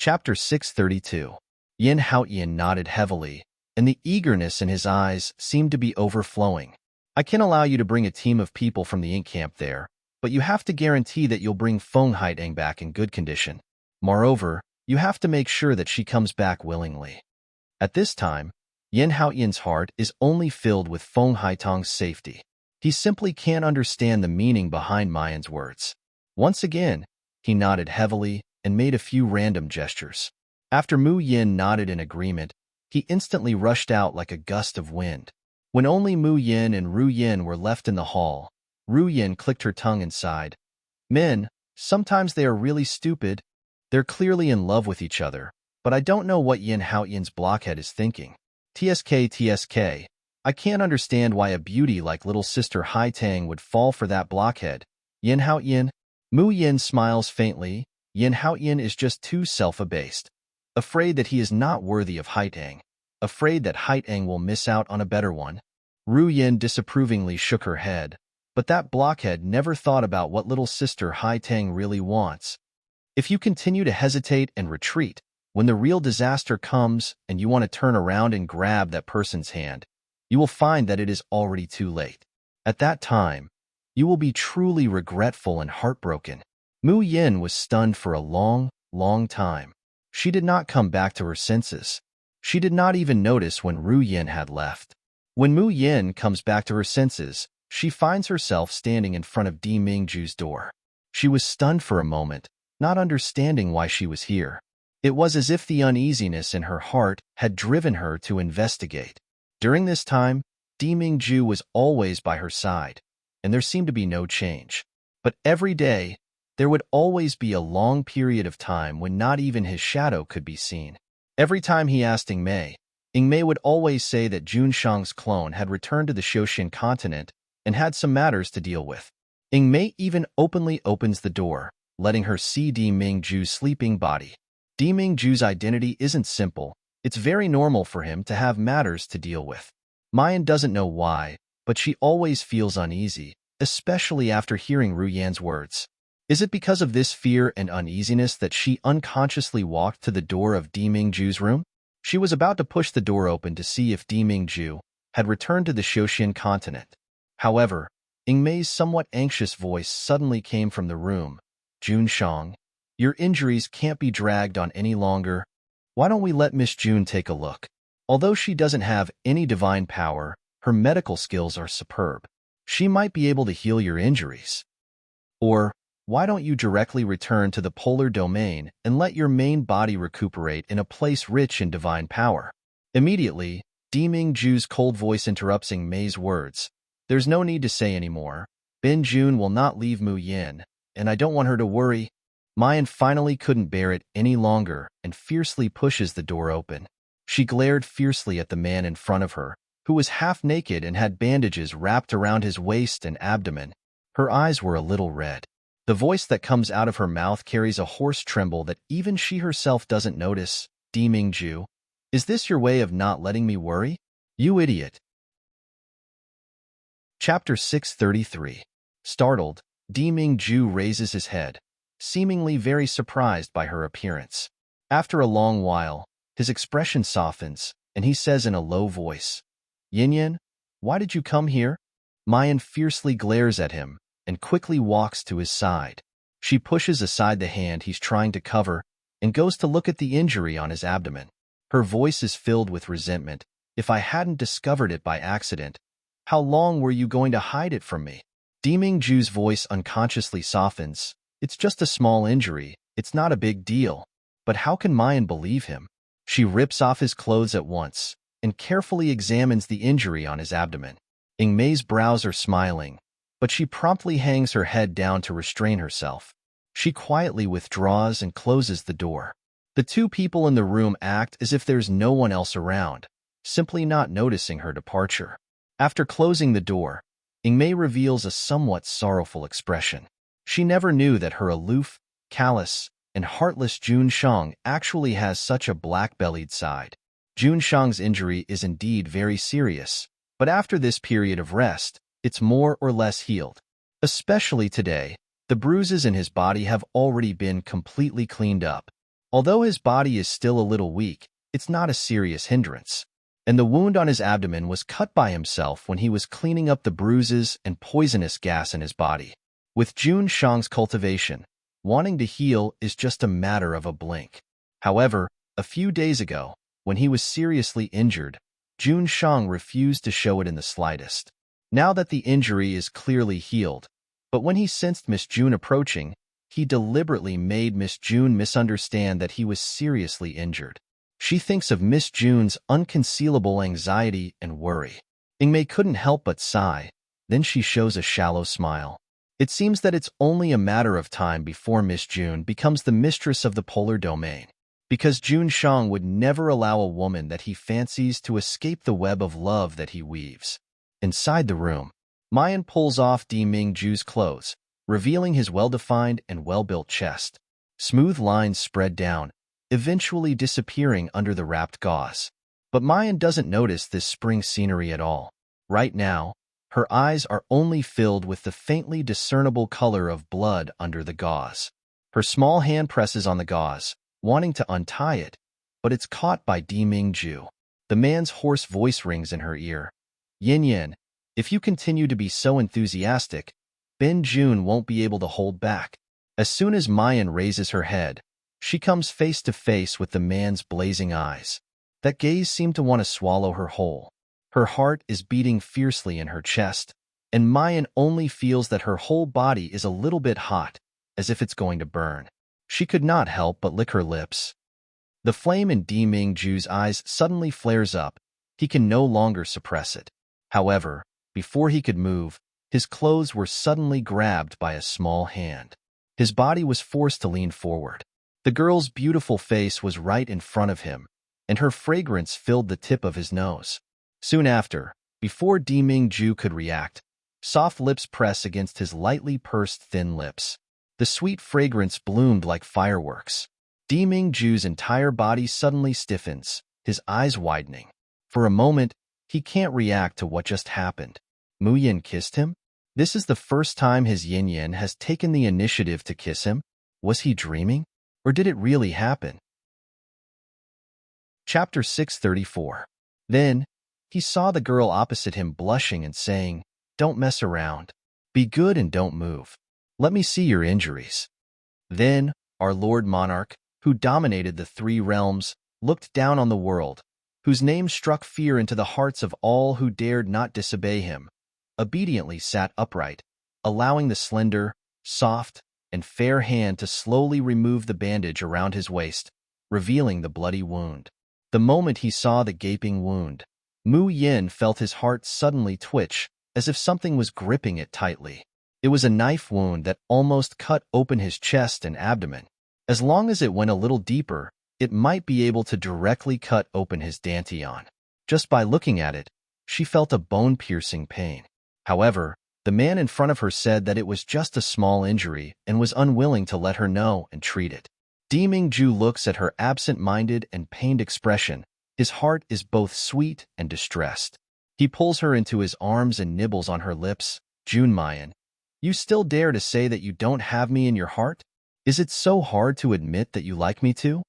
Chapter 632. Yin Haotian nodded heavily, and the eagerness in his eyes seemed to be overflowing. I can allow you to bring a team of people from the ink camp there, but you have to guarantee that you'll bring Feng Haitang back in good condition. Moreover, you have to make sure that she comes back willingly. At this time, Yin Haotian's heart is only filled with Feng Haitang's safety. He simply can't understand the meaning behind Mayan's words. Once again, he nodded heavily and made a few random gestures. After Mu Yin nodded in agreement, he instantly rushed out like a gust of wind. When only Mu Yin and Ru Yin were left in the hall, Ru Yin clicked her tongue and sighed. Men, sometimes they are really stupid. They're clearly in love with each other, but I don't know what Yin Haotian's blockhead is thinking. TSK, I can't understand why a beauty like little sister Haitang would fall for that blockhead. Yin Haotian? Mu Yin smiles faintly. Yin Haotian is just too self-abased, afraid that he is not worthy of Haitang, afraid that Haitang will miss out on a better one. Ru Yin disapprovingly shook her head, but that blockhead never thought about what little sister Haitang really wants. If you continue to hesitate and retreat, when the real disaster comes and you want to turn around and grab that person's hand, you will find that it is already too late. At that time, you will be truly regretful and heartbroken. Mu Yin was stunned for a long, long time. She did not come back to her senses. She did not even notice when Ru Yin had left. When Mu Yin comes back to her senses, she finds herself standing in front of Di Mingju's door. She was stunned for a moment, not understanding why she was here. It was as if the uneasiness in her heart had driven her to investigate. During this time, Di Mingju was always by her side, and there seemed to be no change. But every day, there would always be a long period of time when not even his shadow could be seen. Every time he asked Yingmei would always say that Jun Shang's clone had returned to the Shoshin continent and had some matters to deal with. Yingmei even openly opens the door, letting her see Di Mingju's sleeping body. Di Mingju's identity isn't simple. It's very normal for him to have matters to deal with. Mayan doesn't know why, but she always feels uneasy, especially after hearing Ru Yan's words. Is it because of this fear and uneasiness that she unconsciously walked to the door of Di Mingju's room? She was about to push the door open to see if Di Mingju had returned to the Shoshin continent. However, Yingmei's somewhat anxious voice suddenly came from the room. Jun Shang, your injuries can't be dragged on any longer. Why don't we let Miss Jun take a look? Although she doesn't have any divine power, her medical skills are superb. She might be able to heal your injuries. Or, why don't you directly return to the polar domain and let your main body recuperate in a place rich in divine power? Immediately, Di Mingju's cold voice interrupts Yingmei's words. There's no need to say anymore. Ben Jun will not leave Mu Yin, and I don't want her to worry. Mayan finally couldn't bear it any longer and fiercely pushes the door open. She glared fiercely at the man in front of her, who was half naked and had bandages wrapped around his waist and abdomen. Her eyes were a little red. The voice that comes out of her mouth carries a hoarse tremble that even she herself doesn't notice. Di Mingju, is this your way of not letting me worry? You idiot. Chapter 633. Startled, Di Mingju raises his head, seemingly very surprised by her appearance. After a long while, his expression softens, and he says in a low voice, Yin Yin, why did you come here? Mayan fiercely glares at him and quickly walks to his side. She pushes aside the hand he's trying to cover and goes to look at the injury on his abdomen. Her voice is filled with resentment. If I hadn't discovered it by accident, how long were you going to hide it from me? Di Mingju's voice unconsciously softens. It's just a small injury. It's not a big deal. But how can Mayan believe him? She rips off his clothes at once and carefully examines the injury on his abdomen. Yingmei's brows are smiling, but she promptly hangs her head down to restrain herself. She quietly withdraws and closes the door. The two people in the room act as if there's no one else around, simply not noticing her departure. After closing the door, Yingmei reveals a somewhat sorrowful expression. She never knew that her aloof, callous, and heartless Jun Shang actually has such a black-bellied side. Jun Shang's injury is indeed very serious, but after this period of rest, it's more or less healed. Especially today, the bruises in his body have already been completely cleaned up. Although his body is still a little weak, it's not a serious hindrance. And the wound on his abdomen was cut by himself when he was cleaning up the bruises and poisonous gas in his body. With Jun Shang's cultivation, wanting to heal is just a matter of a blink. However, a few days ago, when he was seriously injured, Jun Shang refused to show it in the slightest. Now that the injury is clearly healed, but when he sensed Miss June approaching, he deliberately made Miss June misunderstand that he was seriously injured. She thinks of Miss June's unconcealable anxiety and worry. Ingmei couldn't help but sigh. Then she shows a shallow smile. It seems that it's only a matter of time before Miss June becomes the mistress of the polar domain, because Jun Shang would never allow a woman that he fancies to escape the web of love that he weaves. Inside the room, Mayan pulls off Di Mingju's clothes, revealing his well-defined and well-built chest. Smooth lines spread down, eventually disappearing under the wrapped gauze. But Mayan doesn't notice this spring scenery at all. Right now, her eyes are only filled with the faintly discernible color of blood under the gauze. Her small hand presses on the gauze, wanting to untie it, but it's caught by Di Mingju. The man's hoarse voice rings in her ear. Yin Yin, if you continue to be so enthusiastic, Ben Jun won't be able to hold back. As soon as Mayan raises her head, she comes face to face with the man's blazing eyes. That gaze seemed to want to swallow her whole. Her heart is beating fiercely in her chest, and Mayan only feels that her whole body is a little bit hot, as if it's going to burn. She could not help but lick her lips. The flame in Di Mingju's eyes suddenly flares up. He can no longer suppress it. However, before he could move, his clothes were suddenly grabbed by a small hand. His body was forced to lean forward. The girl's beautiful face was right in front of him, and her fragrance filled the tip of his nose. Soon after, before Di Mingju could react, soft lips press against his lightly pursed thin lips. The sweet fragrance bloomed like fireworks. Di Mingju's entire body suddenly stiffens, his eyes widening. For a moment, he can't react to what just happened. Mu Yin kissed him? This is the first time his Yin Yin has taken the initiative to kiss him? Was he dreaming? Or did it really happen? Chapter 634. Then, he saw the girl opposite him blushing and saying, "Don't mess around. Be good and don't move. Let me see your injuries." Then, our Lord Monarch, who dominated the three realms, looked down on the world, whose name struck fear into the hearts of all who dared not disobey him, obediently sat upright, allowing the slender, soft, and fair hand to slowly remove the bandage around his waist, revealing the bloody wound. The moment he saw the gaping wound, Mu Yin felt his heart suddenly twitch, as if something was gripping it tightly. It was a knife wound that almost cut open his chest and abdomen. As long as it went a little deeper, it might be able to directly cut open his dantian. Just by looking at it, she felt a bone-piercing pain. However, the man in front of her said that it was just a small injury and was unwilling to let her know and treat it. Di Mingju looks at her absent-minded and pained expression. His heart is both sweet and distressed. He pulls her into his arms and nibbles on her lips. "Jun Mayan, you still dare to say that you don't have me in your heart? Is it so hard to admit that you like me too?"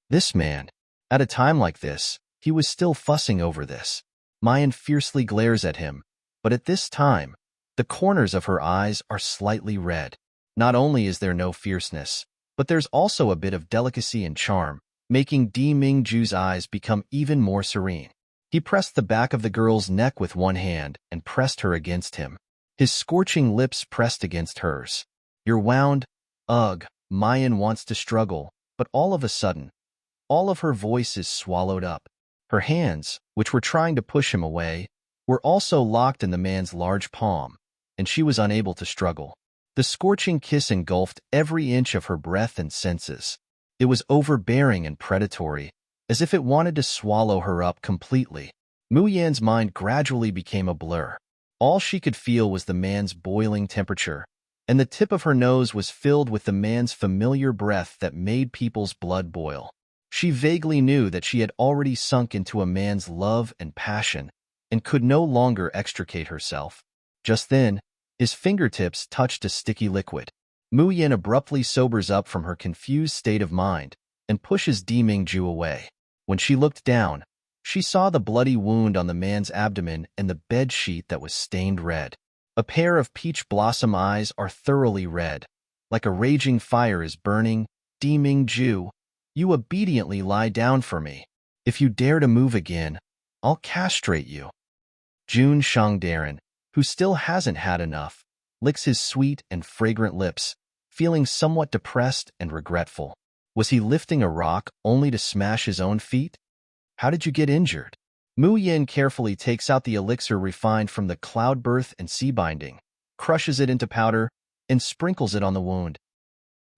This man, at a time like this, he was still fussing over this. Mayan fiercely glares at him, but at this time, the corners of her eyes are slightly red. Not only is there no fierceness, but there's also a bit of delicacy and charm, making Di Mingju's eyes become even more serene. He pressed the back of the girl's neck with one hand and pressed her against him. His scorching lips pressed against hers. "You're wound." Ugh, Mayan wants to struggle, but all of a sudden, all of her voice is swallowed up. Her hands, which were trying to push him away, were also locked in the man's large palm, and she was unable to struggle. The scorching kiss engulfed every inch of her breath and senses. It was overbearing and predatory, as if it wanted to swallow her up completely. Mu Yan's mind gradually became a blur. All she could feel was the man's boiling temperature, and the tip of her nose was filled with the man's familiar breath that made people's blood boil. She vaguely knew that she had already sunk into a man's love and passion, and could no longer extricate herself. Just then, his fingertips touched a sticky liquid. Mu Yin abruptly sobers up from her confused state of mind, and pushes Dimingju away. When she looked down, she saw the bloody wound on the man's abdomen and the bed sheet that was stained red. A pair of peach blossom eyes are thoroughly red. Like a raging fire is burning. Dimingju, you obediently lie down for me. If you dare to move again, I'll castrate you. Jun Shangdaran, who still hasn't had enough, licks his sweet and fragrant lips, feeling somewhat depressed and regretful. Was he lifting a rock only to smash his own feet? How did you get injured? Mu Yin carefully takes out the elixir refined from the cloudbirth and sea binding, crushes it into powder, and sprinkles it on the wound.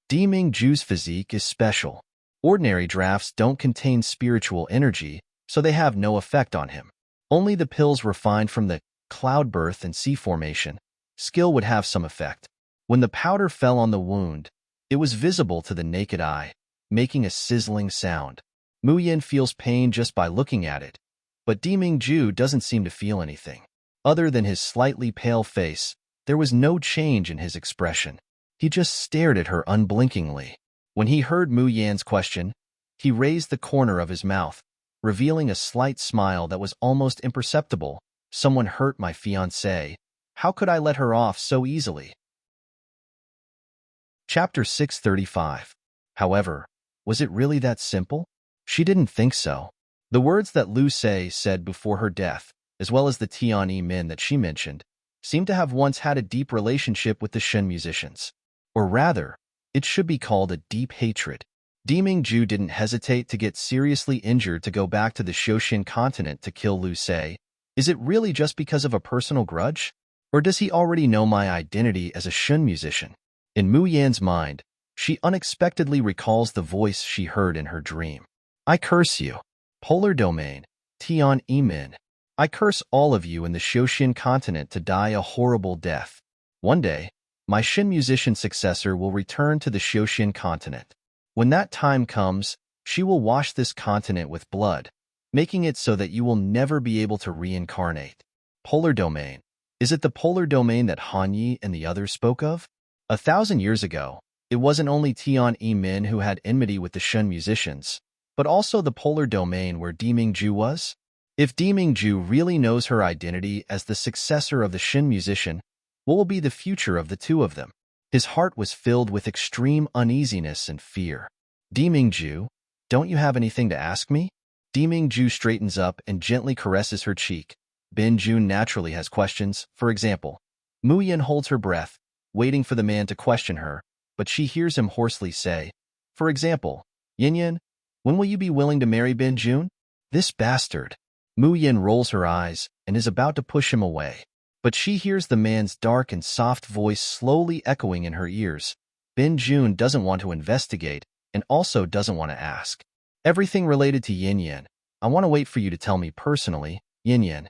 Dimingju's physique is special. Ordinary drafts don't contain spiritual energy, so they have no effect on him. Only the pills refined from the cloudbirth and sea formation skill would have some effect. When the powder fell on the wound, it was visible to the naked eye, making a sizzling sound. Mu Yin feels pain just by looking at it, but Dimingju doesn't seem to feel anything. Other than his slightly pale face, there was no change in his expression. He just stared at her unblinkingly. When he heard Mu Yan's question, he raised the corner of his mouth, revealing a slight smile that was almost imperceptible. Someone hurt my fiancée. How could I let her off so easily? Chapter 635. However, was it really that simple? She didn't think so. The words that Lu Se said before her death, as well as the Tian Yi Min that she mentioned, seemed to have once had a deep relationship with the Shen musicians. Or rather, it should be called a deep hatred. Dimingju didn't hesitate to get seriously injured to go back to the Shoshin continent to kill Lu Se. Is it really just because of a personal grudge? Or does he already know my identity as a Shen musician? In Mu Yan's mind, she unexpectedly recalls the voice she heard in her dream. I curse you. Polar Domain, Tian Yi Min. I curse all of you in the Shoshin continent to die a horrible death. One day, my Shen musician successor will return to the Shoshin continent. When that time comes, she will wash this continent with blood, making it so that you will never be able to reincarnate. Polar Domain. Is it the polar domain that Han Yi and the others spoke of? 1,000 years ago, it wasn't only Tian Yi Min who had enmity with the Shen musicians, but also the polar domain where Dimingju was? If Dimingju really knows her identity as the successor of the Shen musician, what will be the future of the two of them? His heart was filled with extreme uneasiness and fear. Dimingju, don't you have anything to ask me? Dimingju straightens up and gently caresses her cheek. Bin Jun naturally has questions. For example, Mu Yin holds her breath, waiting for the man to question her, but she hears him hoarsely say, for example, Yin Yin, when will you be willing to marry Bin Jun? This bastard. Mu Yin rolls her eyes and is about to push him away, but she hears the man's dark and soft voice slowly echoing in her ears. Bin Jun doesn't want to investigate and also doesn't want to ask. Everything related to Yin Yin. I want to wait for you to tell me personally, Yin Yin.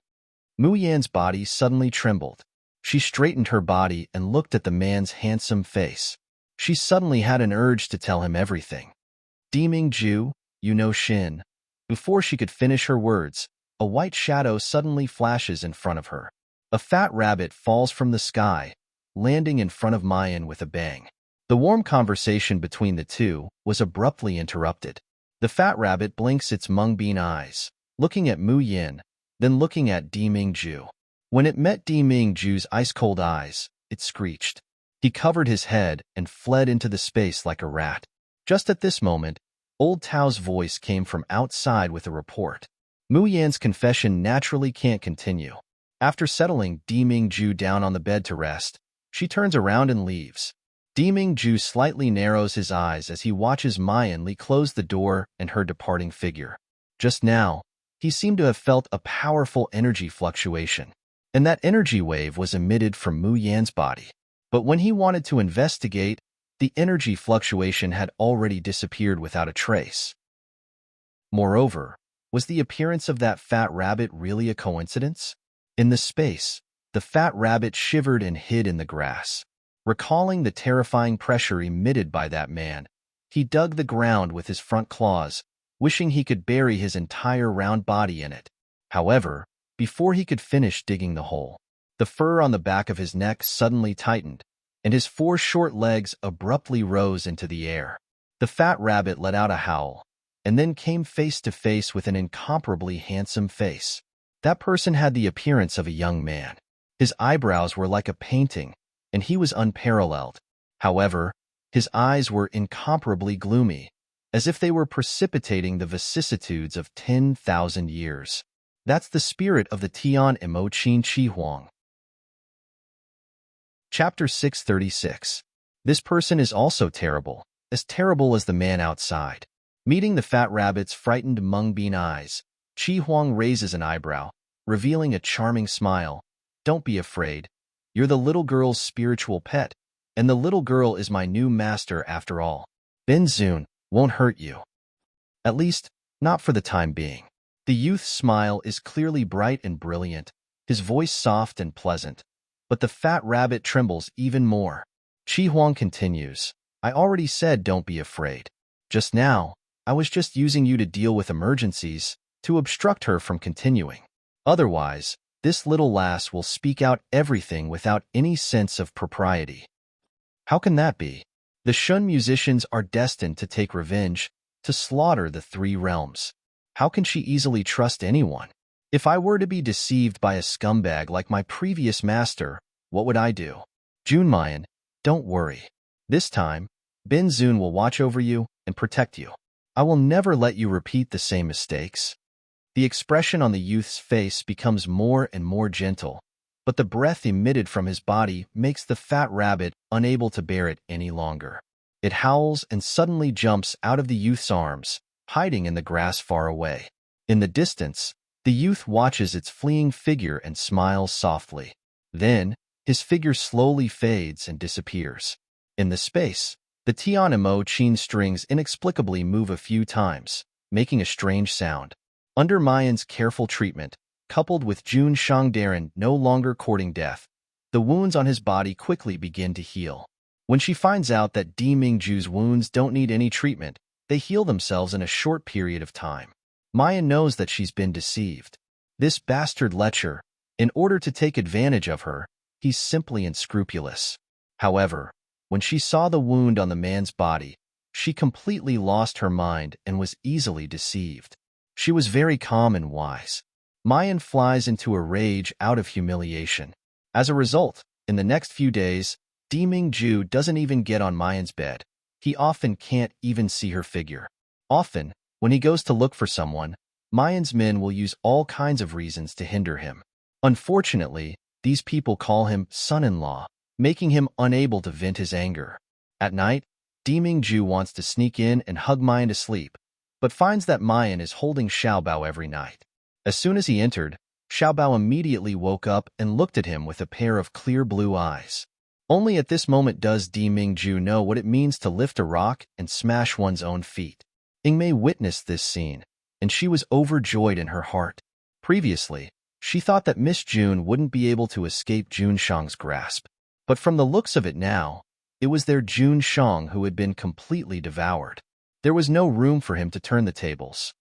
Mu Yan's body suddenly trembled. She straightened her body and looked at the man's handsome face. She suddenly had an urge to tell him everything. Dimingju, you know Shin. Before she could finish her words, a white shadow suddenly flashes in front of her. A fat rabbit falls from the sky, landing in front of Mayan with a bang. The warm conversation between the two was abruptly interrupted. The fat rabbit blinks its mung-bean eyes, looking at Mu Yin, then looking at Dimingju. When it met Dimingju's ice-cold eyes, it screeched. He covered his head and fled into the space like a rat. Just at this moment, Old Tao's voice came from outside with a report. Mu Yan's confession naturally can't continue. After settling Dimingju down on the bed to rest, she turns around and leaves. Dimingju slightly narrows his eyes as he watches Mayan Li close the door and her departing figure. Just now, he seemed to have felt a powerful energy fluctuation, and that energy wave was emitted from Mu Yan's body. But when he wanted to investigate, the energy fluctuation had already disappeared without a trace. Moreover, was the appearance of that fat rabbit really a coincidence? In the space, the fat rabbit shivered and hid in the grass. Recalling the terrifying pressure emitted by that man, he dug the ground with his front claws, wishing he could bury his entire round body in it. However, before he could finish digging the hole, the fur on the back of his neck suddenly tightened, and his 4 short legs abruptly rose into the air. The fat rabbit let out a howl, and then came face to face with an incomparably handsome face. That person had the appearance of a young man. His eyebrows were like a painting, and he was unparalleled. However, his eyes were incomparably gloomy, as if they were precipitating the vicissitudes of 10,000 years. That's the spirit of the Tian Emo Qin Chi Huang. Chapter 636. This person is also terrible as the man outside. Meeting the fat rabbit's frightened mung-bean eyes, Chi Huang raises an eyebrow, revealing a charming smile. Don't be afraid. You're the little girl's spiritual pet, and the little girl is my new master after all. Ben Zun won't hurt you. At least, not for the time being. The youth's smile is clearly bright and brilliant, his voice soft and pleasant. But the fat rabbit trembles even more. Chi Huang continues, I already said don't be afraid. Just now, I was just using you to deal with emergencies, to obstruct her from continuing. Otherwise, this little lass will speak out everything without any sense of propriety. How can that be? The Shun musicians are destined to take revenge, to slaughter the three realms. How can she easily trust anyone? If I were to be deceived by a scumbag like my previous master, what would I do? Junmayan, don't worry. This time, Ben Zun will watch over you and protect you. I will never let you repeat the same mistakes. The expression on the youth's face becomes more and more gentle, but the breath emitted from his body makes the fat rabbit unable to bear it any longer. It howls and suddenly jumps out of the youth's arms, hiding in the grass far away. In the distance, the youth watches its fleeing figure and smiles softly. Then, his figure slowly fades and disappears. In the space, the Tian Mo Qin strings inexplicably move a few times, making a strange sound. Under Mayan's careful treatment, coupled with Jun Shangdaran no longer courting death, the wounds on his body quickly begin to heal. When she finds out that Di Mingju's wounds don't need any treatment, they heal themselves in a short period of time. Mayan knows that she's been deceived. This bastard lecher, in order to take advantage of her, he's simply unscrupulous. However, when she saw the wound on the man's body, she completely lost her mind and was easily deceived. She was very calm and wise. Mayan flies into a rage out of humiliation. As a result, in the next few days, Di Mingju doesn't even get on Mayan's bed. He often can't even see her figure. Often, when he goes to look for someone, Mayan's men will use all kinds of reasons to hinder him. Unfortunately, these people call him son-in-law, making him unable to vent his anger. At night, Di Mingju wants to sneak in and hug Mayan to sleep, but finds that Mayan is holding Xiaobao every night. As soon as he entered, Xiaobao immediately woke up and looked at him with a pair of clear blue eyes. Only at this moment does Di Mingju know what it means to lift a rock and smash one's own feet. Yingmei witnessed this scene, and she was overjoyed in her heart. Previously, she thought that Miss June wouldn't be able to escape Jun Shang's grasp. But from the looks of it now, it was their Jun Shang who had been completely devoured. There was no room for him to turn the tables.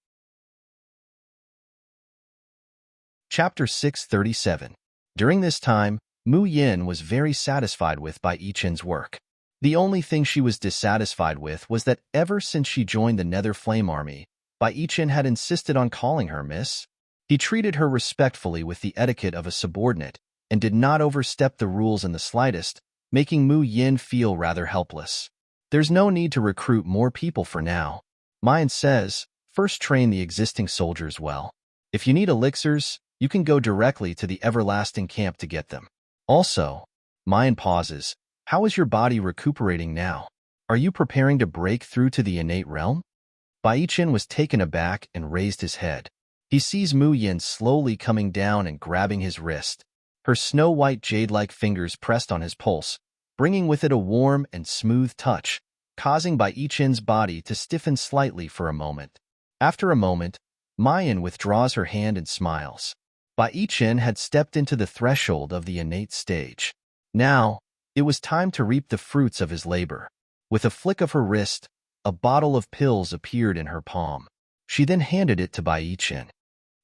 Chapter 637. During this time, Mu Yin was very satisfied with Bai Yichen's work. The only thing she was dissatisfied with was that ever since she joined the Nether Flame Army, Bai Yichen had insisted on calling her Miss. He treated her respectfully with the etiquette of a subordinate and did not overstep the rules in the slightest, making Mu Yin feel rather helpless. There's no need to recruit more people for now. Mayan says, first train the existing soldiers well. If you need elixirs, you can go directly to the Everlasting Camp to get them. Also, Mayan pauses, how is your body recuperating now? Are you preparing to break through to the innate realm? Bai Yichen was taken aback and raised his head. He sees Mu Yin slowly coming down and grabbing his wrist. Her snow-white jade-like fingers pressed on his pulse, bringing with it a warm and smooth touch, causing Bai Yichen's body to stiffen slightly for a moment. After a moment, Mayan withdraws her hand and smiles. Bai Yichen had stepped into the threshold of the innate stage. Now, it was time to reap the fruits of his labor. With a flick of her wrist, a bottle of pills appeared in her palm. She then handed it to Bai Yichen.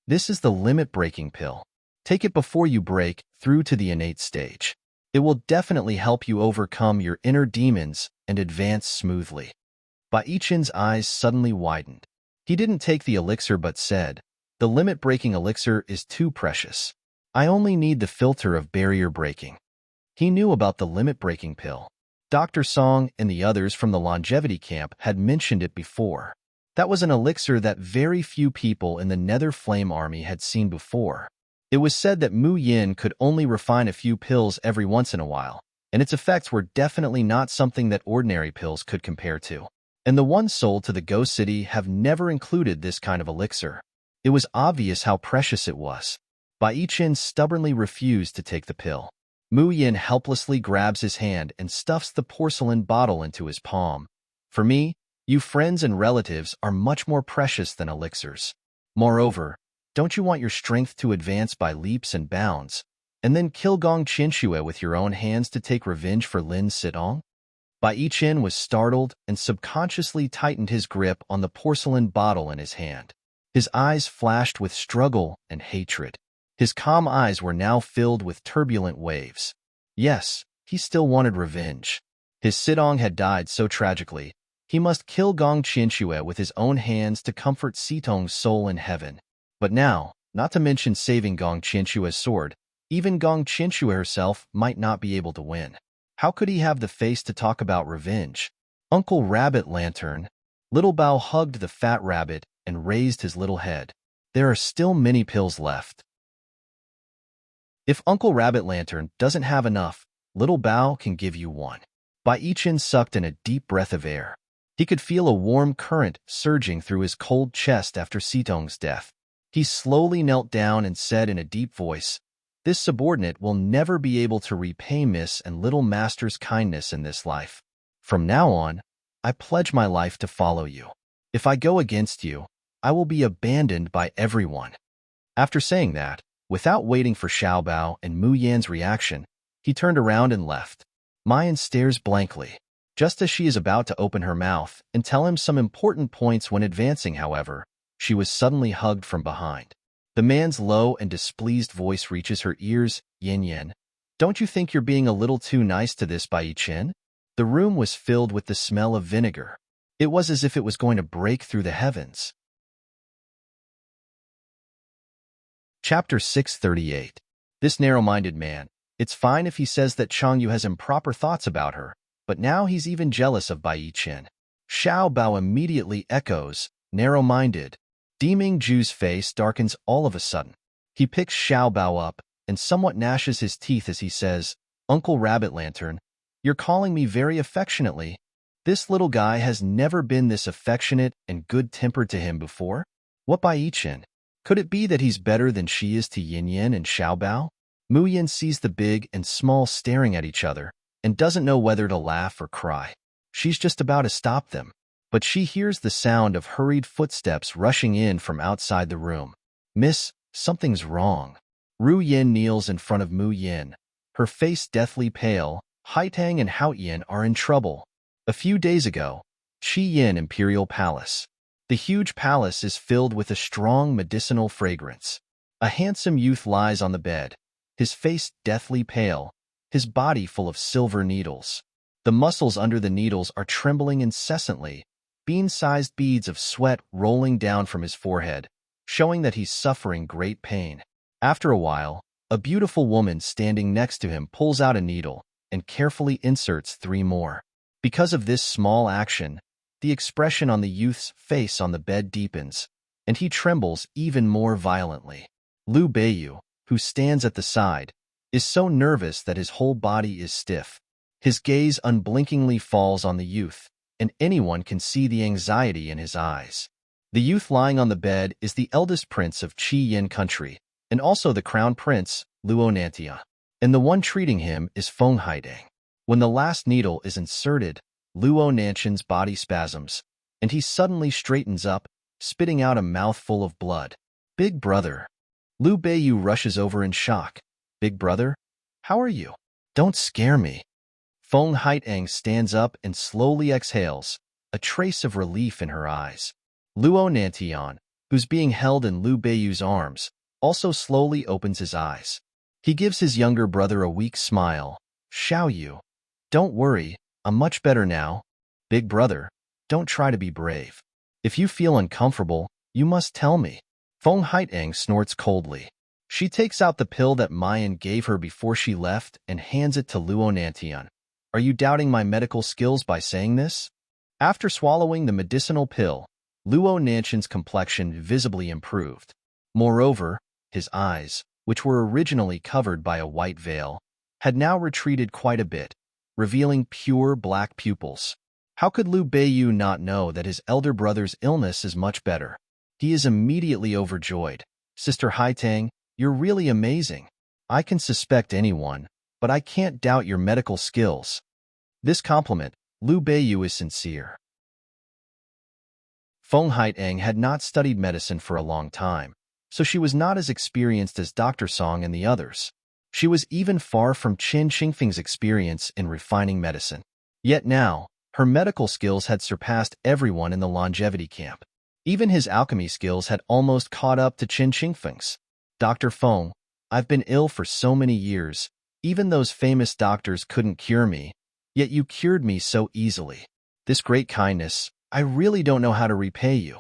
This is the limit-breaking pill. Take it before you break through to the innate stage. It will definitely help you overcome your inner demons and advance smoothly. Bai Yichen's eyes suddenly widened. He didn't take the elixir but said, "The limit-breaking elixir is too precious. I only need the filter of barrier breaking." He knew about the limit-breaking pill. Dr. Song and the others from the longevity camp had mentioned it before. That was an elixir that very few people in the Nether Flame Army had seen before. It was said that Mu Yin could only refine a few pills every once in a while, and its effects were definitely not something that ordinary pills could compare to. And the ones sold to the Ghost City have never included this kind of elixir. It was obvious how precious it was. Bai Yichen stubbornly refused to take the pill. Mu Yin helplessly grabs his hand and stuffs the porcelain bottle into his palm. "For me, you friends and relatives are much more precious than elixirs. Moreover, don't you want your strength to advance by leaps and bounds, and then kill Gong Qianxue with your own hands to take revenge for Lin Sidong?" Bai Yichen was startled and subconsciously tightened his grip on the porcelain bottle in his hand. His eyes flashed with struggle and hatred. His calm eyes were now filled with turbulent waves. Yes, he still wanted revenge. His Sidong had died so tragically. He must kill Gong Qianxue with his own hands to comfort Sitong's soul in heaven. But now, not to mention saving Gong Qianxue's sword, even Gong Qianxue herself might not be able to win. How could he have the face to talk about revenge? Uncle Rabbit Lantern. Little Bao hugged the fat rabbit and raised his little head. There are still many pills left. If Uncle Rabbit Lantern doesn't have enough, Little Bao can give you one. Bai Yichen sucked in a deep breath of air. He could feel a warm current surging through his cold chest after Sitong's death. He slowly knelt down and said in a deep voice, "This subordinate will never be able to repay Miss and Little Master's kindness in this life. From now on, I pledge my life to follow you. If I go against you, I will be abandoned by everyone." After saying that, without waiting for Xiaobao and Mu Yan's reaction, he turned around and left. Mayan stares blankly. Just as she is about to open her mouth and tell him some important points when advancing, however, she was suddenly hugged from behind. The man's low and displeased voice reaches her ears. "Yin Yin, don't you think you're being a little too nice to this Bai Yichen?" The room was filled with the smell of vinegar. It was as if it was going to break through the heavens. Chapter 638. This narrow-minded man. It's fine if he says that Changyu has improper thoughts about her, but now he's even jealous of Bai Yichen. Xiao Bao immediately echoes, narrow-minded. Deming Ju's face darkens all of a sudden. He picks Xiao Bao up and somewhat gnashes his teeth as he says, "Uncle Rabbit Lantern, you're calling me very affectionately. This little guy has never been this affectionate and good-tempered to him before. What Bai Yichen? Could it be that he's better than she is to Yin Yin and Xiao Bao?" Mu Yin sees the big and small staring at each other and doesn't know whether to laugh or cry. She's just about to stop them, but she hears the sound of hurried footsteps rushing in from outside the room. "Miss, something's wrong." Ru Yin kneels in front of Mu Yin, her face deathly pale. Haitang and Hao Yin are in trouble. A few days ago, Qi Yin Imperial Palace. The huge palace is filled with a strong medicinal fragrance. A handsome youth lies on the bed, his face deathly pale, his body full of silver needles. The muscles under the needles are trembling incessantly, bean-sized beads of sweat rolling down from his forehead, showing that he's suffering great pain. After a while, a beautiful woman standing next to him pulls out a needle and carefully inserts 3 more. Because of this small action, the expression on the youth's face on the bed deepens, and he trembles even more violently. Liu Beiyu, who stands at the side, is so nervous that his whole body is stiff. His gaze unblinkingly falls on the youth, and anyone can see the anxiety in his eyes. The youth lying on the bed is the eldest prince of Qi Yin country, and also the crown prince, Luo Nantia. And the one treating him is Feng Haidang. When the last needle is inserted, Luo Nanshan's body spasms, and he suddenly straightens up, spitting out a mouthful of blood. "Big brother." Liu Beiyu rushes over in shock. "Big brother? How are you? Don't scare me." Feng Haitang stands up and slowly exhales, a trace of relief in her eyes. Luo Nantian, who's being held in Liu Beiyu's arms, also slowly opens his eyes. He gives his younger brother a weak smile. "Xiao Yu, don't worry, I'm much better now." "Big brother, don't try to be brave. If you feel uncomfortable, you must tell me. Feng Haiteng snorts coldly. She takes out the pill that Mayan gave her before she left and hands it to Luo Nantian. Are you doubting my medical skills by saying this? After swallowing the medicinal pill, Luo Nantian's complexion visibly improved. Moreover, his eyes, which were originally covered by a white veil, had now retreated quite a bit, revealing pure black pupils. How could Liu Beiyu not know that his elder brother's illness is much better? He is immediately overjoyed. Sister Haitang, you're really amazing. I can suspect anyone, but I can't doubt your medical skills. This compliment, Liu Beiyu is sincere. Feng Haitang had not studied medicine for a long time, so she was not as experienced as Dr. Song and the others. She was even far from Qin Xingfeng's experience in refining medicine. Yet now, her medical skills had surpassed everyone in the longevity camp. Even his alchemy skills had almost caught up to Qin Xingfeng's. Dr. Feng, I've been ill for so many years. Even those famous doctors couldn't cure me, yet you cured me so easily. This great kindness, I really don't know how to repay you.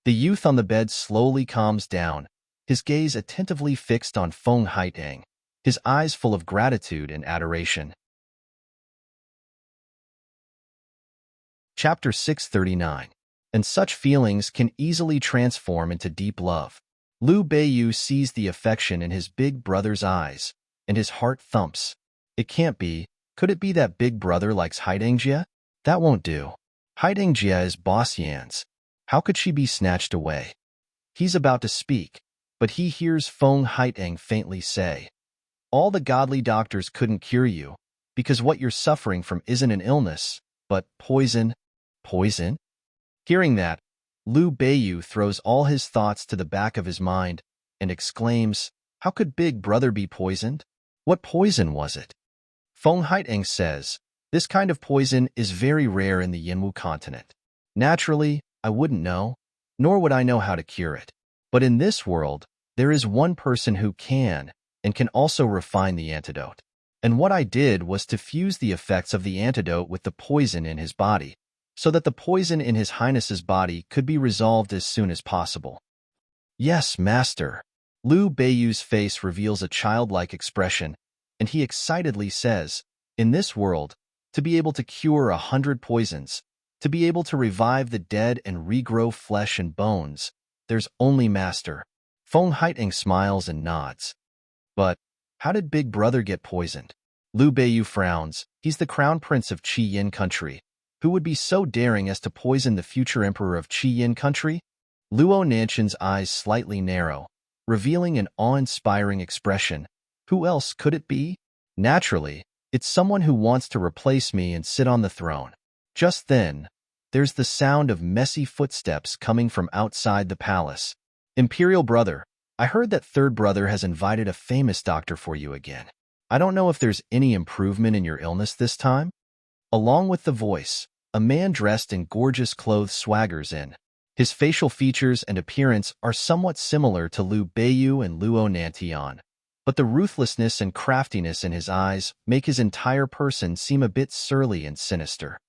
The youth on the bed slowly calms down, his gaze attentively fixed on Feng Haitang, his eyes full of gratitude and adoration. Chapter 639. And such feelings can easily transform into deep love. Liu Beiyu sees the affection in his big brother's eyes, and his heart thumps. It can't be. Could it be that big brother likes Haidangjia? That won't do. Haidangjia is Boss Yan's. How could she be snatched away? He's about to speak, but he hears Feng Haitang faintly say, all the godly doctors couldn't cure you, because what you're suffering from isn't an illness, but poison. Poison? Hearing that, Liu Beiyu throws all his thoughts to the back of his mind and exclaims, how could Big Brother be poisoned? What poison was it? Feng Haitang says, this kind of poison is very rare in the Yinwu continent. Naturally, I wouldn't know, nor would I know how to cure it. But in this world, there is one person who can, and can also refine the antidote. And what I did was to fuse the effects of the antidote with the poison in his body, so that the poison in His Highness's body could be resolved as soon as possible. Yes, Master. Liu Beiyu's face reveals a childlike expression, and he excitedly says, in this world, to be able to cure 100 poisons, to be able to revive the dead and regrow flesh and bones, there's only Master. Feng Haitang smiles and nods. But how did Big Brother get poisoned? Liu Beiyu frowns. He's the crown prince of Qi Yin country. Who would be so daring as to poison the future emperor of Qi Yin country? Luo Nantian's eyes slightly narrow, revealing an awe-inspiring expression. Who else could it be? Naturally, it's someone who wants to replace me and sit on the throne. Just then, there's the sound of messy footsteps coming from outside the palace. Imperial Brother, I heard that Third Brother has invited a famous doctor for you again. I don't know if there's any improvement in your illness this time? Along with the voice, a man dressed in gorgeous clothes swaggers in. His facial features and appearance are somewhat similar to Liu Beiyu and Luo Nantian, but the ruthlessness and craftiness in his eyes make his entire person seem a bit surly and sinister.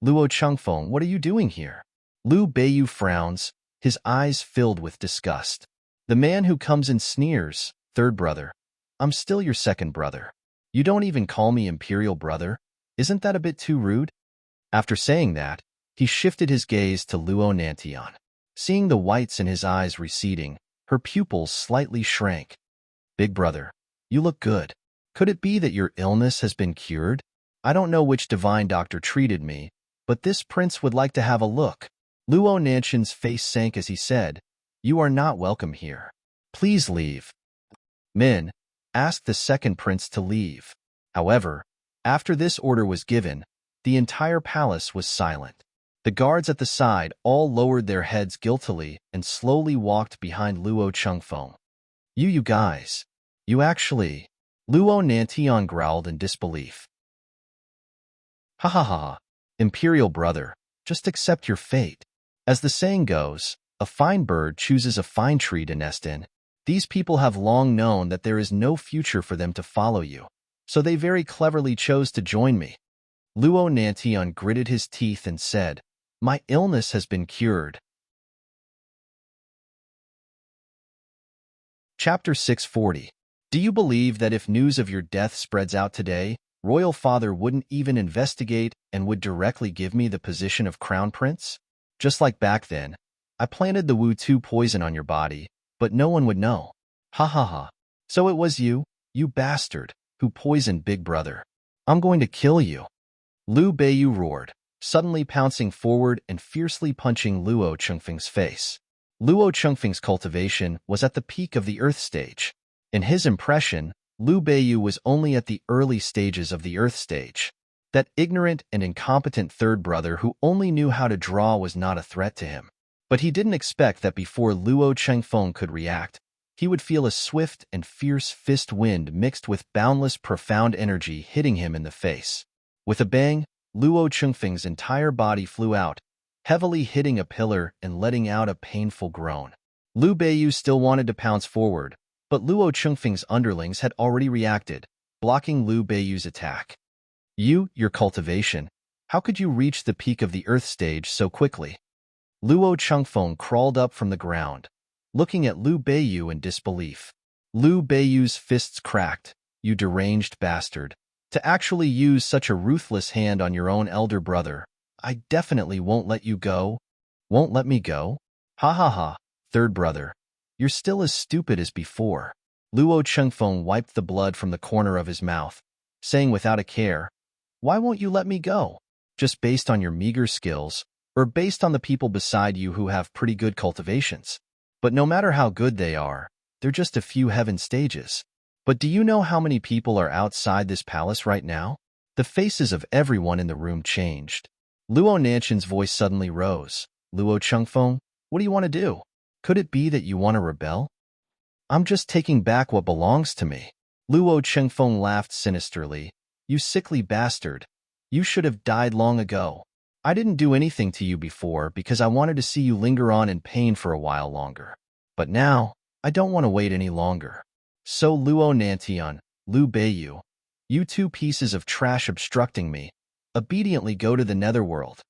Luo Chengfeng, what are you doing here? Liu Beiyu frowns, his eyes filled with disgust. The man who comes and sneers, Third Brother. I'm still your second brother. You don't even call me Imperial Brother? Isn't that a bit too rude? After saying that, he shifted his gaze to Luo Nantian. Seeing the whites in his eyes receding, her pupils slightly shrank. Big Brother, you look good. Could it be that your illness has been cured? I don't know which divine doctor treated me, but this prince would like to have a look. Luo Nantian's face sank as he said, you are not welcome here. Please leave. Min asked the second prince to leave. However, after this order was given, the entire palace was silent. The guards at the side all lowered their heads guiltily and slowly walked behind Luo Chengfeng. You guys. You actually... Luo Nantian growled in disbelief. Ha ha ha. Imperial Brother, just accept your fate. As the saying goes, a fine bird chooses a fine tree to nest in. These people have long known that there is no future for them to follow you, so they very cleverly chose to join me. Luo Nantian gritted his teeth and said, My illness has been cured. Chapter 640. Do you believe that if news of your death spreads out today, Royal Father wouldn't even investigate and would directly give me the position of Crown Prince? Just like back then, I planted the Wu-2 poison on your body, but no one would know. Ha ha ha. So it was you, you bastard, who poisoned Big Brother. I'm going to kill you. Liu Beiyu roared, suddenly pouncing forward and fiercely punching Luo Chengfeng's face. Luo Chengfeng's cultivation was at the peak of the Earth stage. In his impression, Liu Beiyu was only at the early stages of the Earth stage. That ignorant and incompetent third brother who only knew how to draw was not a threat to him. But he didn't expect that before Luo Chengfeng could react, he would feel a swift and fierce fist wind mixed with boundless profound energy hitting him in the face. With a bang, Luo Chengfeng's entire body flew out, heavily hitting a pillar and letting out a painful groan. Liu Beiyu still wanted to pounce forward, but Luo Chengfeng's underlings had already reacted, blocking Liu Beiyu's attack. Your cultivation, how could you reach the peak of the Earth stage so quickly? Luo Chengfeng crawled up from the ground, looking at Liu Beiyu in disbelief. Liu Beiyu's fists cracked. You deranged bastard. To actually use such a ruthless hand on your own elder brother, I definitely won't let you go. Won't let me go? Ha ha ha, third brother. You're still as stupid as before. Luo Chengfeng wiped the blood from the corner of his mouth, saying without a care, why won't you let me go? Just based on your meager skills, or based on the people beside you who have pretty good cultivations. But no matter how good they are, they're just a few heaven stages. But do you know how many people are outside this palace right now? The faces of everyone in the room changed. Luo Nanshan's voice suddenly rose. Luo Chengfeng, what do you want to do? Could it be that you want to rebel? I'm just taking back what belongs to me. Luo Chengfeng laughed sinisterly. You sickly bastard. You should have died long ago. I didn't do anything to you before because I wanted to see you linger on in pain for a while longer. But now, I don't want to wait any longer. So Luo Nantian, Liu Beiyu, you two pieces of trash obstructing me, obediently go to the netherworld.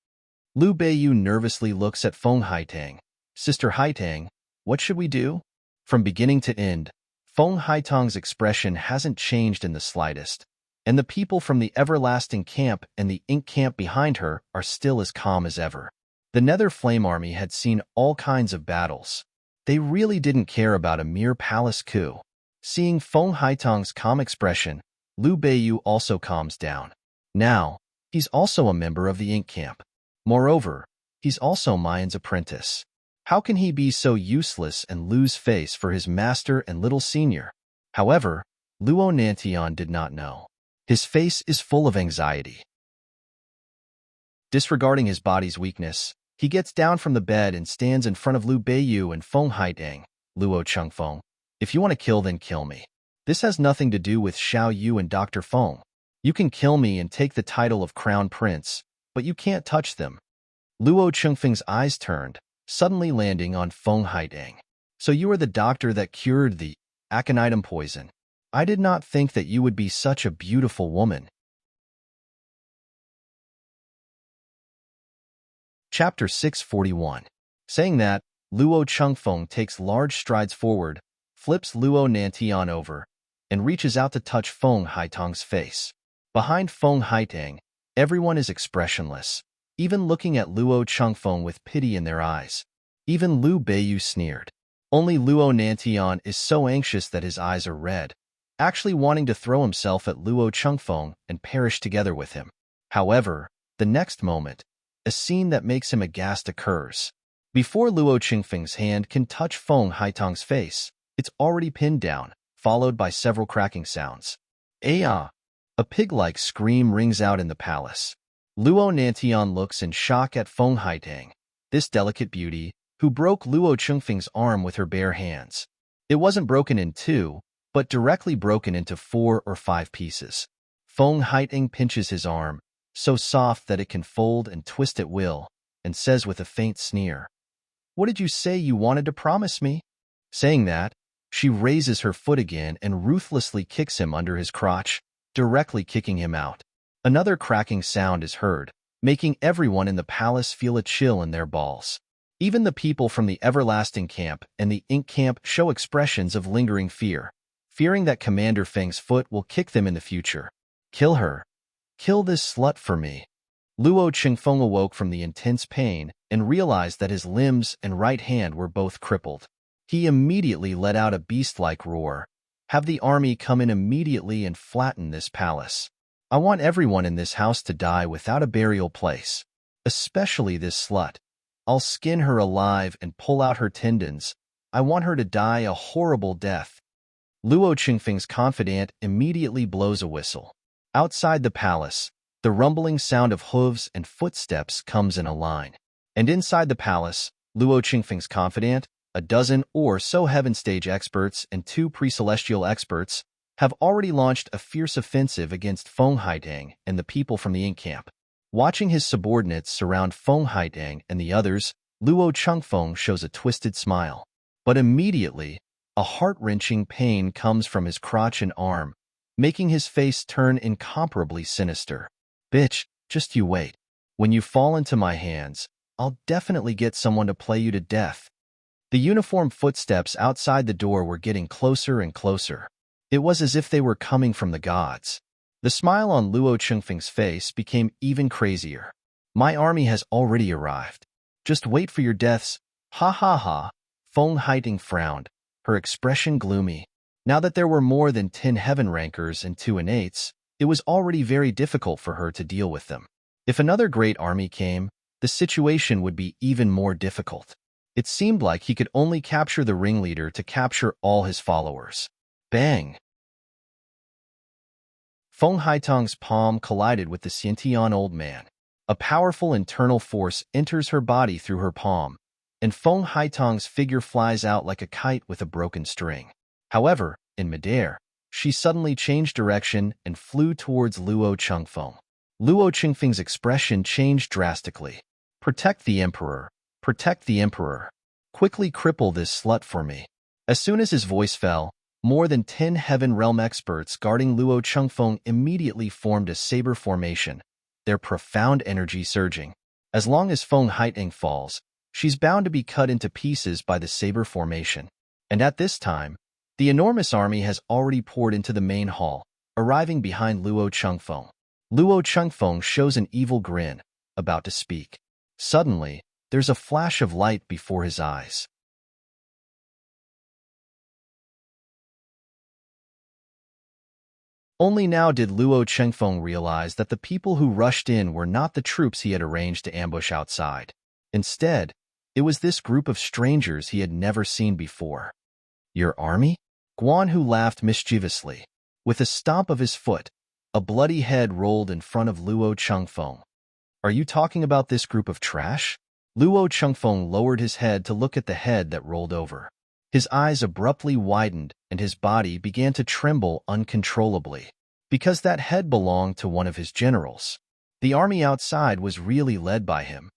Liu Beiyu nervously looks at Feng Haitang. Sister Haitang, what should we do? From beginning to end, Feng Haitang's expression hasn't changed in the slightest, and the people from the Everlasting Camp and the Ink Camp behind her are still as calm as ever. The Nether Flame Army had seen all kinds of battles. They really didn't care about a mere palace coup. Seeing Feng Haitang's calm expression, Liu Beiyu also calms down. Now, he's also a member of the Ink Camp. Moreover, he's also Mayan's apprentice. How can he be so useless and lose face for his master and little senior? However, Luo Nantian did not know. His face is full of anxiety. Disregarding his body's weakness, he gets down from the bed and stands in front of Liu Beiyu and Feng Haitang. Luo Chengfeng, if you want to kill, then kill me. This has nothing to do with Xiao Yu and Dr. Feng. You can kill me and take the title of Crown Prince, but you can't touch them. Luo Chengfeng's eyes turned, suddenly landing on Feng Haitang. So you are the doctor that cured the aconitum poison. I did not think that you would be such a beautiful woman. Chapter 641. Saying that, Luo Chengfeng takes large strides forward, flips Luo Nantian over, and reaches out to touch Feng Haitang's face. Behind Feng Haitang, everyone is expressionless, even looking at Luo Chengfeng with pity in their eyes. Even Liu Beiyu sneered. Only Luo Nantian is so anxious that his eyes are red, actually wanting to throw himself at Luo Chengfeng and perish together with him. However, the next moment, a scene that makes him aghast occurs. Before Luo Chengfeng's hand can touch Feng Haitang's face, it's already pinned down, followed by several cracking sounds. "Ah!" A pig-like scream rings out in the palace. Luo Nantian looks in shock at Feng Haitang, this delicate beauty, who broke Luo Chengfeng's arm with her bare hands. It wasn't broken in two, but directly broken into 4 or 5 pieces. Feng Haitang pinches his arm, so soft that it can fold and twist at will, and says with a faint sneer, "What did you say you wanted to promise me?" Saying that, she raises her foot again and ruthlessly kicks him under his crotch, directly kicking him out. Another cracking sound is heard, making everyone in the palace feel a chill in their balls. Even the people from the Everlasting Camp and the Ink Camp show expressions of lingering fear, fearing that Commander Feng's foot will kick them in the future. Kill her. Kill this slut for me. Luo Qingfeng awoke from the intense pain and realized that his limbs and right hand were both crippled. He immediately let out a beast-like roar. Have the army come in immediately and flatten this palace. I want everyone in this house to die without a burial place. Especially this slut. I'll skin her alive and pull out her tendons. I want her to die a horrible death. Luo Qingfeng's confidant immediately blows a whistle. Outside the palace, the rumbling sound of hooves and footsteps comes in a line. And inside the palace, Luo Qingfeng's confidant, a dozen or so heaven stage experts and 2 pre-celestial experts, have already launched a fierce offensive against Feng Haidang and the people from the Ink Camp. Watching his subordinates surround Feng Haidang and the others, Luo Qingfeng shows a twisted smile. But immediately, a heart-wrenching pain comes from his crotch and arm, making his face turn incomparably sinister. Bitch, just you wait. When you fall into my hands, I'll definitely get someone to play you to death. The uniformed footsteps outside the door were getting closer and closer. It was as if they were coming from the gods. The smile on Luo Qingfeng's face became even crazier. My army has already arrived. Just wait for your deaths. Ha ha ha. Feng Haiding frowned, her expression gloomy. Now that there were more than 10 heaven rankers and 2 innates, it was already very difficult for her to deal with them. If another great army came, the situation would be even more difficult. It seemed like he could only capture the ringleader to capture all his followers. Bang! Feng Haitang's palm collided with the Xiantian old man. A powerful internal force enters her body through her palm, and Feng Haitang's figure flies out like a kite with a broken string. However, in midair, she suddenly changed direction and flew towards Luo Qingfeng. Luo Qingfeng's expression changed drastically. Protect the Emperor. Protect the Emperor. Quickly cripple this slut for me. As soon as his voice fell, more than 10 Heaven Realm experts guarding Luo Qingfeng immediately formed a saber formation, their profound energy surging. As long as Feng Haiding falls, she's bound to be cut into pieces by the saber formation. And at this time, the enormous army has already poured into the main hall, arriving behind Luo Qingfeng. Luo Qingfeng shows an evil grin, about to speak. Suddenly, there's a flash of light before his eyes. Only now did Luo Qingfeng realize that the people who rushed in were not the troops he had arranged to ambush outside. Instead, it was this group of strangers he had never seen before. Your army? Guanhu laughed mischievously. With a stomp of his foot, a bloody head rolled in front of Luo Qingfeng. Are you talking about this group of trash? Luo Qingfeng lowered his head to look at the head that rolled over. His eyes abruptly widened and his body began to tremble uncontrollably. Because that head belonged to one of his generals. The army outside was really led by him.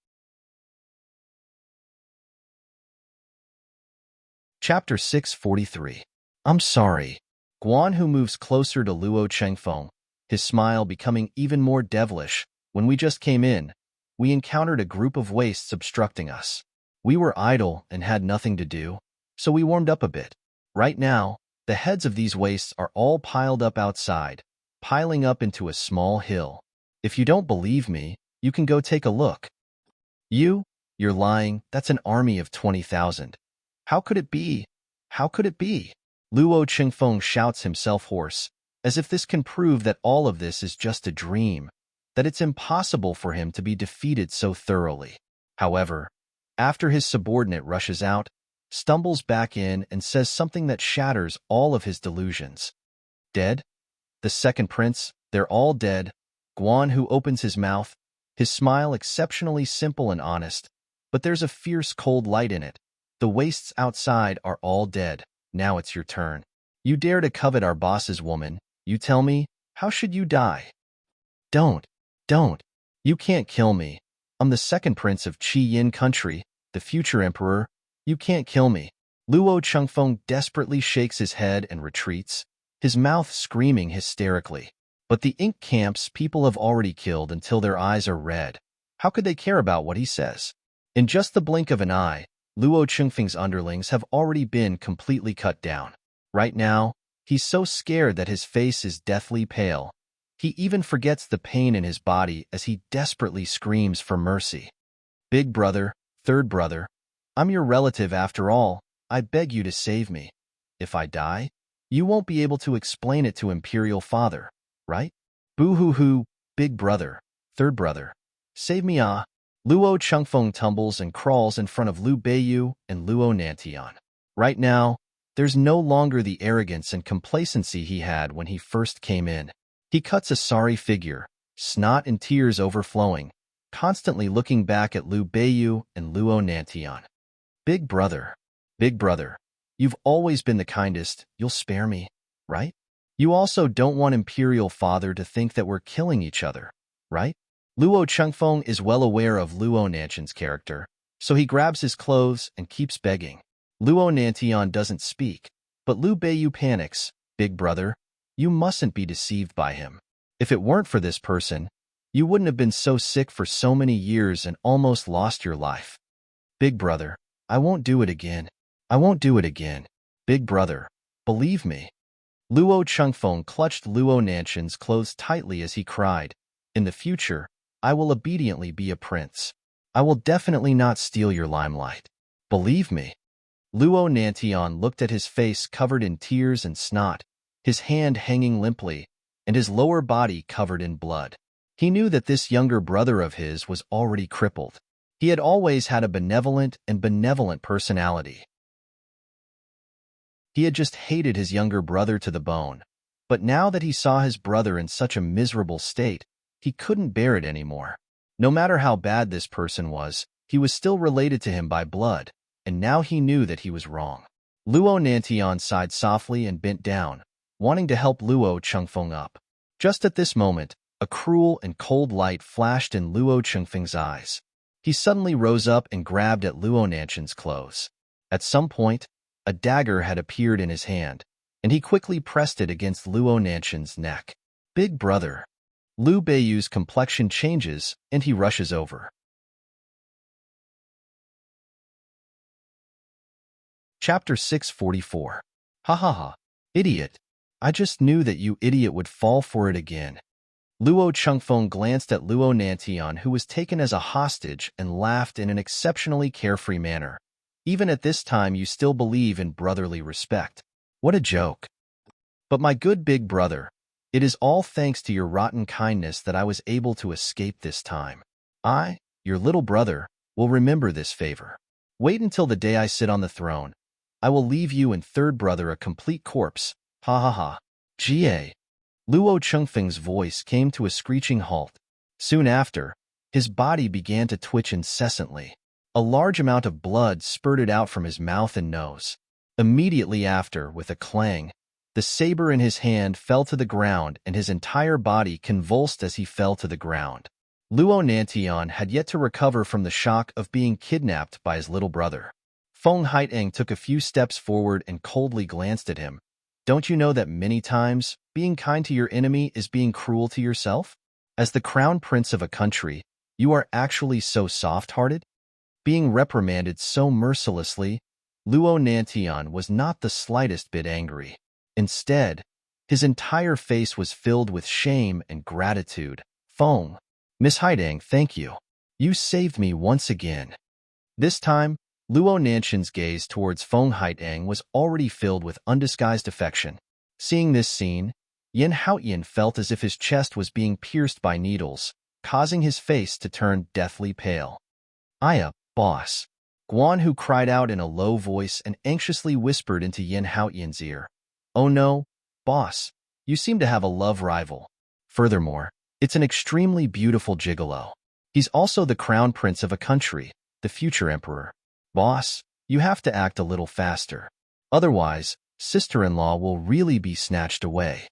Chapter 643. I'm sorry. Guanhu moves closer to Luo Qingfeng, his smile becoming even more devilish. When we just came in, we encountered a group of wastes obstructing us. We were idle and had nothing to do, so we warmed up a bit. Right now, the heads of these wastes are all piled up outside, piling up into a small hill. If you don't believe me, you can go take a look. You're lying. That's an army of 20,000. How could it be? How could it be? Luo Qingfeng shouts himself hoarse, as if this can prove that all of this is just a dream, that it's impossible for him to be defeated so thoroughly. However, after his subordinate rushes out, stumbles back in and says something that shatters all of his delusions. Dead? The second prince, they're all dead. Guanhu opens his mouth, his smile exceptionally simple and honest, but there's a fierce cold light in it. The wastes outside are all dead. Now it's your turn. You dare to covet our boss's woman. You tell me, how should you die? Don't. You can't kill me. I'm the second prince of Qi Yin country, the future emperor. You can't kill me. Luo Qingfeng desperately shakes his head and retreats, his mouth screaming hysterically. But the Ink Camp's people have already killed until their eyes are red. How could they care about what he says? In just the blink of an eye, Luo Chengfeng's underlings have already been completely cut down. Right now, he's so scared that his face is deathly pale. He even forgets the pain in his body as he desperately screams for mercy. Big brother, third brother, I'm your relative after all. I beg you to save me. If I die, you won't be able to explain it to Imperial Father, right? Boo-hoo-hoo, big brother, third brother. Save me ah. Luo Chengfeng tumbles and crawls in front of Lu Beiyu and Luo Nantian. Right now, there's no longer the arrogance and complacency he had when he first came in. He cuts a sorry figure, snot and tears overflowing, constantly looking back at Lu Beiyu and Luo Nantian. Big brother, you've always been the kindest, you'll spare me, right? You also don't want Imperial Father to think that we're killing each other, right? Luo Chengfeng is well aware of Luo Nantian's character, so he grabs his clothes and keeps begging. Luo Nantian doesn't speak, but Lu Beiyu panics. Big brother, you mustn't be deceived by him. If it weren't for this person, you wouldn't have been so sick for so many years and almost lost your life. Big brother, I won't do it again. I won't do it again. Big brother, believe me. Luo Chengfeng clutched Luo Nantian's clothes tightly as he cried, in the future, I will obediently be a prince. I will definitely not steal your limelight. Believe me. Luo Nantian looked at his face covered in tears and snot, his hand hanging limply, and his lower body covered in blood. He knew that this younger brother of his was already crippled. He had always had a benevolent personality. He had just hated his younger brother to the bone, but now that he saw his brother in such a miserable state, he couldn't bear it anymore. No matter how bad this person was, he was still related to him by blood, and now he knew that he was wrong. Luo Nantian sighed softly and bent down, wanting to help Luo Chengfeng up. Just at this moment, a cruel and cold light flashed in Luo Chengfeng's eyes. He suddenly rose up and grabbed at Luo Nantian's clothes. At some point, a dagger had appeared in his hand, and he quickly pressed it against Luo Nantian's neck. Big brother. Lu Beiyu's complexion changes, and he rushes over. Chapter 644. Ha ha ha. Idiot. I just knew that you idiot would fall for it again. Luo Chengfeng glanced at Luo Nantian, who was taken as a hostage, and laughed in an exceptionally carefree manner. Even at this time you still believe in brotherly respect. What a joke. But my good big brother, it is all thanks to your rotten kindness that I was able to escape this time. I, your little brother, will remember this favor. Wait until the day I sit on the throne. I will leave you and third brother a complete corpse. Ha ha ha. Ga. Luo Chengfeng's voice came to a screeching halt. Soon after, his body began to twitch incessantly. A large amount of blood spurted out from his mouth and nose. Immediately after, with a clang, the saber in his hand fell to the ground and his entire body convulsed as he fell to the ground. Luo Nantian had yet to recover from the shock of being kidnapped by his little brother. Feng Haiteng took a few steps forward and coldly glanced at him. Don't you know that many times, being kind to your enemy is being cruel to yourself? As the crown prince of a country, you are actually so soft-hearted? Being reprimanded so mercilessly, Luo Nantian was not the slightest bit angry. Instead, his entire face was filled with shame and gratitude. Feng, Miss Haidang, thank you. You saved me once again. This time, Luo Nantian's gaze towards Feng Haitang was already filled with undisguised affection. Seeing this scene, Yin Haoyan felt as if his chest was being pierced by needles, causing his face to turn deathly pale. Aya, boss. Guan Hu cried out in a low voice and anxiously whispered into Yin Haoyan's ear. Oh no, boss, you seem to have a love rival. Furthermore, it's an extremely beautiful gigolo. He's also the crown prince of a country, the future emperor. Boss, you have to act a little faster. Otherwise, sister-in-law will really be snatched away.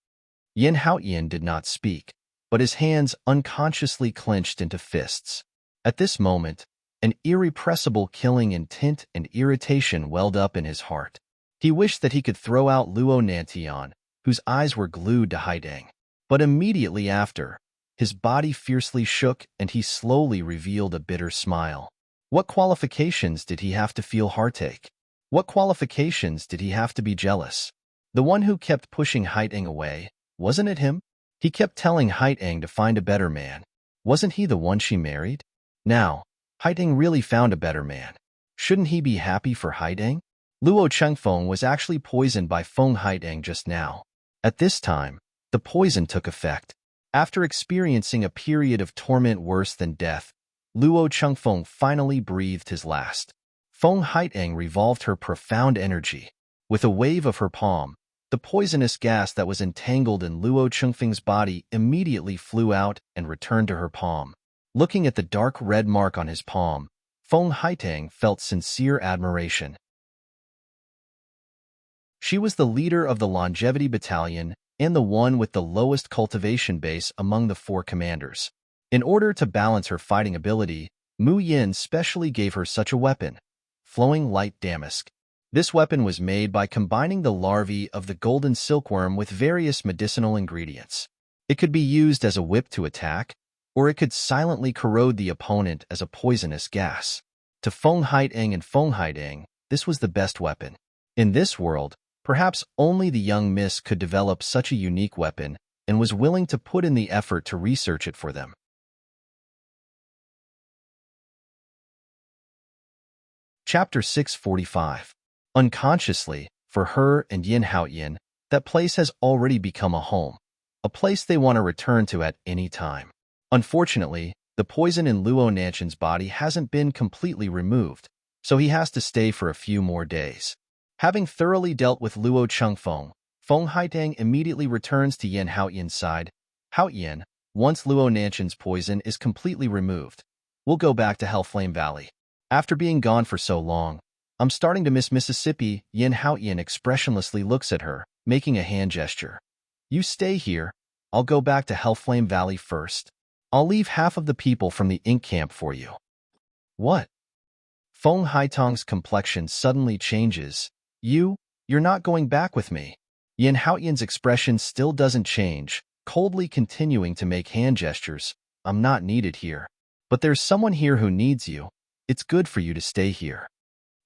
Yin Haoyan did not speak, but his hands unconsciously clenched into fists. At this moment, an irrepressible killing intent and irritation welled up in his heart. He wished that he could throw out Luo Nantian, whose eyes were glued to Haidang. But immediately after, His body fiercely shook, and he slowly revealed a bitter smile. What qualifications did he have to feel heartache? What qualifications did he have to be jealous? The one who kept pushing Haiteng away, wasn't it him? He kept telling Haiteng to find a better man. Wasn't he the one she married? Now, Haiteng really found a better man. Shouldn't he be happy for Haiteng? Luo Chengfeng was actually poisoned by Feng Haiteng just now. At this time, the poison took effect. After experiencing a period of torment worse than death, Luo Chengfeng finally breathed his last. Feng Haiteng revolved her profound energy. With a wave of her palm, the poisonous gas that was entangled in Luo Chengfeng's body immediately flew out and returned to her palm. Looking at the dark red mark on his palm, Feng Haiteng felt sincere admiration. She was the leader of the Longevity Battalion and the one with the lowest cultivation base among the 4 commanders. In order to balance her fighting ability, Mu Yin specially gave her such a weapon, Flowing Light Damask. This weapon was made by combining the larvae of the golden silkworm with various medicinal ingredients. It could be used as a whip to attack, or it could silently corrode the opponent as a poisonous gas. To Feng Haiteng and Feng Haiteng, this was the best weapon. In this world, perhaps only the young miss could develop such a unique weapon and was willing to put in the effort to research it for them. Chapter 645. Unconsciously, for her and Yin Haoyan, that place has already become a home, a place they want to return to at any time. Unfortunately, the poison in Luo Nanchan's body hasn't been completely removed, so he has to stay for a few more days. Having thoroughly dealt with Luo Chengfeng, Feng Haiteng immediately returns to Yin Haoyan's side. Haoyan, once Luo Nanchan's poison is completely removed, we'll go back to Hellflame Valley. After being gone for so long, I'm starting to miss Mississippi. Yin Haoyan expressionlessly looks at her, making a hand gesture. You stay here. I'll go back to Hellflame Valley first. I'll leave half of the people from the ink camp for you. What? Feng Haiteng's complexion suddenly changes. You're not going back with me. Yin Haoyan's expression still doesn't change, coldly continuing to make hand gestures. I'm not needed here. But there's someone here who needs you. It's good for you to stay here.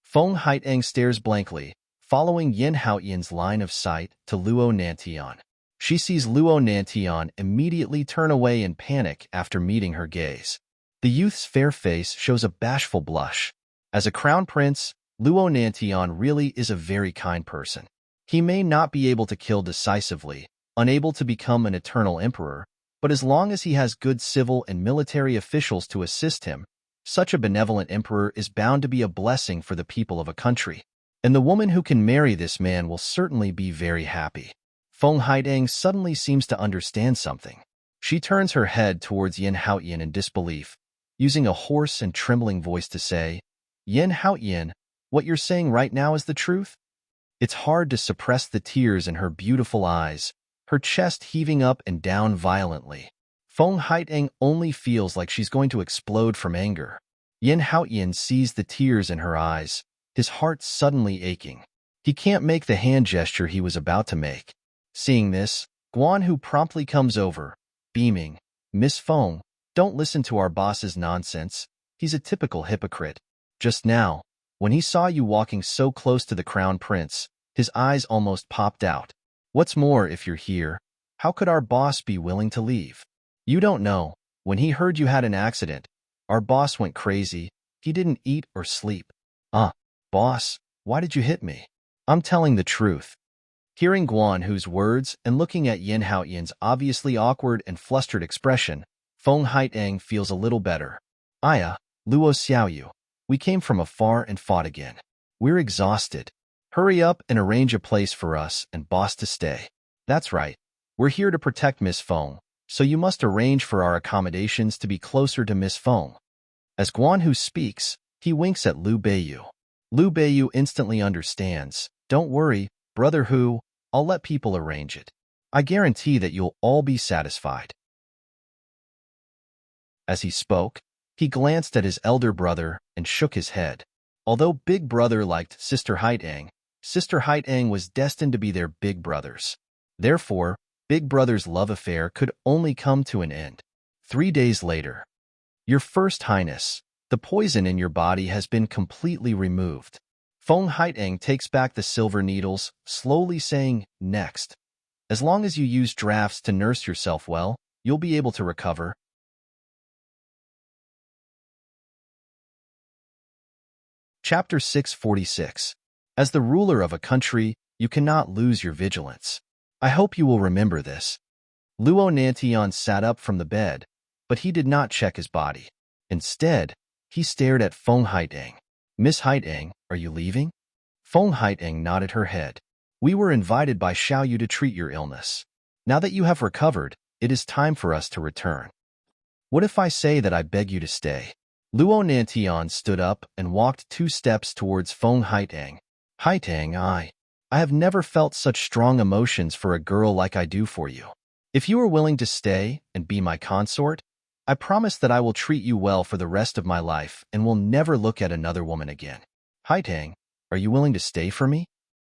Feng Haiteng stares blankly, following Yin Haoyan's line of sight to Luo Nantian. She sees Luo Nantian immediately turn away in panic after meeting her gaze. The youth's fair face shows a bashful blush. As a crown prince, Luo Nantian really is a very kind person. He may not be able to kill decisively, unable to become an eternal emperor, but as long as he has good civil and military officials to assist him, such a benevolent emperor is bound to be a blessing for the people of a country. And the woman who can marry this man will certainly be very happy. Feng Haiteng suddenly seems to understand something. She turns her head towards Yin Haoyan in disbelief, using a hoarse and trembling voice to say, Yin Haoyan, what you're saying right now is the truth? It's hard to suppress the tears in her beautiful eyes, her chest heaving up and down violently. Feng Haiteng only feels like she's going to explode from anger. Yin Haoyan sees the tears in her eyes, his heart suddenly aching. He can't make the hand gesture he was about to make. Seeing this, Guanhu promptly comes over, beaming. Miss Feng, don't listen to our boss's nonsense. He's a typical hypocrite. Just now, when he saw you walking so close to the crown prince, his eyes almost popped out. What's more, if you're here, how could our boss be willing to leave? You don't know, when he heard you had an accident, our boss went crazy. He didn't eat or sleep. Boss, why did you hit me? I'm telling the truth. Hearing Guanhu's words and looking at Yin Haoyan's obviously awkward and flustered expression, Feng Haiteng feels a little better. Luo Xiaoyu, we came from afar and fought again. We're exhausted. Hurry up and arrange a place for us and boss to stay. That's right. We're here to protect Miss Feng, so you must arrange for our accommodations to be closer to Miss Feng. As Guanhu speaks, he winks at Liu Beiyu. Liu Beiyu instantly understands. Don't worry, Brother Hu, I'll let people arrange it. I guarantee that you'll all be satisfied. As he spoke, he glanced at his elder brother and shook his head. Although Big Brother liked Sister Haiteng was destined to be their big brothers. Therefore, Big Brother's love affair could only come to an end. 3 days later. Your First Highness, the poison in your body has been completely removed. Feng Haiteng takes back the silver needles, slowly saying, next. As long as you use drafts to nurse yourself well, you'll be able to recover. Chapter 646. As the ruler of a country, you cannot lose your vigilance. I hope you will remember this. Luo Nantian sat up from the bed, but he did not check his body. Instead, he stared at Feng Haiteng. Miss Haiteng, are you leaving? Feng Haiteng nodded her head. We were invited by Xiaoyu to treat your illness. Now that you have recovered, it is time for us to return. What if I say that I beg you to stay? Luo Nantian stood up and walked 2 steps towards Feng Haiteng. Haiteng, I have never felt such strong emotions for a girl like I do for you. If you are willing to stay and be my consort, I promise that I will treat you well for the rest of my life and will never look at another woman again. Haiteng, are you willing to stay for me?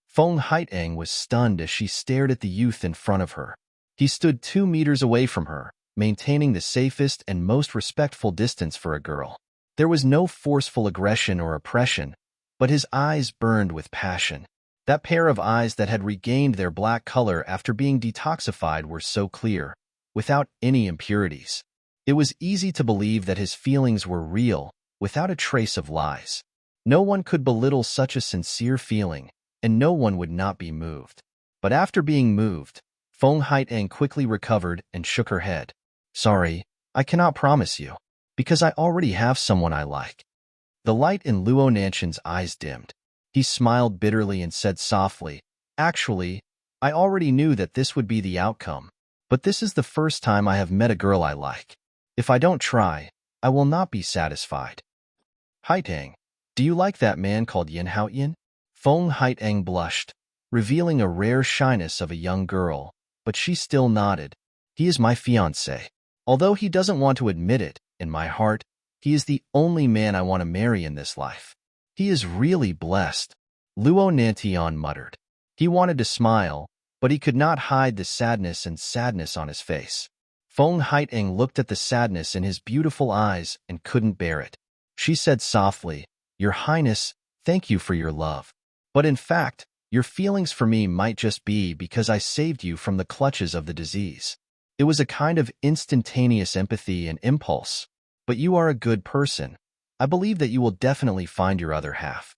Feng Haiteng was stunned as she stared at the youth in front of her. He stood 2 meters away from her, maintaining the safest and most respectful distance for a girl. There was no forceful aggression or oppression, but his eyes burned with passion. That pair of eyes that had regained their black color after being detoxified were so clear, without any impurities. It was easy to believe that his feelings were real, without a trace of lies. No one could belittle such a sincere feeling, and no one would not be moved. But after being moved, Feng Haiteng quickly recovered and shook her head. Sorry, I cannot promise you, because I already have someone I like. The light in Luo Nanshan's eyes dimmed. He smiled bitterly and said softly, Actually, I already knew that this would be the outcome, but this is the first time I have met a girl I like. If I don't try, I will not be satisfied. Haiteng, do you like that man called Yin Haoyan? Feng Haiteng blushed, revealing a rare shyness of a young girl, but she still nodded. He is my fiancé. Although he doesn't want to admit it, in my heart, he is the only man I want to marry in this life. He is really blessed, Luo Nantian muttered. He wanted to smile, but he could not hide the sadness on his face. Feng Haiteng looked at the sadness in his beautiful eyes and couldn't bear it. She said softly, Your Highness, thank you for your love. But in fact, your feelings for me might just be because I saved you from the clutches of the disease. It was a kind of instantaneous empathy and impulse. But you are a good person. I believe that you will definitely find your other half.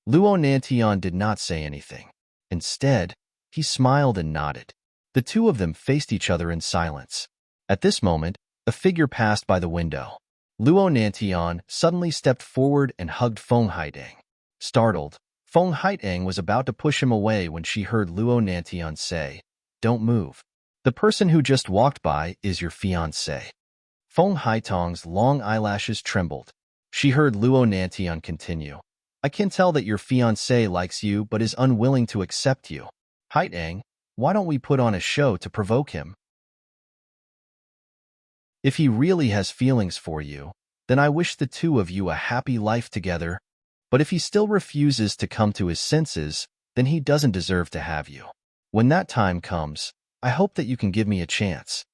Luo Nantian did not say anything. Instead, he smiled and nodded. The two of them faced each other in silence. At this moment, a figure passed by the window. Luo Nantian suddenly stepped forward and hugged Feng Haiteng. Startled, Feng Haiteng was about to push him away when she heard Luo Nantian say, Don't move. The person who just walked by is your fiancé. Feng Haiteng's long eyelashes trembled. She heard Luo Nantian continue. I can tell that your fiancé likes you but is unwilling to accept you. Haiteng, why don't we put on a show to provoke him? If he really has feelings for you, then I wish the two of you a happy life together. But if he still refuses to come to his senses, then he doesn't deserve to have you. When that time comes, I hope that you can give me a chance.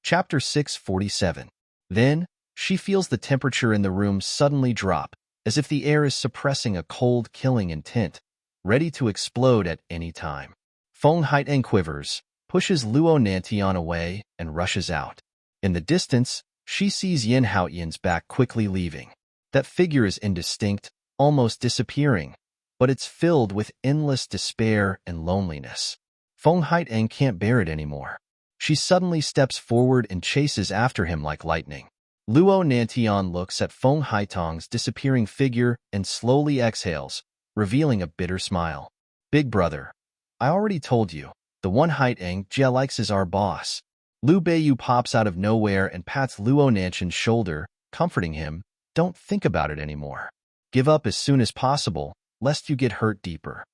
Chapter 647. Then, she feels the temperature in the room suddenly drop, as if the air is suppressing a cold, killing intent, ready to explode at any time. Feng Haiteng quivers, pushes Luo Nantian away, and rushes out. In the distance, she sees Yin Haoyan's back quickly leaving. That figure is indistinct, almost disappearing, but it's filled with endless despair and loneliness. Feng Haiteng can't bear it anymore. She suddenly steps forward and chases after him like lightning. Luo Nantian looks at Feng Haiteng's disappearing figure and slowly exhales, revealing a bitter smile. Big brother, I already told you, the one Haiteng Jia likes is our boss. Lu Beiyu pops out of nowhere and pats Luo Nanshan's shoulder, comforting him. Don't think about it anymore. Give up as soon as possible, lest you get hurt deeper.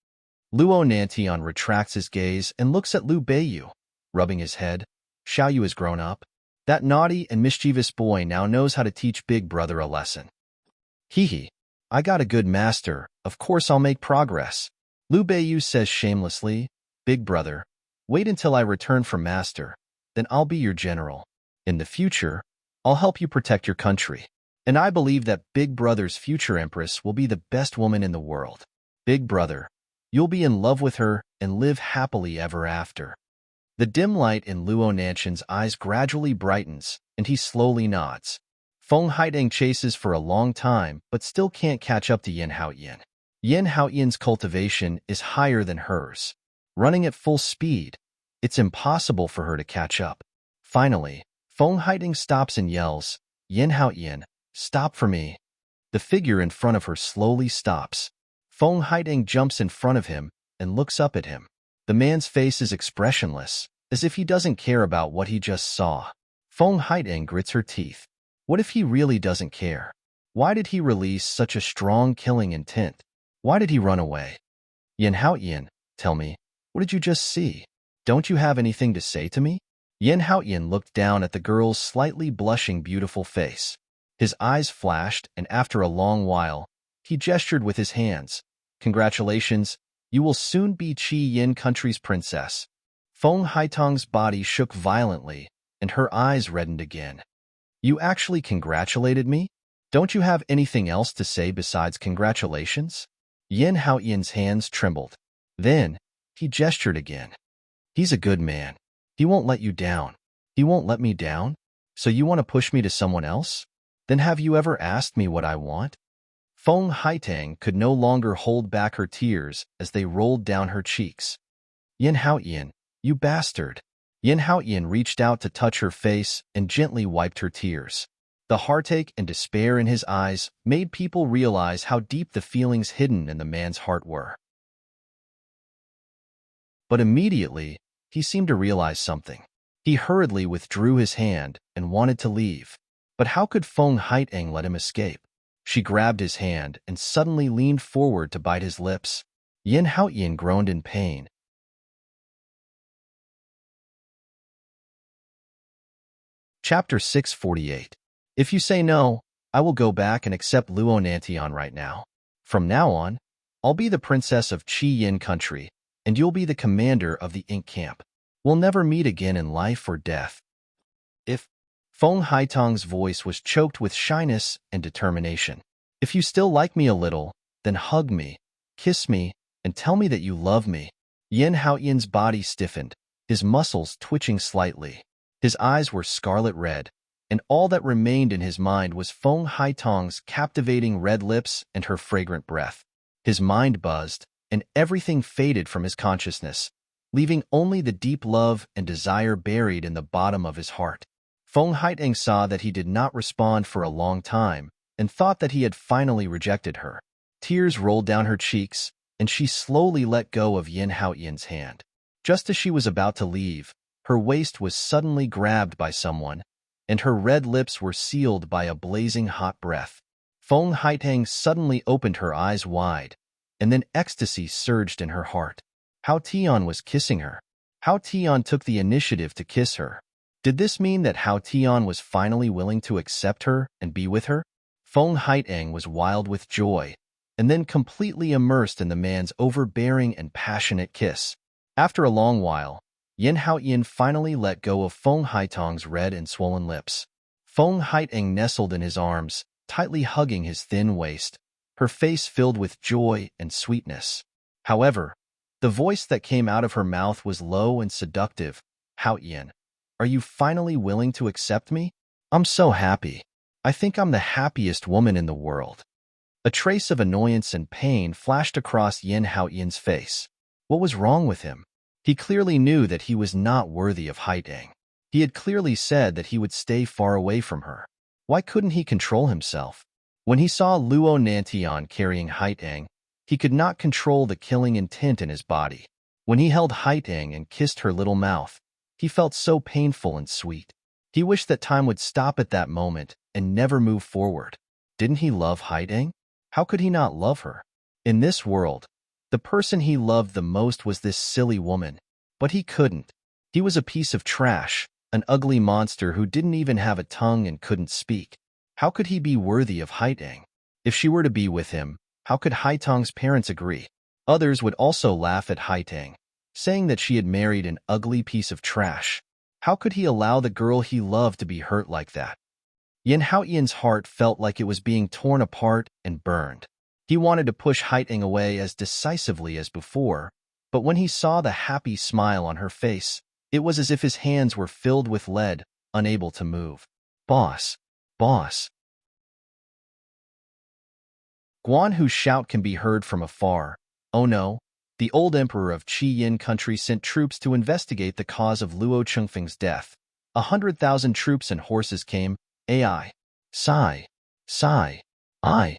Luo Nantian retracts his gaze and looks at Lu Beiyu, rubbing his head. Xiaoyu has grown up. That naughty and mischievous boy now knows how to teach big brother a lesson. Hee, I got a good master, of course I'll make progress. Lu Beiyu says shamelessly. Big brother, Wait until I return from Master, then I'll be your general. In the future, I'll help you protect your country. And I believe that Big Brother's future Empress will be the best woman in the world. Big Brother, you'll be in love with her and live happily ever after. The dim light in Luo Nanshan's eyes gradually brightens, and he slowly nods. Feng Haideng chases for a long time, but still can't catch up to Yin Haoyan. Yin Haoyan's cultivation is higher than hers. Running at full speed, it's impossible for her to catch up. Finally, Feng Haideng stops and yells, Yin Haoyan, stop for me. The figure in front of her slowly stops. Feng Haideng jumps in front of him and looks up at him. The man's face is expressionless, as if he doesn't care about what he just saw. Feng Haideng grits her teeth. What if he really doesn't care? Why did he release such a strong killing intent? Why did he run away? Yin Haoyan, tell me, what did you just see? Don't you have anything to say to me? Yin Haoyan looked down at the girl's slightly blushing beautiful face. His eyes flashed, and after a long while, he gestured with his hands. Congratulations, you will soon be Qi Yin country's princess. Feng Haitong's body shook violently, and her eyes reddened again. You actually congratulated me? Don't you have anything else to say besides congratulations? Yin Haoyan's hands trembled. Then, he gestured again. He's a good man. He won't let you down. He won't let me down? So you want to push me to someone else? Then have you ever asked me what I want? Feng Haiteng could no longer hold back her tears as they rolled down her cheeks. Yin Haoyan, you bastard. Yin Haoyan reached out to touch her face and gently wiped her tears. The heartache and despair in his eyes made people realize how deep the feelings hidden in the man's heart were. But immediately, he seemed to realize something. He hurriedly withdrew his hand and wanted to leave. But how could Feng Haiteng let him escape? She grabbed his hand and suddenly leaned forward to bite his lips. Yin Haoyan groaned in pain. Chapter 648. If you say no, I will go back and accept Luo Nantian right now. From now on, I'll be the princess of Qi Yin country, and you'll be the commander of the ink camp. We'll never meet again in life or death. If Feng Haitong's voice was choked with shyness and determination. If you still like me a little, then hug me, kiss me, and tell me that you love me. Yin Haoyan's body stiffened, his muscles twitching slightly. His eyes were scarlet red, and all that remained in his mind was Feng Haitong's captivating red lips and her fragrant breath. His mind buzzed, and everything faded from his consciousness, leaving only the deep love and desire buried in the bottom of his heart. Feng Haiteng saw that he did not respond for a long time and thought that he had finally rejected her. Tears rolled down her cheeks, and she slowly let go of Yin Haoyan's hand. Just as she was about to leave, her waist was suddenly grabbed by someone, and her red lips were sealed by a blazing hot breath. Feng Haiteng suddenly opened her eyes wide, and then ecstasy surged in her heart. Hao Tian was kissing her. Hao Tian took the initiative to kiss her. Did this mean that Hao Tian was finally willing to accept her and be with her? Feng Haiteng was wild with joy, and then completely immersed in the man's overbearing and passionate kiss. After a long while, Yin Haoyan finally let go of Feng Haitong's red and swollen lips. Feng Haiteng nestled in his arms, tightly hugging his thin waist, her face filled with joy and sweetness. However, the voice that came out of her mouth was low and seductive. Haoyan, are you finally willing to accept me? I'm so happy. I think I'm the happiest woman in the world. A trace of annoyance and pain flashed across Yin Haoyan's face. What was wrong with him? He clearly knew that he was not worthy of Haiteng. He had clearly said that he would stay far away from her. Why couldn't he control himself? When he saw Luo Nantian carrying Haiteng, he could not control the killing intent in his body. When he held Haiteng and kissed her little mouth, he felt so painful and sweet. He wished that time would stop at that moment and never move forward. Didn't he love Haiteng? How could he not love her? In this world, the person he loved the most was this silly woman, but he couldn't. He was a piece of trash, an ugly monster who didn't even have a tongue and couldn't speak. How could he be worthy of Haiteng? If she were to be with him, how could Haiteng's parents agree? Others would also laugh at Haiteng. saying that she had married an ugly piece of trash. How could he allow the girl he loved to be hurt like that? Yin Haoyan's heart felt like it was being torn apart and burned. He wanted to push Haiteng away as decisively as before, but when he saw the happy smile on her face, it was as if his hands were filled with lead, unable to move. Boss! Boss! Guan Hu's shout can be heard from afar. Oh no! The old emperor of Qi Yin country sent troops to investigate the cause of Luo Chengfeng's death. 100,000 troops and horses came. AI. Sigh. Sigh. I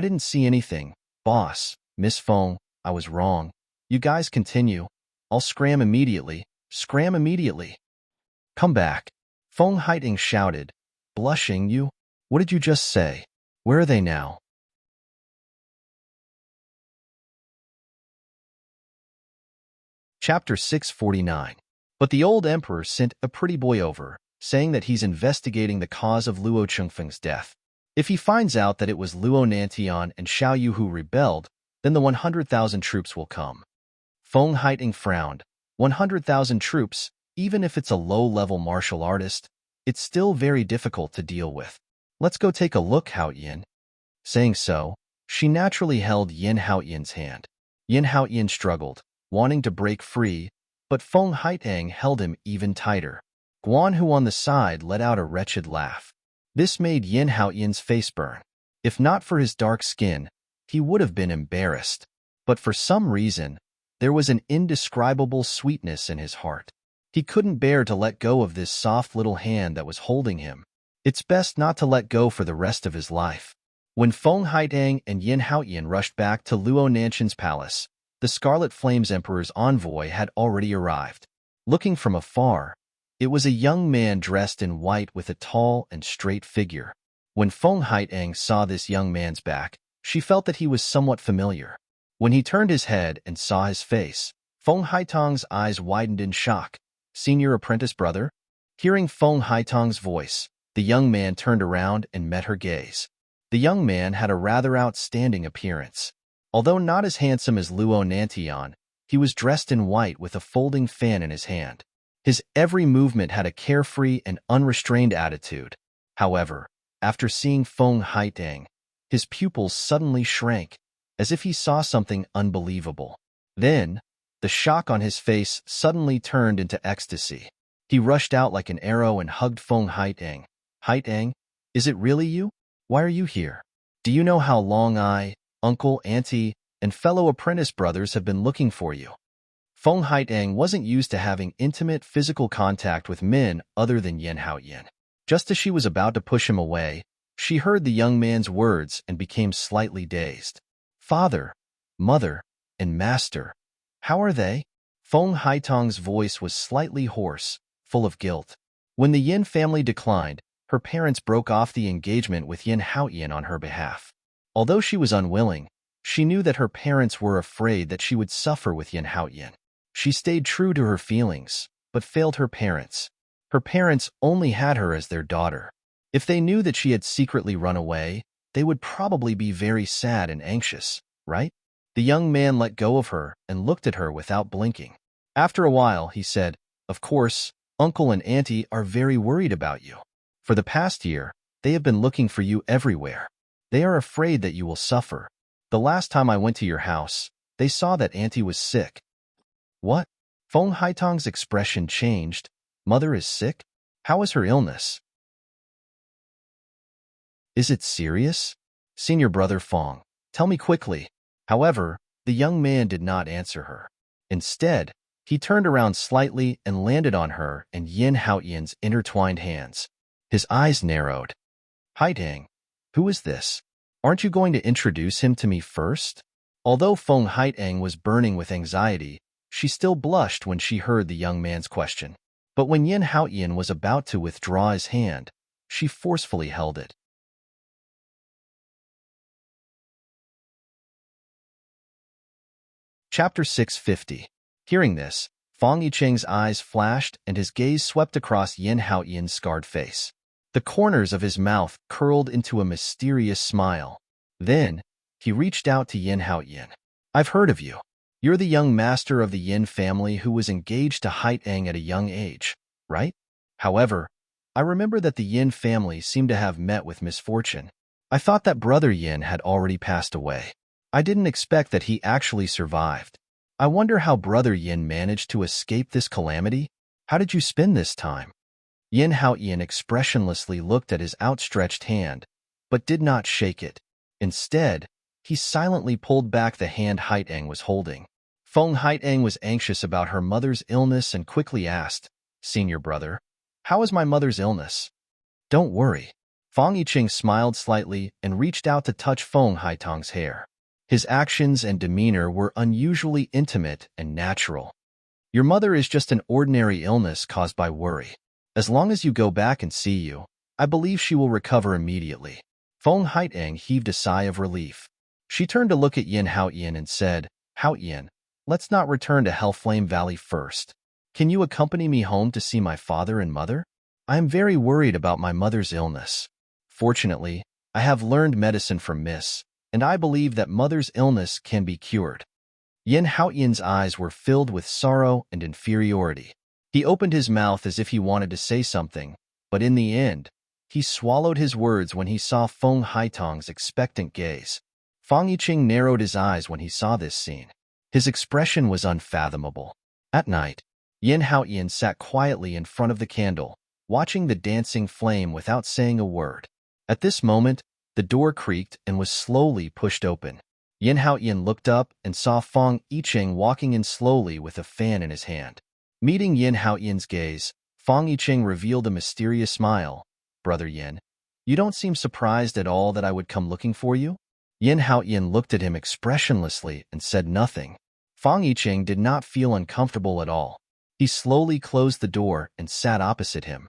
didn't see anything. Boss. Miss Feng, I was wrong. You guys continue. I'll scram immediately. Scram immediately. Come back. Feng Haiteng shouted. Blushing, you? What did you just say? Where are they now? Chapter 649. But the old emperor sent a pretty boy over, saying that he's investigating the cause of Luo Chengfeng's death. If he finds out that it was Luo Nantian and Xiao Yu who rebelled, then the 100,000 troops will come. Feng Haiteng frowned. 100,000 troops, even if it's a low-level martial artist, it's still very difficult to deal with. Let's go take a look, Haoyan. Saying so, she naturally held Yin Haoyan's hand. Yin Haoyan struggled, wanting to break free, but Feng Haiteng held him even tighter. Guan Hu on the side let out a wretched laugh. This made Yin Haoyan's face burn. If not for his dark skin, he would have been embarrassed. But for some reason, there was an indescribable sweetness in his heart. He couldn't bear to let go of this soft little hand that was holding him. It's best not to let go for the rest of his life. When Feng Haiteng and Yin Haoyan rushed back to Luo Nantian's palace, the Scarlet Flames Emperor's envoy had already arrived. Looking from afar, it was a young man dressed in white with a tall and straight figure. When Feng Haiteng saw this young man's back, she felt that he was somewhat familiar. When he turned his head and saw his face, Feng Haiteng's eyes widened in shock. Senior apprentice brother? Hearing Feng Haiteng's voice, the young man turned around and met her gaze. The young man had a rather outstanding appearance. Although not as handsome as Luo Nantian, he was dressed in white with a folding fan in his hand. His every movement had a carefree and unrestrained attitude. However, after seeing Feng Haiteng, his pupils suddenly shrank, as if he saw something unbelievable. Then, the shock on his face suddenly turned into ecstasy. He rushed out like an arrow and hugged Feng Haiteng. Haiteng, is it really you? Why are you here? Do you know how long I, uncle, auntie, and fellow apprentice brothers have been looking for you? Feng Haiteng wasn't used to having intimate physical contact with men other than Yin Haoyan. Just as she was about to push him away, she heard the young man's words and became slightly dazed. Father, mother, and master, how are they? Feng Haiteng's voice was slightly hoarse, full of guilt. When the Yin family declined, her parents broke off the engagement with Yin Haoyan on her behalf. Although she was unwilling, she knew that her parents were afraid that she would suffer with Yin Haoyan. She stayed true to her feelings, but failed her parents. Her parents only had her as their daughter. If they knew that she had secretly run away, they would probably be very sad and anxious, right? The young man let go of her and looked at her without blinking. After a while, he said, "Of course, uncle and auntie are very worried about you. For the past year, they have been looking for you everywhere. They are afraid that you will suffer. The last time I went to your house, they saw that auntie was sick." What? Feng Haiteng's expression changed. Mother is sick? How is her illness? Is it serious? Senior brother Feng, tell me quickly. However, the young man did not answer her. Instead, he turned around slightly and landed on her and Yin Haoyan's intertwined hands. His eyes narrowed. Haiteng, who is this? Aren't you going to introduce him to me first? Although Feng Haiteng was burning with anxiety, she still blushed when she heard the young man's question. But when Yin Haoyan was about to withdraw his hand, she forcefully held it. Chapter 650. Hearing this, Feng Yicheng's eyes flashed and his gaze swept across Yin Haoyan's scarred face. The corners of his mouth curled into a mysterious smile. Then, he reached out to Yin Haoyan. I've heard of you. You're the young master of the Yin family who was engaged to Haiteng at a young age, right? However, I remember that the Yin family seemed to have met with misfortune. I thought that Brother Yin had already passed away. I didn't expect that he actually survived. I wonder how Brother Yin managed to escape this calamity. How did you spend this time? Yin Haoyan expressionlessly looked at his outstretched hand, but did not shake it. Instead, he silently pulled back the hand Haiteng was holding. Feng Haiteng was anxious about her mother's illness and quickly asked, "Senior brother, how is my mother's illness?" "Don't worry." Feng Yiqing smiled slightly and reached out to touch Feng Haiteng's hair. His actions and demeanor were unusually intimate and natural. "Your mother is just an ordinary illness caused by worry. As long as you go back and see you, I believe she will recover immediately." Feng Haiteng heaved a sigh of relief. She turned to look at Yin Haoyan and said, "Haoyan, let's not return to Hellflame Valley first. Can you accompany me home to see my father and mother? I am very worried about my mother's illness. Fortunately, I have learned medicine from Miss, and I believe that mother's illness can be cured." Yin Haoyan's eyes were filled with sorrow and inferiority. He opened his mouth as if he wanted to say something, but in the end, he swallowed his words when he saw Feng Haiteng's expectant gaze. Feng Yiqing narrowed his eyes when he saw this scene. His expression was unfathomable. At night, Yin Haoyan sat quietly in front of the candle, watching the dancing flame without saying a word. At this moment, the door creaked and was slowly pushed open. Yin Haoyan looked up and saw Feng Yiqing walking in slowly with a fan in his hand. Meeting Yin Haoyan's gaze, Feng Yiqing revealed a mysterious smile. "Brother Yin, you don't seem surprised at all that I would come looking for you?" Yin Haoyan looked at him expressionlessly and said nothing. Feng Yiqing did not feel uncomfortable at all. He slowly closed the door and sat opposite him.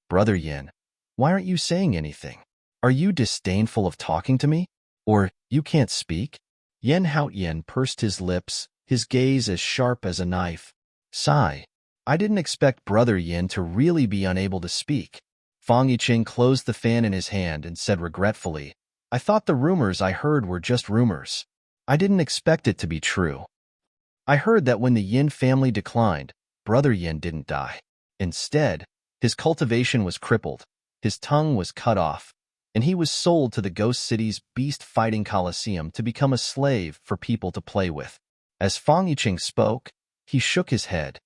"Brother Yin, why aren't you saying anything? Are you disdainful of talking to me? Or you can't speak?" Yin Haoyan pursed his lips, his gaze as sharp as a knife. "Sigh. I didn't expect Brother Yin to really be unable to speak." Feng Yiqing closed the fan in his hand and said regretfully, "I thought the rumors I heard were just rumors. I didn't expect it to be true. I heard that when the Yin family declined, Brother Yin didn't die. Instead, his cultivation was crippled, his tongue was cut off, and he was sold to the Ghost City's beast-fighting coliseum to become a slave for people to play with." As Feng Yiqing spoke, he shook his head.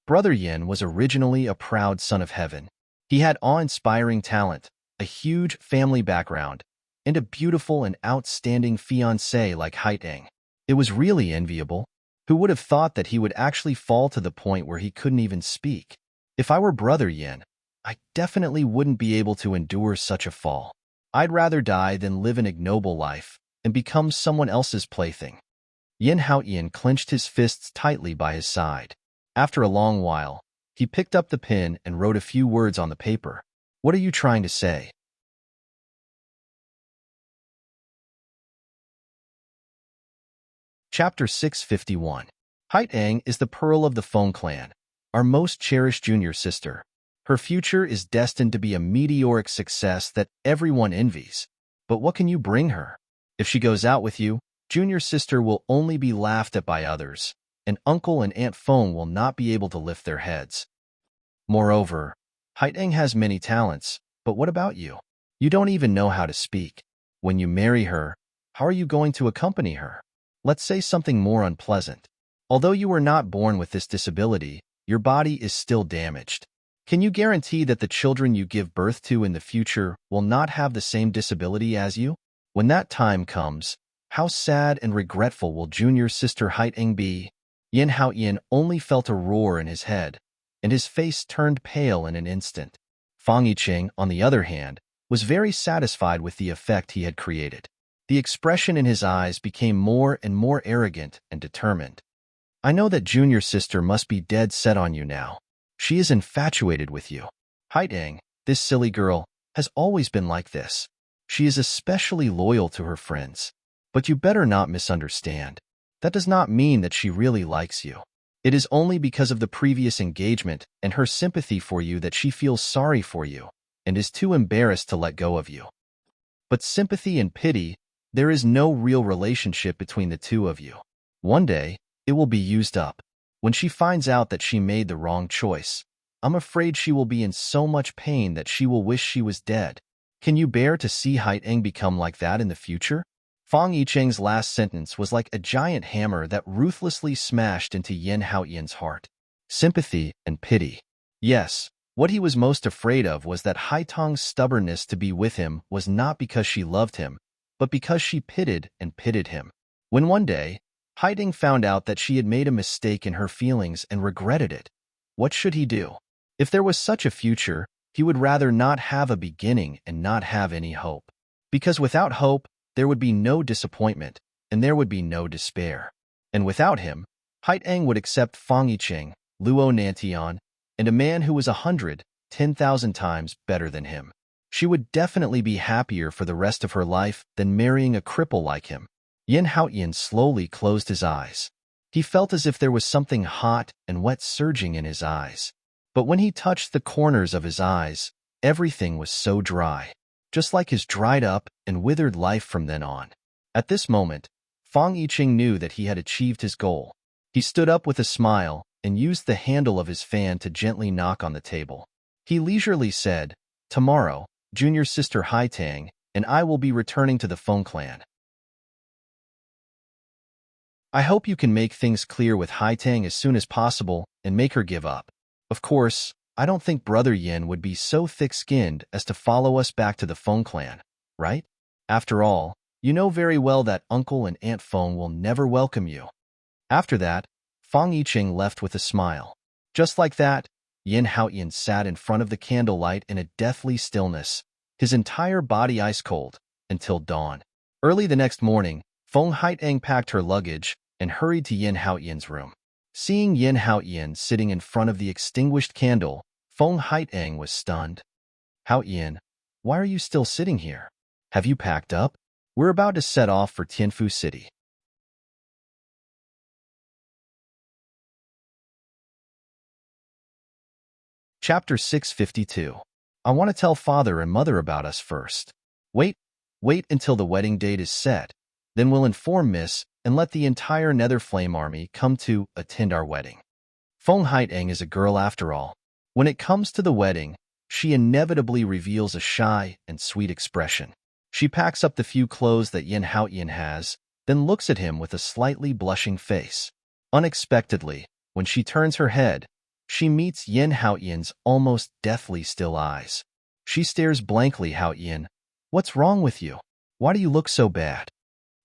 Brother Yin was originally a proud son of heaven. He had awe-inspiring talent, a huge family background, and a beautiful and outstanding fiancée like Haiteng. It was really enviable. Who would have thought that he would actually fall to the point where he couldn't even speak? If I were Brother Yin, I definitely wouldn't be able to endure such a fall. I'd rather die than live an ignoble life and become someone else's plaything. Yin Haoyan clenched his fists tightly by his side. After a long while, he picked up the pen and wrote a few words on the paper. "What are you trying to say?" Chapter 651. Haiteng is the pearl of the Feng clan, our most cherished junior sister. Her future is destined to be a meteoric success that everyone envies. But what can you bring her? If she goes out with you, junior sister will only be laughed at by others, and Uncle and Aunt Feng will not be able to lift their heads. Moreover, Haiteng has many talents, but what about you? You don't even know how to speak. When you marry her, how are you going to accompany her? Let's say something more unpleasant. Although you were not born with this disability, your body is still damaged. Can you guarantee that the children you give birth to in the future will not have the same disability as you? When that time comes, how sad and regretful will junior sister Haiteng be? Yin Haoyan only felt a roar in his head, and his face turned pale in an instant. Feng Yiqing, on the other hand, was very satisfied with the effect he had created. The expression in his eyes became more and more arrogant and determined. "I know that junior sister must be dead set on you now. She is infatuated with you. Haiteng, this silly girl, has always been like this. She is especially loyal to her friends. But you better not misunderstand. That does not mean that she really likes you. It is only because of the previous engagement and her sympathy for you that she feels sorry for you and is too embarrassed to let go of you. But sympathy and pity There is no real relationship between the two of you. One day, it will be used up. When she finds out that she made the wrong choice, I'm afraid she will be in so much pain that she will wish she was dead. Can you bear to see Haiteng become like that in the future? Fang Yicheng's last sentence was like a giant hammer that ruthlessly smashed into Yin Haoyan's heart. Sympathy and pity. Yes, what he was most afraid of was that Haiteng's stubbornness to be with him was not because she loved him, but because she pitied him. When one day, Haiteng found out that she had made a mistake in her feelings and regretted it, what should he do? If there was such a future, he would rather not have a beginning and not have any hope. Because without hope, there would be no disappointment, and there would be no despair. And without him, Haiteng would accept Fang Yicheng, Luo Nantian, and a man who was 10,000 times better than him. She would definitely be happier for the rest of her life than marrying a cripple like him. Yin Haoyan slowly closed his eyes. He felt as if there was something hot and wet surging in his eyes. But when he touched the corners of his eyes, everything was so dry, just like his dried up and withered life from then on. At this moment, Fang Yicheng knew that he had achieved his goal. He stood up with a smile and used the handle of his fan to gently knock on the table. He leisurely said, "Tomorrow, junior sister Haiteng and I will be returning to the Feng clan. I hope you can make things clear with Haiteng as soon as possible and make her give up. Of course, I don't think Brother Yin would be so thick-skinned as to follow us back to the Feng clan, right? After all, you know very well that Uncle and Aunt Feng will never welcome you." After that, Fang Yicheng left with a smile. Just like that, Yin Haoyan sat in front of the candlelight in a deathly stillness, his entire body ice-cold, until dawn. Early the next morning, Feng Haiteng packed her luggage and hurried to Yin Haoyan's room. Seeing Yin Haoyan sitting in front of the extinguished candle, Feng Haiteng was stunned. "Haoyan, why are you still sitting here? Have you packed up? We're about to set off for Tianfu City." Chapter 652. I want to tell father and mother about us first. Wait until the wedding date is set. Then we'll inform Miss and let the entire Nether Flame army come to attend our wedding. Feng Haiteng is a girl after all. When it comes to the wedding, she inevitably reveals a shy and sweet expression. She packs up the few clothes that Yin Haoyan has, then looks at him with a slightly blushing face. Unexpectedly, when she turns her head, she meets Yin Haoyan's almost deathly still eyes. She stares blankly. "Haoyan, what's wrong with you? Why do you look so bad?"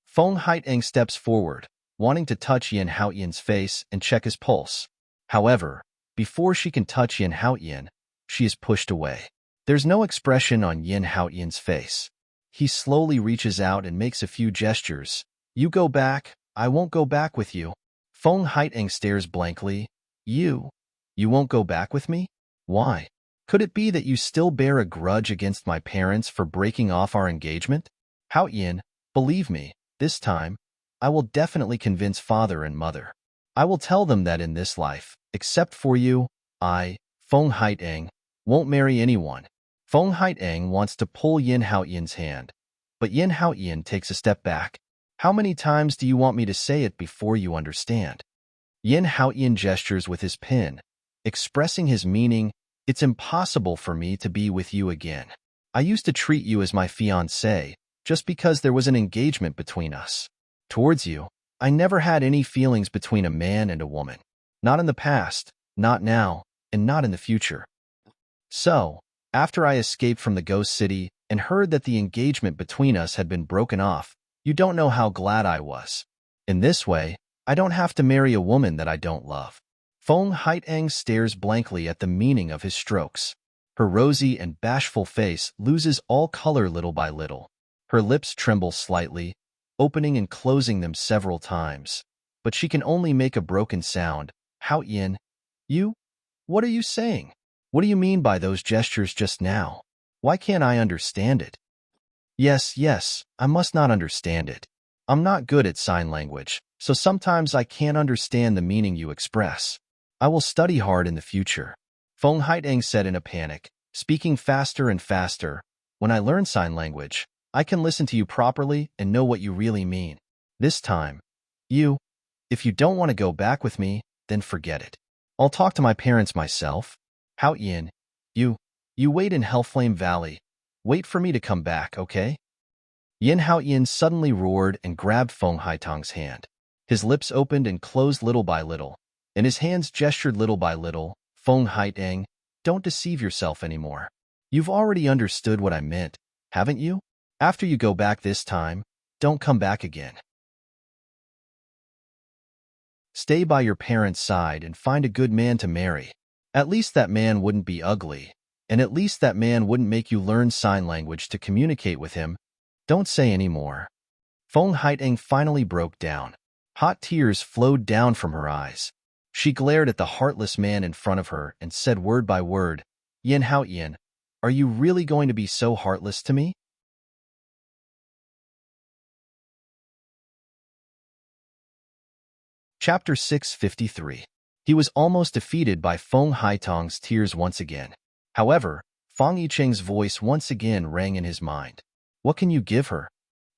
Feng Haiteng steps forward, wanting to touch Yin Haoyan's face and check his pulse. However, before she can touch Yin Haoyan, she is pushed away. There's no expression on Yin Haoyan's face. He slowly reaches out and makes a few gestures. "You go back, I won't go back with you." Feng Haiteng stares blankly. You won't go back with me? Why? Could it be that you still bear a grudge against my parents for breaking off our engagement? Haoyan, believe me, this time, I will definitely convince father and mother. I will tell them that in this life, except for you, I, Feng Haiteng, won't marry anyone. Feng Haiteng wants to pull Yin Haoyan's hand, but Yin Haoyan takes a step back. "How many times do you want me to say it before you understand?" Yin Haoyan gestures with his pen, expressing his meaning. "It's impossible for me to be with you again. I used to treat you as my fiancé just because there was an engagement between us. Towards you, I never had any feelings between a man and a woman. Not in the past, not now, and not in the future. So, after I escaped from the Ghost City and heard that the engagement between us had been broken off, you don't know how glad I was. In this way, I don't have to marry a woman that I don't love." Feng Haiteng stares blankly at the meaning of his strokes. Her rosy and bashful face loses all color little by little. Her lips tremble slightly, opening and closing them several times. But she can only make a broken sound. "Haoyan, what are you saying? What do you mean by those gestures just now? Why can't I understand it?" Yes, I must not understand it. I'm not good at sign language, so sometimes I can't understand the meaning you express. I will study hard in the future. Feng Haiteng said in a panic, speaking faster and faster. "When I learn sign language, I can listen to you properly and know what you really mean. This time, if you don't want to go back with me, then forget it. I'll talk to my parents myself. Hao Yin, you wait in Hellflame Valley. Wait for me to come back, okay? Yin Hao Yin suddenly roared and grabbed Feng Haitang's hand. His lips opened and closed little by little, and his hands gestured little by little. Feng Haitang, don't deceive yourself anymore. You've already understood what I meant, haven't you? After you go back this time, don't come back again. Stay by your parents' side and find a good man to marry. At least that man wouldn't be ugly, and at least that man wouldn't make you learn sign language to communicate with him. Don't say any more. Feng Haitang finally broke down. Hot tears flowed down from her eyes. She glared at the heartless man in front of her and said word by word, Yin Hao Yin, are you really going to be so heartless to me? Chapter 653. He was almost defeated by Feng Haitang's tears once again. However, Fang Yicheng's voice once again rang in his mind. What can you give her?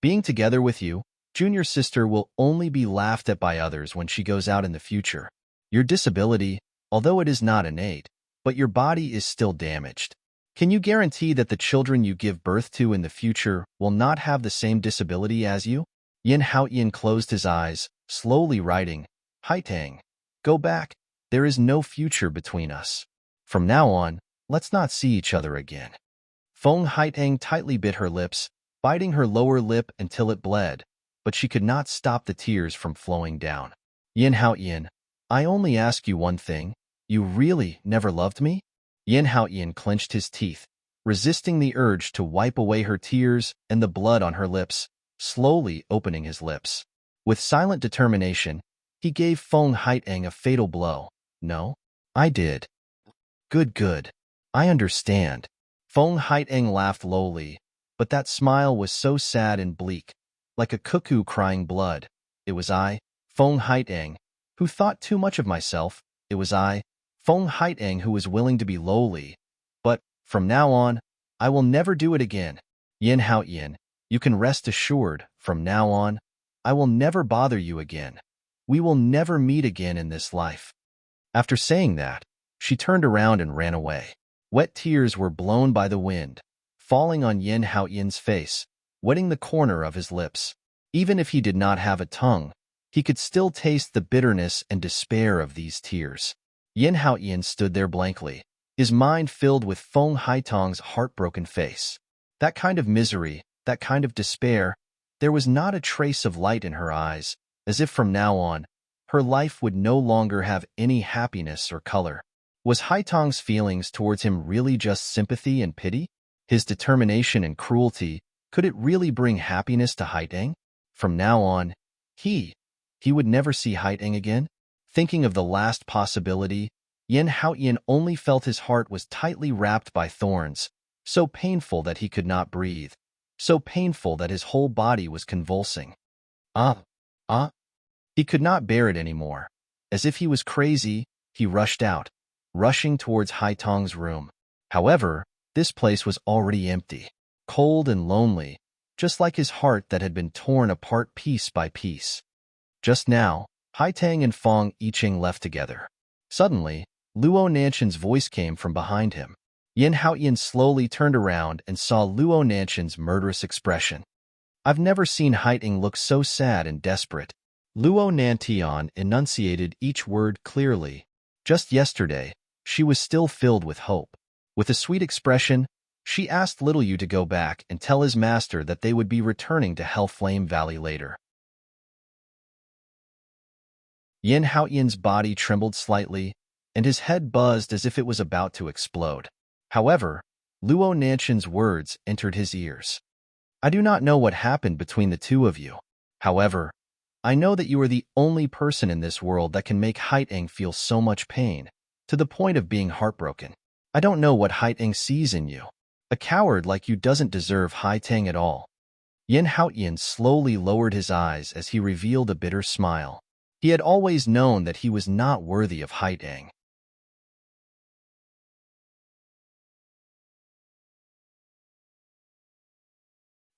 Being together with you, junior sister will only be laughed at by others when she goes out in the future. Your disability, although it is not innate, but your body is still damaged. Can you guarantee that the children you give birth to in the future will not have the same disability as you? Yin Hao Yin closed his eyes, slowly writing, Haitang, go back. There is no future between us. From now on, let's not see each other again. Feng Haitang tightly bit her lips, biting her lower lip until it bled, but she could not stop the tears from flowing down. Yin Hao Yin, I only ask you one thing. You really never loved me? Yin Hao Yin clenched his teeth, resisting the urge to wipe away her tears and the blood on her lips, slowly opening his lips. With silent determination, he gave Feng Haitang a fatal blow. No? I did. Good. I understand. Feng Haitang laughed lowly, but that smile was so sad and bleak, like a cuckoo crying blood. It was I, Feng Haitang, who thought too much of myself. It was I, Feng Haitang, who was willing to be lowly. But, from now on, I will never do it again. Yin Hao Yin, you can rest assured, from now on, I will never bother you again. We will never meet again in this life. After saying that, she turned around and ran away. Wet tears were blown by the wind, falling on Yin Hao Yin's face, wetting the corner of his lips. Even if he did not have a tongue, he could still taste the bitterness and despair of these tears. Yin Hao Yin stood there blankly, his mind filled with Feng Haitang's heartbroken face. That kind of misery, that kind of despair, there was not a trace of light in her eyes, as if from now on, her life would no longer have any happiness or color. Was Haitang's feelings towards him really just sympathy and pity? His determination and cruelty, could it really bring happiness to Haitang? From now on, he would never see Haitang again? Thinking of the last possibility, Yin Hao Yin only felt his heart was tightly wrapped by thorns, so painful that he could not breathe, so painful that his whole body was convulsing. He could not bear it anymore. As if he was crazy, he rushed out, rushing towards Haitang's room. However, this place was already empty, cold and lonely, just like his heart that had been torn apart piece by piece. Just now, Haitang and Fang Yicheng left together. Suddenly, Luo Nanshan's voice came from behind him. Yin Hao Yin slowly turned around and saw Luo Nanshan's murderous expression. I've never seen Haitang look so sad and desperate. Luo Nantian enunciated each word clearly. Just yesterday, she was still filled with hope. With a sweet expression, she asked Little Yu to go back and tell his master that they would be returning to Hellflame Valley later. Yin Hao Yin's body trembled slightly, and his head buzzed as if it was about to explode. However, Luo Nanshan's words entered his ears. I do not know what happened between the two of you. However, I know that you are the only person in this world that can make Haitang feel so much pain, to the point of being heartbroken. I don't know what Haitang sees in you. A coward like you doesn't deserve Haitang at all. Yin Hao Yin slowly lowered his eyes as he revealed a bitter smile. He had always known that he was not worthy of Haitang.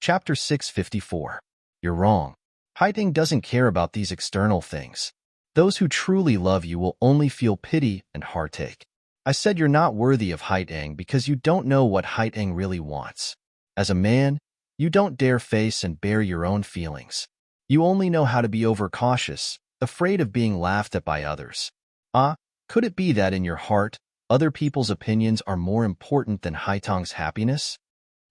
Chapter 654. You're wrong. Haiteng doesn't care about these external things. Those who truly love you will only feel pity and heartache. I said you're not worthy of Haiteng because you don't know what Haiteng really wants. As a man, you don't dare face and bear your own feelings. You only know how to be overcautious, afraid of being laughed at by others. Could it be that in your heart, other people's opinions are more important than Haiteng's happiness?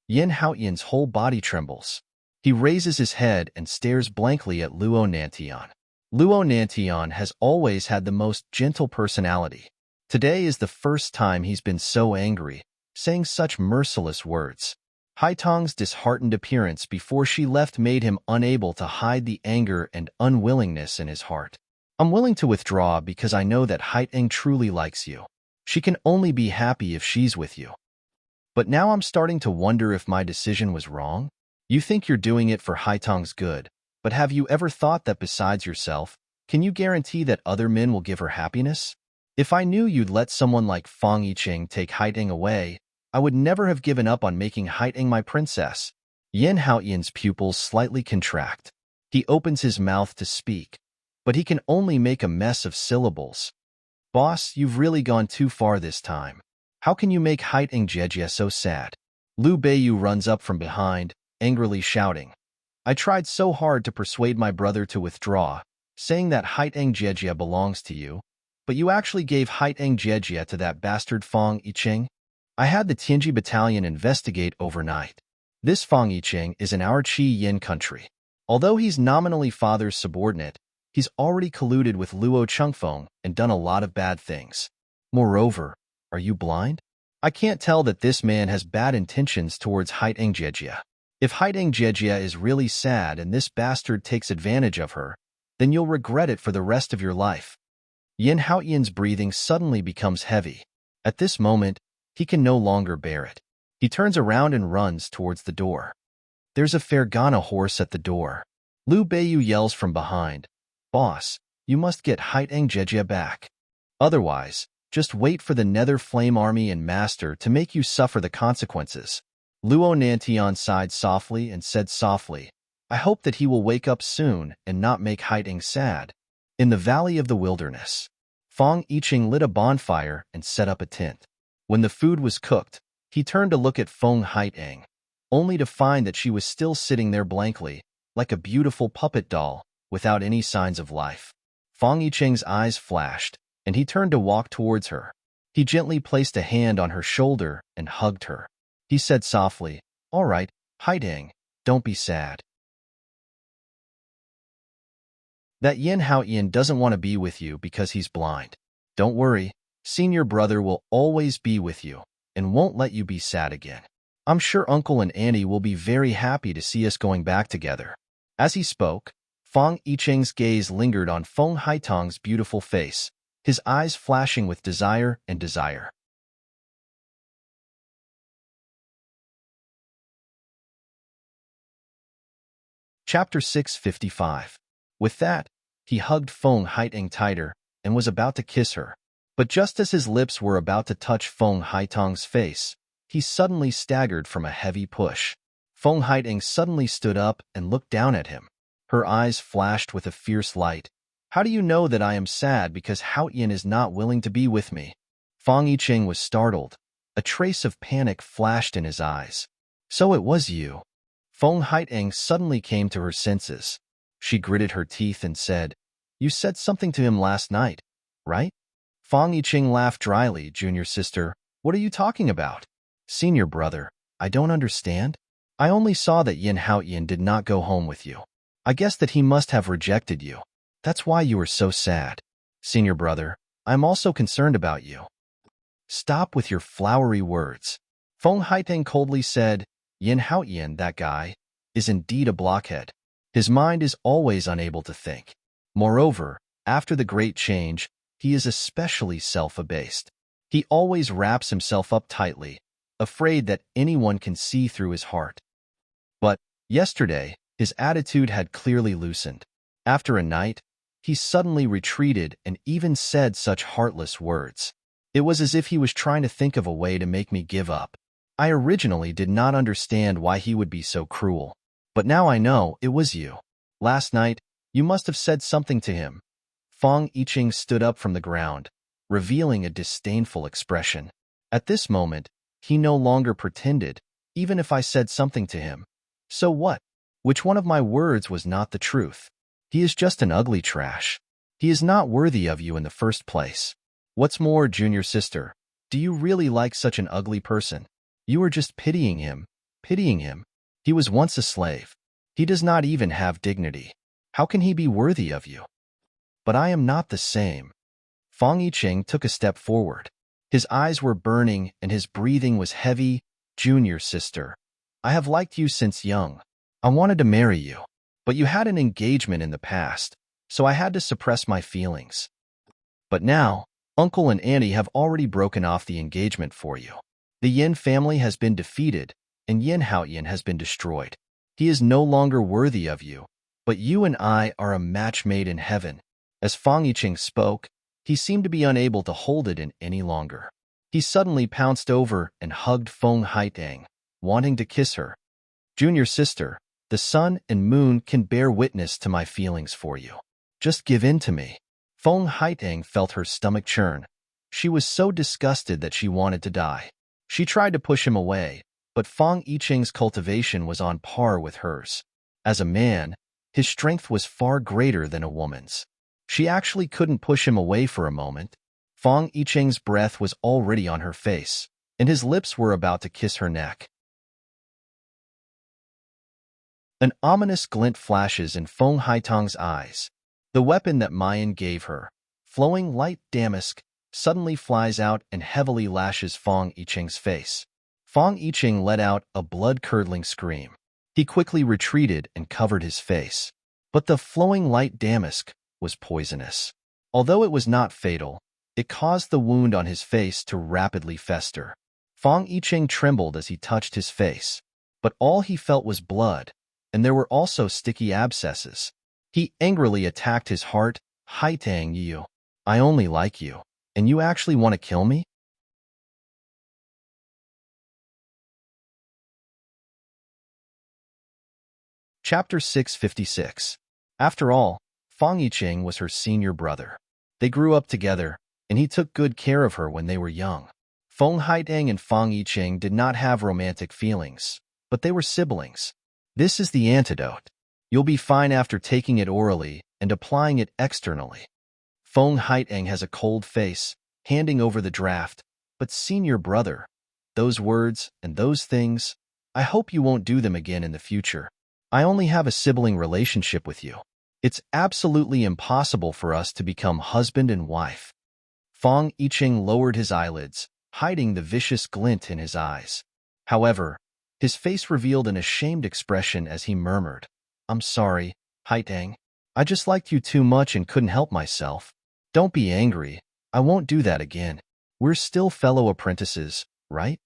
Yin Haoyan's whole body trembles. He raises his head and stares blankly at Luo Nantian. Luo Nantian has always had the most gentle personality. Today is the first time he's been so angry, saying such merciless words. Haiteng's disheartened appearance before she left made him unable to hide the anger and unwillingness in his heart. I'm willing to withdraw because I know that Haiteng truly likes you. She can only be happy if she's with you. But now I'm starting to wonder if my decision was wrong. You think you're doing it for Haiteng's good, but have you ever thought that besides yourself, can you guarantee that other men will give her happiness? If I knew you'd let someone like Fang Yiqing take Haiteng away, I would never have given up on making Haiteng my princess. Yin Haoyan's pupils slightly contract. He opens his mouth to speak, but he can only make a mess of syllables. Boss, you've really gone too far this time. How can you make Haiteng Jejie so sad? Lu Beiyu runs up from behind, angrily shouting. I tried so hard to persuade my brother to withdraw, saying that Haiteng Jejie belongs to you, but you actually gave Haiteng Jejie to that bastard Fang Yiqing. I had the Tianji battalion investigate overnight. This Fang Yiqing is in our Qi Yin country. Although he's nominally father's subordinate, he's already colluded with Luo Chengfeng and done a lot of bad things. Moreover, are you blind? I can't tell that this man has bad intentions towards Haiteng Jejie. If Haiteng Jejie is really sad and this bastard takes advantage of her, then you'll regret it for the rest of your life. Yin Haoyan's breathing suddenly becomes heavy. At this moment, he can no longer bear it. He turns around and runs towards the door. There's a Fergana horse at the door. Lu Beiyu yells from behind, Boss, you must get Haiteng Jejie back. Otherwise, just wait for the Nether Flame Army and Master to make you suffer the consequences. Luo Nantian sighed softly and said softly, I hope that he will wake up soon and not make Haiteng sad. In the Valley of the Wilderness, Fang Yiqing lit a bonfire and set up a tent. When the food was cooked, he turned to look at Feng Haiteng, only to find that she was still sitting there blankly, like a beautiful puppet doll, without any signs of life. Fang Yiqing's eyes flashed, and he turned to walk towards her. He gently placed a hand on her shoulder and hugged her. He said softly, All right, Haiteng, don't be sad. That Yin Haoyan doesn't want to be with you because he's blind. Don't worry, senior brother will always be with you and won't let you be sad again. I'm sure Uncle and Auntie will be very happy to see us going back together. As he spoke, Fang Yiqing's gaze lingered on Feng Haiteng's beautiful face, his eyes flashing with desire and desire. Chapter 655. With that, he hugged Feng Haiteng tighter and was about to kiss her. But just as his lips were about to touch Feng Haiteng's face, he suddenly staggered from a heavy push. Feng Haiteng suddenly stood up and looked down at him. Her eyes flashed with a fierce light. How do you know that I am sad because Haoyan is not willing to be with me? Fang Yiqing was startled. A trace of panic flashed in his eyes. So it was you. Feng Haiteng suddenly came to her senses. She gritted her teeth and said, You said something to him last night, right? Fang Yiqing laughed dryly. Junior sister, what are you talking about? Senior brother, I don't understand. I only saw that Yin Haoyan did not go home with you. I guess that he must have rejected you. That's why you were so sad. Senior brother, I'm also concerned about you. Stop with your flowery words. Feng Haiteng coldly said, Yin Haoyan, that guy, is indeed a blockhead. His mind is always unable to think. Moreover, after the great change, he is especially self-abased. He always wraps himself up tightly, afraid that anyone can see through his heart. But, yesterday, his attitude had clearly loosened. After a night, he suddenly retreated and even said such heartless words. It was as if he was trying to think of a way to make me give up. I originally did not understand why he would be so cruel. But now I know it was you. Last night, you must have said something to him. Fong Yiqing stood up from the ground, revealing a disdainful expression. At this moment, he no longer pretended, even if I said something to him. So what? Which one of my words was not the truth? He is just an ugly trash. He is not worthy of you in the first place. What's more, junior sister, do you really like such an ugly person? You are just pitying him. Pitying him. He was once a slave. He does not even have dignity. How can he be worthy of you? But I am not the same. Fong Yiqing took a step forward. His eyes were burning and his breathing was heavy. Junior sister, I have liked you since young. I wanted to marry you. But you had an engagement in the past, so I had to suppress my feelings. But now, Uncle and Auntie have already broken off the engagement for you. The Yin family has been defeated, and Yin Haoyan has been destroyed. He is no longer worthy of you, but you and I are a match made in heaven. As Fong Yiqing spoke, he seemed to be unable to hold it in any longer. He suddenly pounced over and hugged Feng Haitang, wanting to kiss her. Junior sister, the sun and moon can bear witness to my feelings for you. Just give in to me. Feng Haitang felt her stomach churn. She was so disgusted that she wanted to die. She tried to push him away, but Fong Yiqing's cultivation was on par with hers. As a man, his strength was far greater than a woman's. She actually couldn't push him away for a moment. Fong Yiqing's breath was already on her face, and his lips were about to kiss her neck. An ominous glint flashes in Feng Haitang's eyes. The weapon that Mayan gave her, flowing light damask, suddenly flies out and heavily lashes Fong Yiqing's face. Fong Yiqing let out a blood-curdling scream. He quickly retreated and covered his face. But the flowing light damask was poisonous. Although it was not fatal, it caused the wound on his face to rapidly fester. Fong Yiqing trembled as he touched his face, but all he felt was blood, and there were also sticky abscesses. He angrily attacked his heart. Haitang, you. I only like you, and you actually want to kill me? Chapter 656. After all, Fong Yiqing was her senior brother. They grew up together, and he took good care of her when they were young. Feng Haitang and Fong Yiqing did not have romantic feelings, but they were siblings. This is the antidote. You'll be fine after taking it orally and applying it externally. Feng Haitang has a cold face, handing over the draft, but senior brother, those words and those things, I hope you won't do them again in the future. I only have a sibling relationship with you. It's absolutely impossible for us to become husband and wife. Fong Yiqing lowered his eyelids, hiding the vicious glint in his eyes. However, his face revealed an ashamed expression as he murmured, I'm sorry, Haitang. I just liked you too much and couldn't help myself. Don't be angry. I won't do that again. We're still fellow apprentices, right?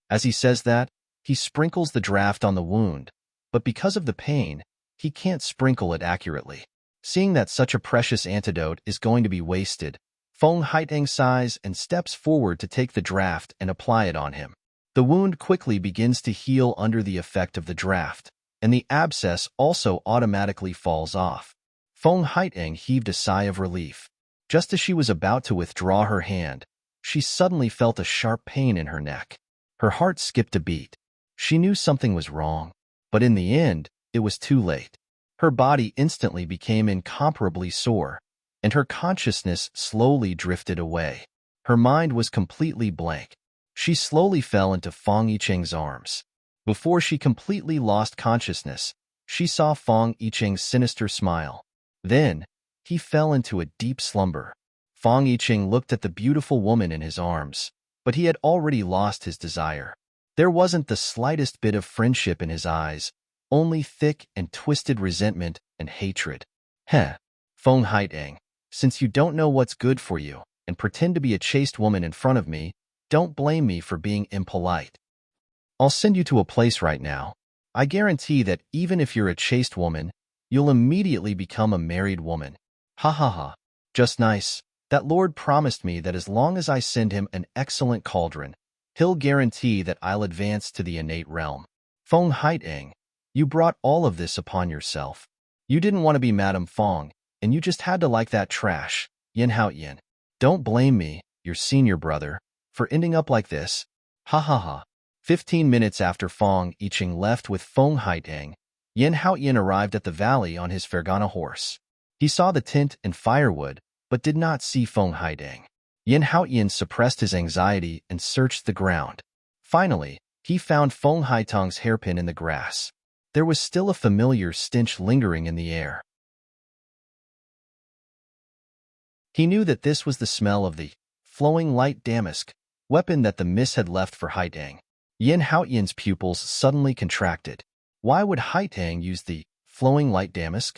As he says that, he sprinkles the draft on the wound, but because of the pain, he can't sprinkle it accurately. Seeing that such a precious antidote is going to be wasted, Feng Haitang sighs and steps forward to take the draft and apply it on him. The wound quickly begins to heal under the effect of the draft, and the abscess also automatically falls off. Feng Haitang heaved a sigh of relief. Just as she was about to withdraw her hand, she suddenly felt a sharp pain in her neck. Her heart skipped a beat. She knew something was wrong, but in the end, it was too late. Her body instantly became incomparably sore, and her consciousness slowly drifted away. Her mind was completely blank. She slowly fell into Fong Yiqing's arms. Before she completely lost consciousness, she saw Fong Yiqing's sinister smile. Then, he fell into a deep slumber. Fong Yiqing looked at the beautiful woman in his arms, but he had already lost his desire. There wasn't the slightest bit of friendship in his eyes, only thick and twisted resentment and hatred. Heh, Feng Haitang, since you don't know what's good for you and pretend to be a chaste woman in front of me, don't blame me for being impolite. I'll send you to a place right now. I guarantee that even if you're a chaste woman, you'll immediately become a married woman. Ha ha ha. Just nice. That Lord promised me that as long as I send him an excellent cauldron, he'll guarantee that I'll advance to the innate realm. Feng Haitang, You brought all of this upon yourself. You didn't want to be Madame Fong, and you just had to like that trash, Yin Haoyan. Don't blame me, your senior brother, for ending up like this. Ha ha ha. 15 minutes after Fong Yicheng left with Feng Haitang, Yin Haoyan arrived at the valley on his Fergana horse. He saw the tent and firewood, but did not see Feng Haitang. Yin Haoyan suppressed his anxiety and searched the ground. Finally, he found Feng Haitang's hairpin in the grass. There was still a familiar stench lingering in the air. He knew that this was the smell of the flowing light damask, weapon that the mist had left for Haitang. Yin Haoyan's pupils suddenly contracted. Why would Haitang use the flowing light damask?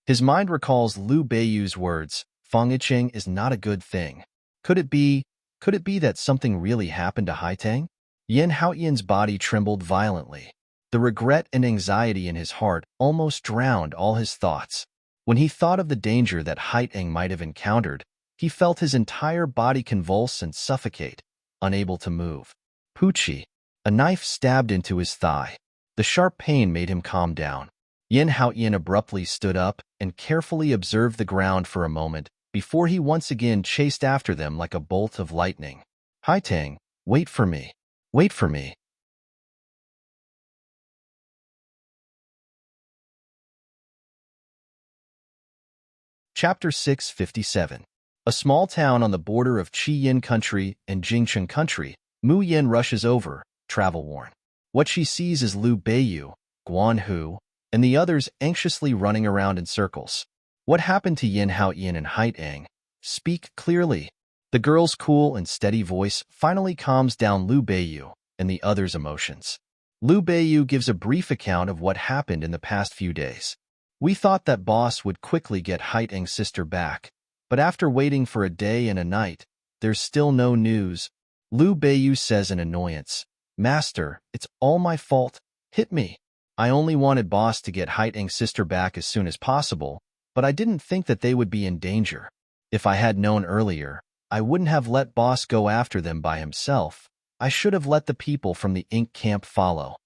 His mind recalls Liu Beiyu's words, Feng Yicheng is not a good thing. Could it be that something really happened to Haitang? Yin Haoyan's body trembled violently. The regret and anxiety in his heart almost drowned all his thoughts. When he thought of the danger that Haitang might have encountered, he felt his entire body convulse and suffocate, unable to move. Poochie. A knife stabbed into his thigh. The sharp pain made him calm down. Yin Haoyan abruptly stood up and carefully observed the ground for a moment before he once again chased after them like a bolt of lightning. Haitang, wait for me. Wait for me. Chapter 657. A small town on the border of Qi Yin Country and Jingcheng Country, Mu Yin rushes over, travel-worn. What she sees is Liu Beiyu, Guan Hu, and the others anxiously running around in circles. What happened to Yin Haoyan and Haitang? Speak clearly. The girl's cool and steady voice finally calms down Liu Beiyu and the others' emotions. Liu Beiyu gives a brief account of what happened in the past few days. We thought that boss would quickly get Haitang's sister back, but after waiting for a day and a night, there's still no news. Liu Beiyu says in annoyance, Master, it's all my fault. Hit me. I only wanted boss to get Haitang's sister back as soon as possible, but I didn't think that they would be in danger. If I had known earlier, I wouldn't have let boss go after them by himself. I should have let the people from the ink camp follow.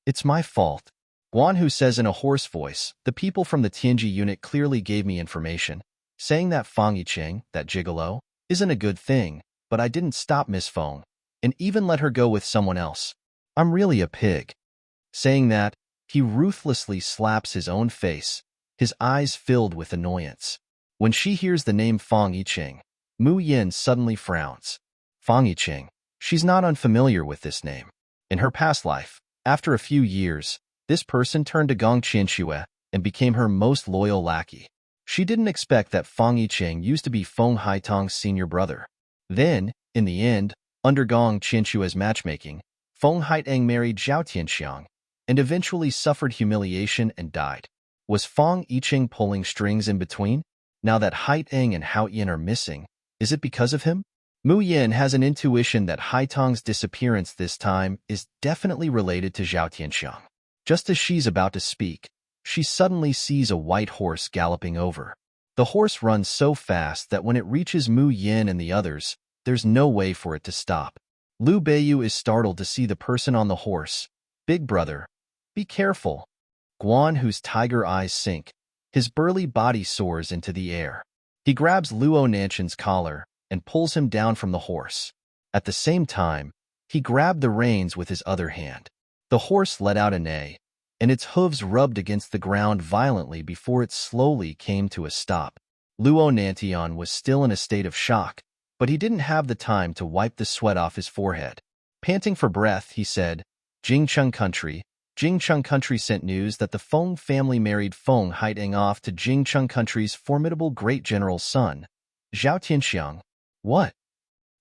It's my fault. Guan Hu says in a hoarse voice, the people from the Tianji unit clearly gave me information, saying that Feng Yicheng, that gigolo, isn't a good thing, but I didn't stop Miss Feng, and even let her go with someone else. I'm really a pig. Saying that, he ruthlessly slaps his own face, his eyes filled with annoyance. When she hears the name Feng Yicheng, Mu Yin suddenly frowns. Feng Yicheng, she's not unfamiliar with this name. In her past life, after a few years, this person turned to Gong Qianxue and became her most loyal lackey. She didn't expect that Feng Yicheng used to be Feng Haitang's senior brother. Then, in the end, under Gong Qianxue's matchmaking, Feng Haitang married Zhao Tianxiang and eventually suffered humiliation and died. Was Feng Yicheng pulling strings in between? Now that Haitang and Haoyan are missing, is it because of him? Mu Yin has an intuition that Haitang's disappearance this time is definitely related to Zhao Tianxiang. Just as she's about to speak, she suddenly sees a white horse galloping over. The horse runs so fast that when it reaches Mu Yin and the others, there's no way for it to stop. Liu Beiyu is startled to see the person on the horse. Big brother, be careful. Guan Hu's tiger eyes sink. His burly body soars into the air. He grabs Luo Nanshan's collar and pulls him down from the horse. At the same time, he grabbed the reins with his other hand. The horse let out a neigh, and its hooves rubbed against the ground violently before it slowly came to a stop. Luo Nantian was still in a state of shock, but he didn't have the time to wipe the sweat off his forehead. Panting for breath, he said, Jingcheng Country sent news that the Feng family married Feng Haitang off to Jingcheng Country's formidable great general's son, Zhao Tianxiang. What?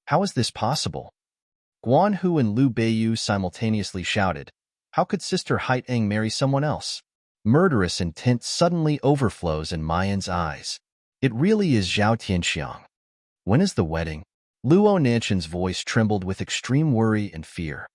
How is this possible? Guan Hu and Liu Beiyu simultaneously shouted. How could Sister Haitang marry someone else? Murderous intent suddenly overflows in Mayan's eyes. It really is Zhao Tianxiang. When is the wedding? Luo Nanshan's voice trembled with extreme worry and fear.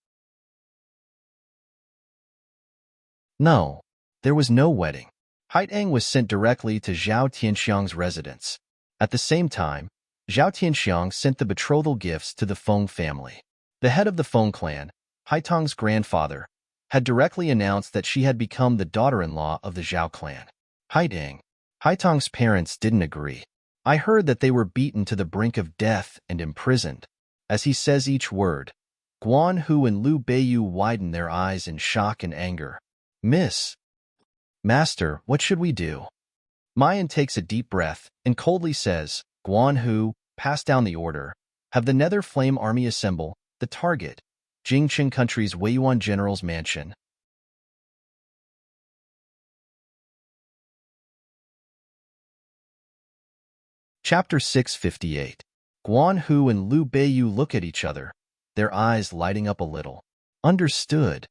No, there was no wedding. Haitang was sent directly to Zhao Tianxiang's residence. At the same time, Zhao Tianxiang sent the betrothal gifts to the Feng family. The head of the Feng clan, Haitang's grandfather, had directly announced that she had become the daughter-in-law of the Zhao clan. Haidang. Haitong's parents didn't agree. I heard that they were beaten to the brink of death and imprisoned. As he says each word, Guan Hu and Liu Beiyu widen their eyes in shock and anger. Miss. Master, what should we do? Mayan takes a deep breath and coldly says, Guan Hu, pass down the order. Have the Nether Flame Army assemble. The target, Jingqing Country's Weiyuan General's mansion. Chapter 658. Guan Hu and Liu Beiyu look at each other, their eyes lighting up a little. Understood.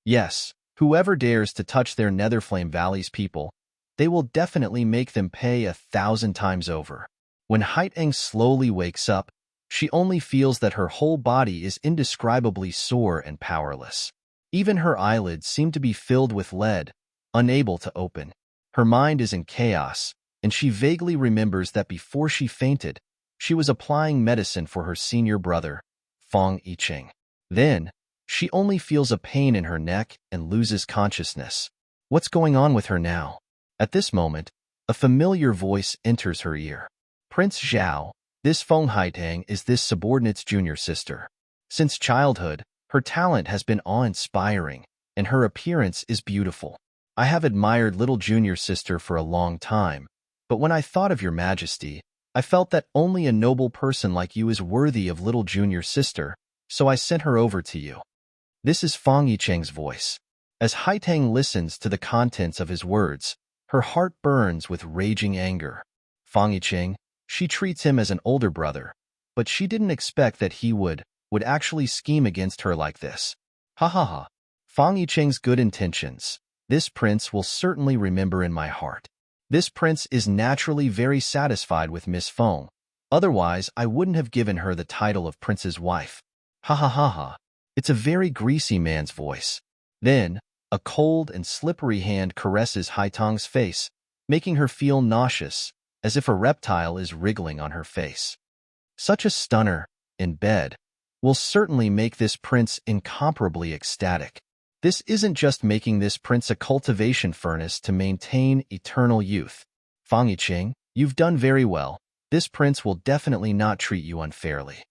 Yes, whoever dares to touch their Netherflame Valley's people, they will definitely make them pay 1,000 times over. When Haiteng slowly wakes up, she only feels that her whole body is indescribably sore and powerless. Even her eyelids seem to be filled with lead, unable to open. Her mind is in chaos, and she vaguely remembers that before she fainted, she was applying medicine for her senior brother, Fong Yicheng. Then, she only feels a pain in her neck and loses consciousness. What's going on with her now? At this moment, a familiar voice enters her ear. Prince Zhao, this Feng Haitang is this subordinate's junior sister. Since childhood, her talent has been awe-inspiring, and her appearance is beautiful. I have admired little junior sister for a long time, but when I thought of your majesty, I felt that only a noble person like you is worthy of little junior sister, so I sent her over to you. This is Fong Yicheng's voice. As Haitang listens to the contents of his words, her heart burns with raging anger. Fong Yicheng, she treats him as an older brother, but she didn't expect that he would actually scheme against her like this. Ha ha ha. Fong Yicheng's good intentions. This prince will certainly remember in my heart. This prince is naturally very satisfied with Miss Feng. Otherwise, I wouldn't have given her the title of prince's wife. Ha ha ha ha. It's a very greasy man's voice. Then, a cold and slippery hand caresses Haitong's face, making her feel nauseous, as if a reptile is wriggling on her face. Such a stunner, in bed, will certainly make this prince incomparably ecstatic. This isn't just making this prince a cultivation furnace to maintain eternal youth. Fong Yicheng, you've done very well. This prince will definitely not treat you unfairly.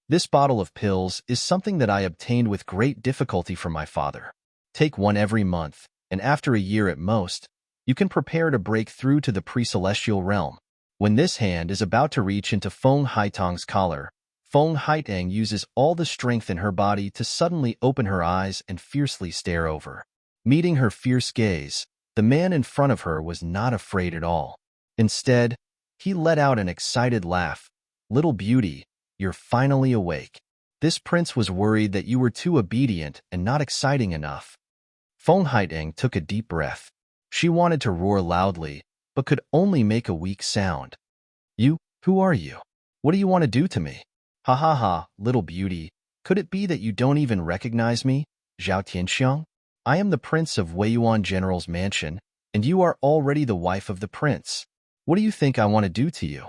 This bottle of pills is something that I obtained with great difficulty from my father. Take one every month, and after a year at most, you can prepare to break through to the pre-celestial realm. When this hand is about to reach into Feng Haitang's collar, Feng Haitang uses all the strength in her body to suddenly open her eyes and fiercely stare over. Meeting her fierce gaze, the man in front of her was not afraid at all. Instead, he let out an excited laugh. Little beauty, you're finally awake. This prince was worried that you were too obedient and not exciting enough. Feng Haitang took a deep breath. She wanted to roar loudly, but could only make a weak sound. You, who are you? What do you want to do to me? Ha ha ha, little beauty, could it be that you don't even recognize me, Zhao Tianxiang? I am the prince of Weiyuan General's mansion, and you are already the wife of the prince. What do you think I want to do to you?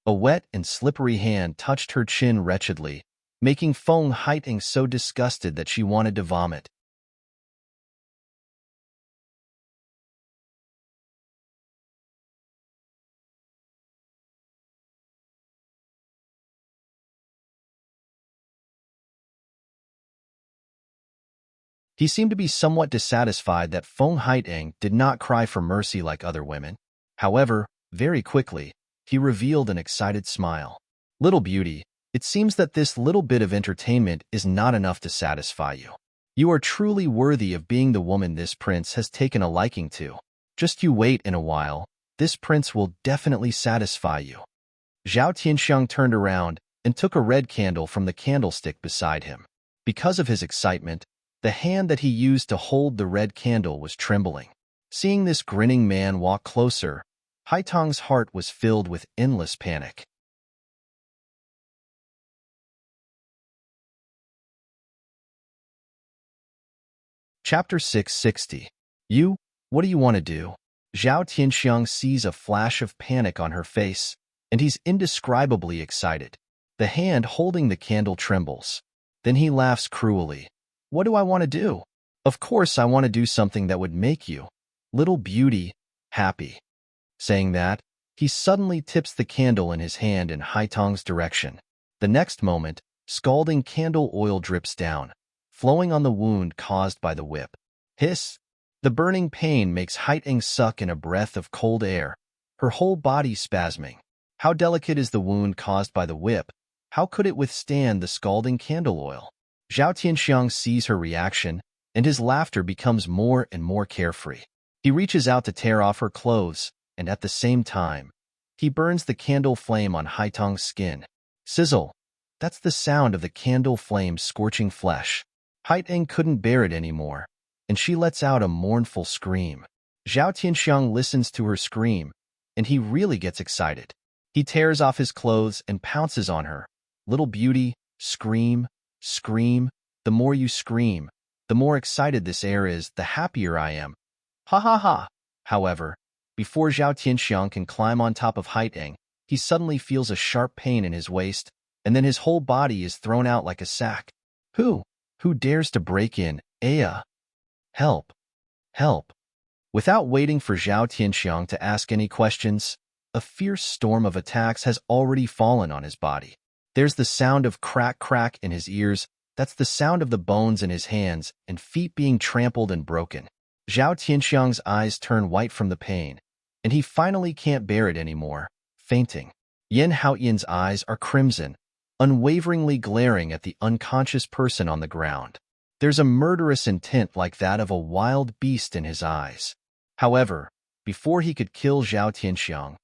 A wet and slippery hand touched her chin wretchedly, making Feng Haitang so disgusted that she wanted to vomit. He seemed to be somewhat dissatisfied that Feng Haitang did not cry for mercy like other women. However, very quickly, he revealed an excited smile. Little beauty, it seems that this little bit of entertainment is not enough to satisfy you. You are truly worthy of being the woman this prince has taken a liking to. Just you wait in a while, this prince will definitely satisfy you. Zhao Tianxiang turned around and took a red candle from the candlestick beside him. Because of his excitement, the hand that he used to hold the red candle was trembling. Seeing this grinning man walk closer, Haitong's heart was filled with endless panic. Chapter 660. You, what do you want to do? Zhao Tianxiang sees a flash of panic on her face, and he's indescribably excited. The hand holding the candle trembles. Then he laughs cruelly. What do I want to do? Of course I want to do something that would make you, little beauty, happy. Saying that, he suddenly tips the candle in his hand in Haitong's direction. The next moment, scalding candle oil drips down, flowing on the wound caused by the whip. Hiss! The burning pain makes Haitong suck in a breath of cold air, her whole body spasming. How delicate is the wound caused by the whip? How could it withstand the scalding candle oil? Zhao Tianxiang sees her reaction, and his laughter becomes more and more carefree. He reaches out to tear off her clothes, and at the same time, he burns the candle flame on Haitong's skin. Sizzle! That's the sound of the candle flame scorching flesh. Haitong couldn't bear it anymore, and she lets out a mournful scream. Zhao Tianxiang listens to her scream, and he really gets excited. He tears off his clothes and pounces on her. Little beauty, scream, scream. The more you scream, the more excited this air is, the happier I am. Ha ha ha! However, before Zhao Tianxiang can climb on top of Haitong, he suddenly feels a sharp pain in his waist, and then his whole body is thrown out like a sack. Who dares to break in? Aya! Help! Help! Without waiting for Zhao Tianxiang to ask any questions, a fierce storm of attacks has already fallen on his body. There's the sound of crack in his ears. That's the sound of the bones in his hands and feet being trampled and broken. Zhao Tianxiang's eyes turn white from the pain, and he finally can't bear it anymore, fainting. Yan Haoyan's eyes are crimson, unwaveringly glaring at the unconscious person on the ground. There's a murderous intent like that of a wild beast in his eyes. However, before he could kill Zhao Tianxiang,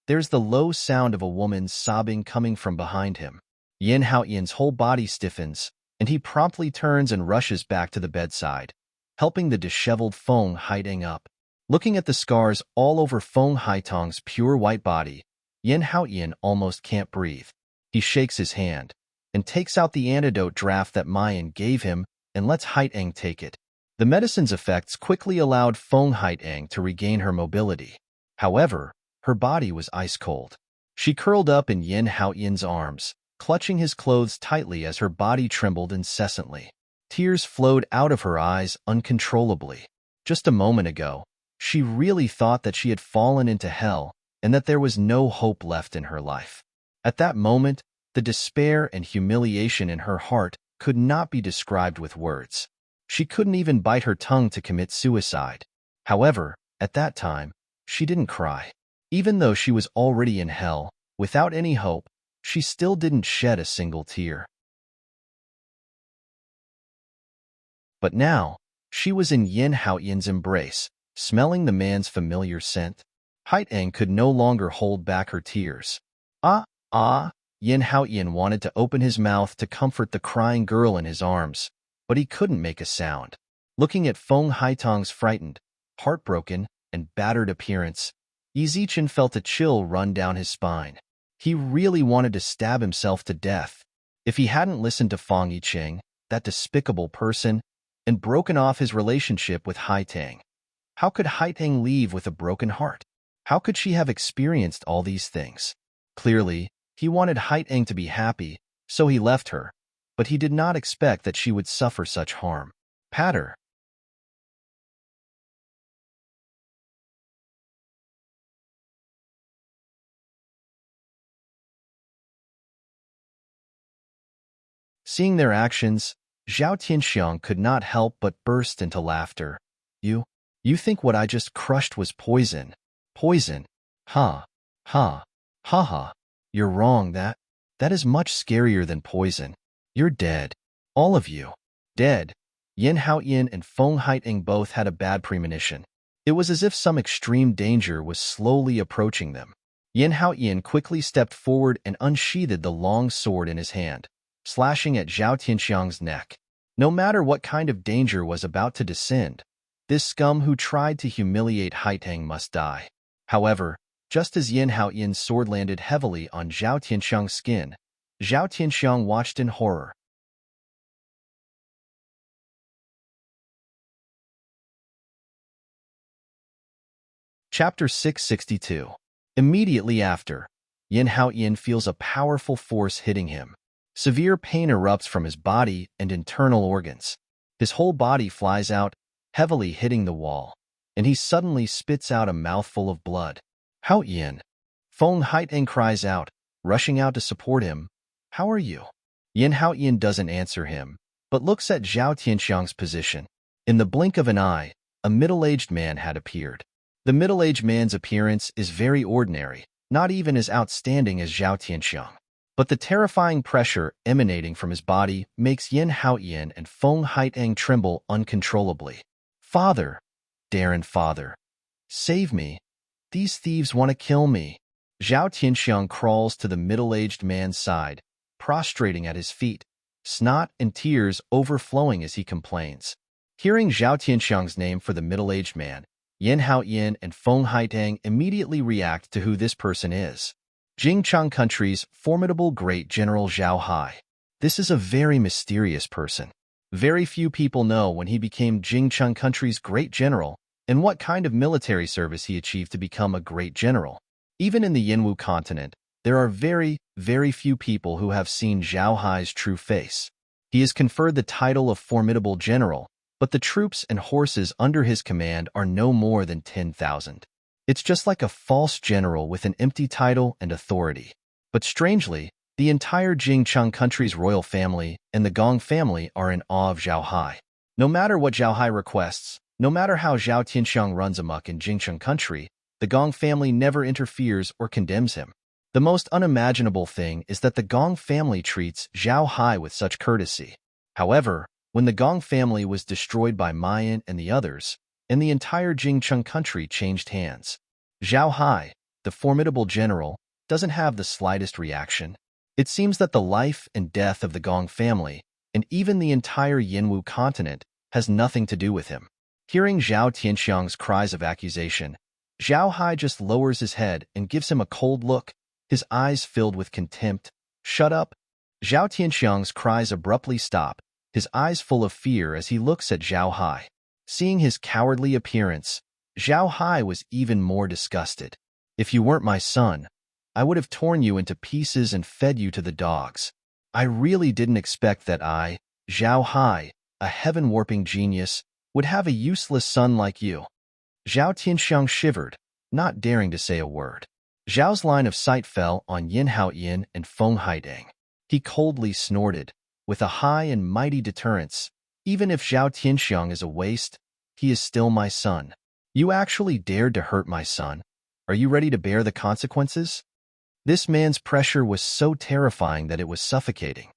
there's the low sound of a woman sobbing coming from behind him. Yan Haoyan's whole body stiffens, and he promptly turns and rushes back to the bedside, helping the disheveled Feng Haitong up. Looking at the scars all over Feng Haitong's pure white body, Yan Haoyan almost can't breathe. He shakes his hand and takes out the antidote draft that Mayan gave him and lets Haitong take it. The medicine's effects quickly allowed Feng Haitong to regain her mobility. However, her body was ice cold. She curled up in Yan Haoyan's arms, clutching his clothes tightly as her body trembled incessantly. Tears flowed out of her eyes uncontrollably. Just a moment ago, she really thought that she had fallen into hell and that there was no hope left in her life. At that moment, the despair and humiliation in her heart could not be described with words. She couldn't even bite her tongue to commit suicide. However, at that time, she didn't cry. Even though she was already in hell, without any hope, she still didn't shed a single tear. But now, she was in Yan Haoyan's embrace, smelling the man's familiar scent. Haitong could no longer hold back her tears. Yan Haoyan wanted to open his mouth to comfort the crying girl in his arms, but he couldn't make a sound. Looking at Feng Haitong's frightened, heartbroken, and battered appearance, Yi Zichen felt a chill run down his spine. He really wanted to stab himself to death. If he hadn't listened to Feng Yiqing, that despicable person, and broken off his relationship with Haitong, how could Haitong leave with a broken heart? How could she have experienced all these things? Clearly, he wanted Haitong to be happy, so he left her, but he did not expect that she would suffer such harm. Patter. Seeing their actions, Zhao Tianxiang could not help but burst into laughter. You think what I just crushed was poison? Poison? Ha, ha, ha ha. You're wrong. That is much scarier than poison. You're dead. All of you. Dead. Yan Haoyan and Feng Haitong both had a bad premonition. It was as if some extreme danger was slowly approaching them. Yan Haoyan quickly stepped forward and unsheathed the long sword in his hand, slashing at Zhao Tianxiang's neck. No matter what kind of danger was about to descend, this scum who tried to humiliate Haitong must die. However, just as Yan Haoyan's sword landed heavily on Zhao Tianxiang's skin, Zhao Tianxiang watched in horror. Chapter 662. Immediately after, Yan Haoyan feels a powerful force hitting him. Severe pain erupts from his body and internal organs. His whole body flies out, heavily hitting the wall, and he suddenly spits out a mouthful of blood. Hao Yin. Feng Haiteng cries out, rushing out to support him. How are you? Hao Yin doesn't answer him, but looks at Zhao Tianxiang's position. In the blink of an eye, a middle-aged man had appeared. The middle-aged man's appearance is very ordinary, not even as outstanding as Zhao Tianxiang. But the terrifying pressure emanating from his body makes Hao Yin and Feng Haiteng tremble uncontrollably. Father, Darren father, save me. These thieves want to kill me. Zhao Tianxiang crawls to the middle-aged man's side, prostrating at his feet, snot and tears overflowing as he complains. Hearing Zhao Tianxiang's name for the middle-aged man, Hao Yin and Feng Haiteng immediately react to who this person is. Jingchang country's formidable great general Zhao Hai. This is a very mysterious person. Very few people know when he became Jingchang country's great general and what kind of military service he achieved to become a great general. Even in the Yinwu continent, there are very, very few people who have seen Zhao Hai's true face. He is conferred the title of formidable general, but the troops and horses under his command are no more than 10,000. It's just like a false general with an empty title and authority. But strangely, the entire Jingchang country's royal family and the Gong family are in awe of Zhao Hai. No matter what Zhao Hai requests, no matter how Zhao Tianxiang runs amok in Jingchang country, the Gong family never interferes or condemns him. The most unimaginable thing is that the Gong family treats Zhao Hai with such courtesy. However, when the Gong family was destroyed by Mayan and the others, and the entire Jingchang country changed hands, Zhao Hai, the formidable general, doesn't have the slightest reaction. It seems that the life and death of the Gong family, and even the entire Yinwu continent, has nothing to do with him. Hearing Zhao Tianxiang's cries of accusation, Zhao Hai just lowers his head and gives him a cold look, his eyes filled with contempt. Shut up! Zhao Tianxiang's cries abruptly stop, his eyes full of fear as he looks at Zhao Hai. Seeing his cowardly appearance, Zhao Hai was even more disgusted. If you weren't my son, I would have torn you into pieces and fed you to the dogs. I really didn't expect that I, Zhao Hai, a heaven-warping genius, would have a useless son like you. Zhao Tianxiang shivered, not daring to say a word. Zhao's line of sight fell on Hao Yin and Feng Haiteng. He coldly snorted, with a high and mighty deterrence. Even if Zhao Tianxiang is a waste, he is still my son. You actually dared to hurt my son. Are you ready to bear the consequences? This man's pressure was so terrifying that it was suffocating.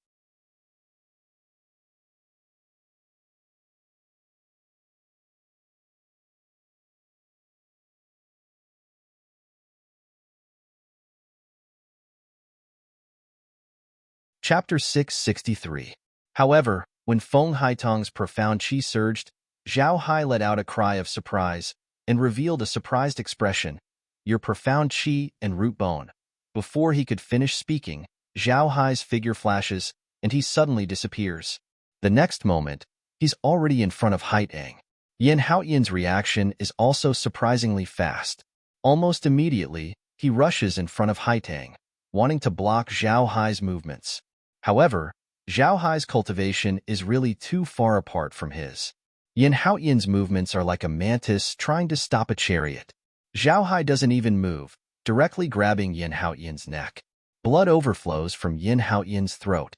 Chapter 663. However, when Feng Haiteng's profound qi surged, Zhao Hai let out a cry of surprise and revealed a surprised expression. Your profound qi and root bone. Before he could finish speaking, Zhao Hai's figure flashes, and he suddenly disappears. The next moment, he's already in front of Haiteng. Hao Yin's reaction is also surprisingly fast. Almost immediately, he rushes in front of Haiteng, wanting to block Zhao Hai's movements. However, Zhao Hai's cultivation is really too far apart from his. Hao Yin's movements are like a mantis trying to stop a chariot. Zhao Hai doesn't even move, directly grabbing Hao Yin's neck. Blood overflows from Hao Yin's throat.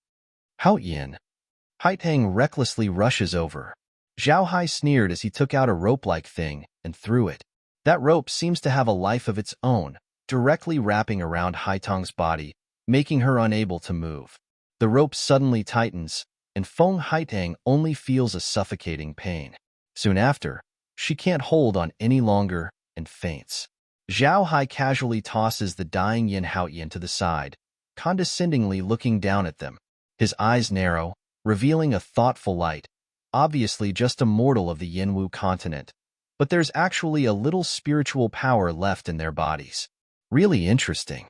Hao Yin. Haiteng recklessly rushes over. Zhao Hai sneered as he took out a rope-like thing and threw it. That rope seems to have a life of its own, directly wrapping around Haiteng's body, making her unable to move. The rope suddenly tightens, and Feng Haiteng only feels a suffocating pain. Soon after, she can't hold on any longer and faints. Zhao Hai casually tosses the dying Hao Yin to the side, condescendingly looking down at them. His eyes narrow, revealing a thoughtful light, obviously just a mortal of the Yinwu continent. But there's actually a little spiritual power left in their bodies. Really interesting.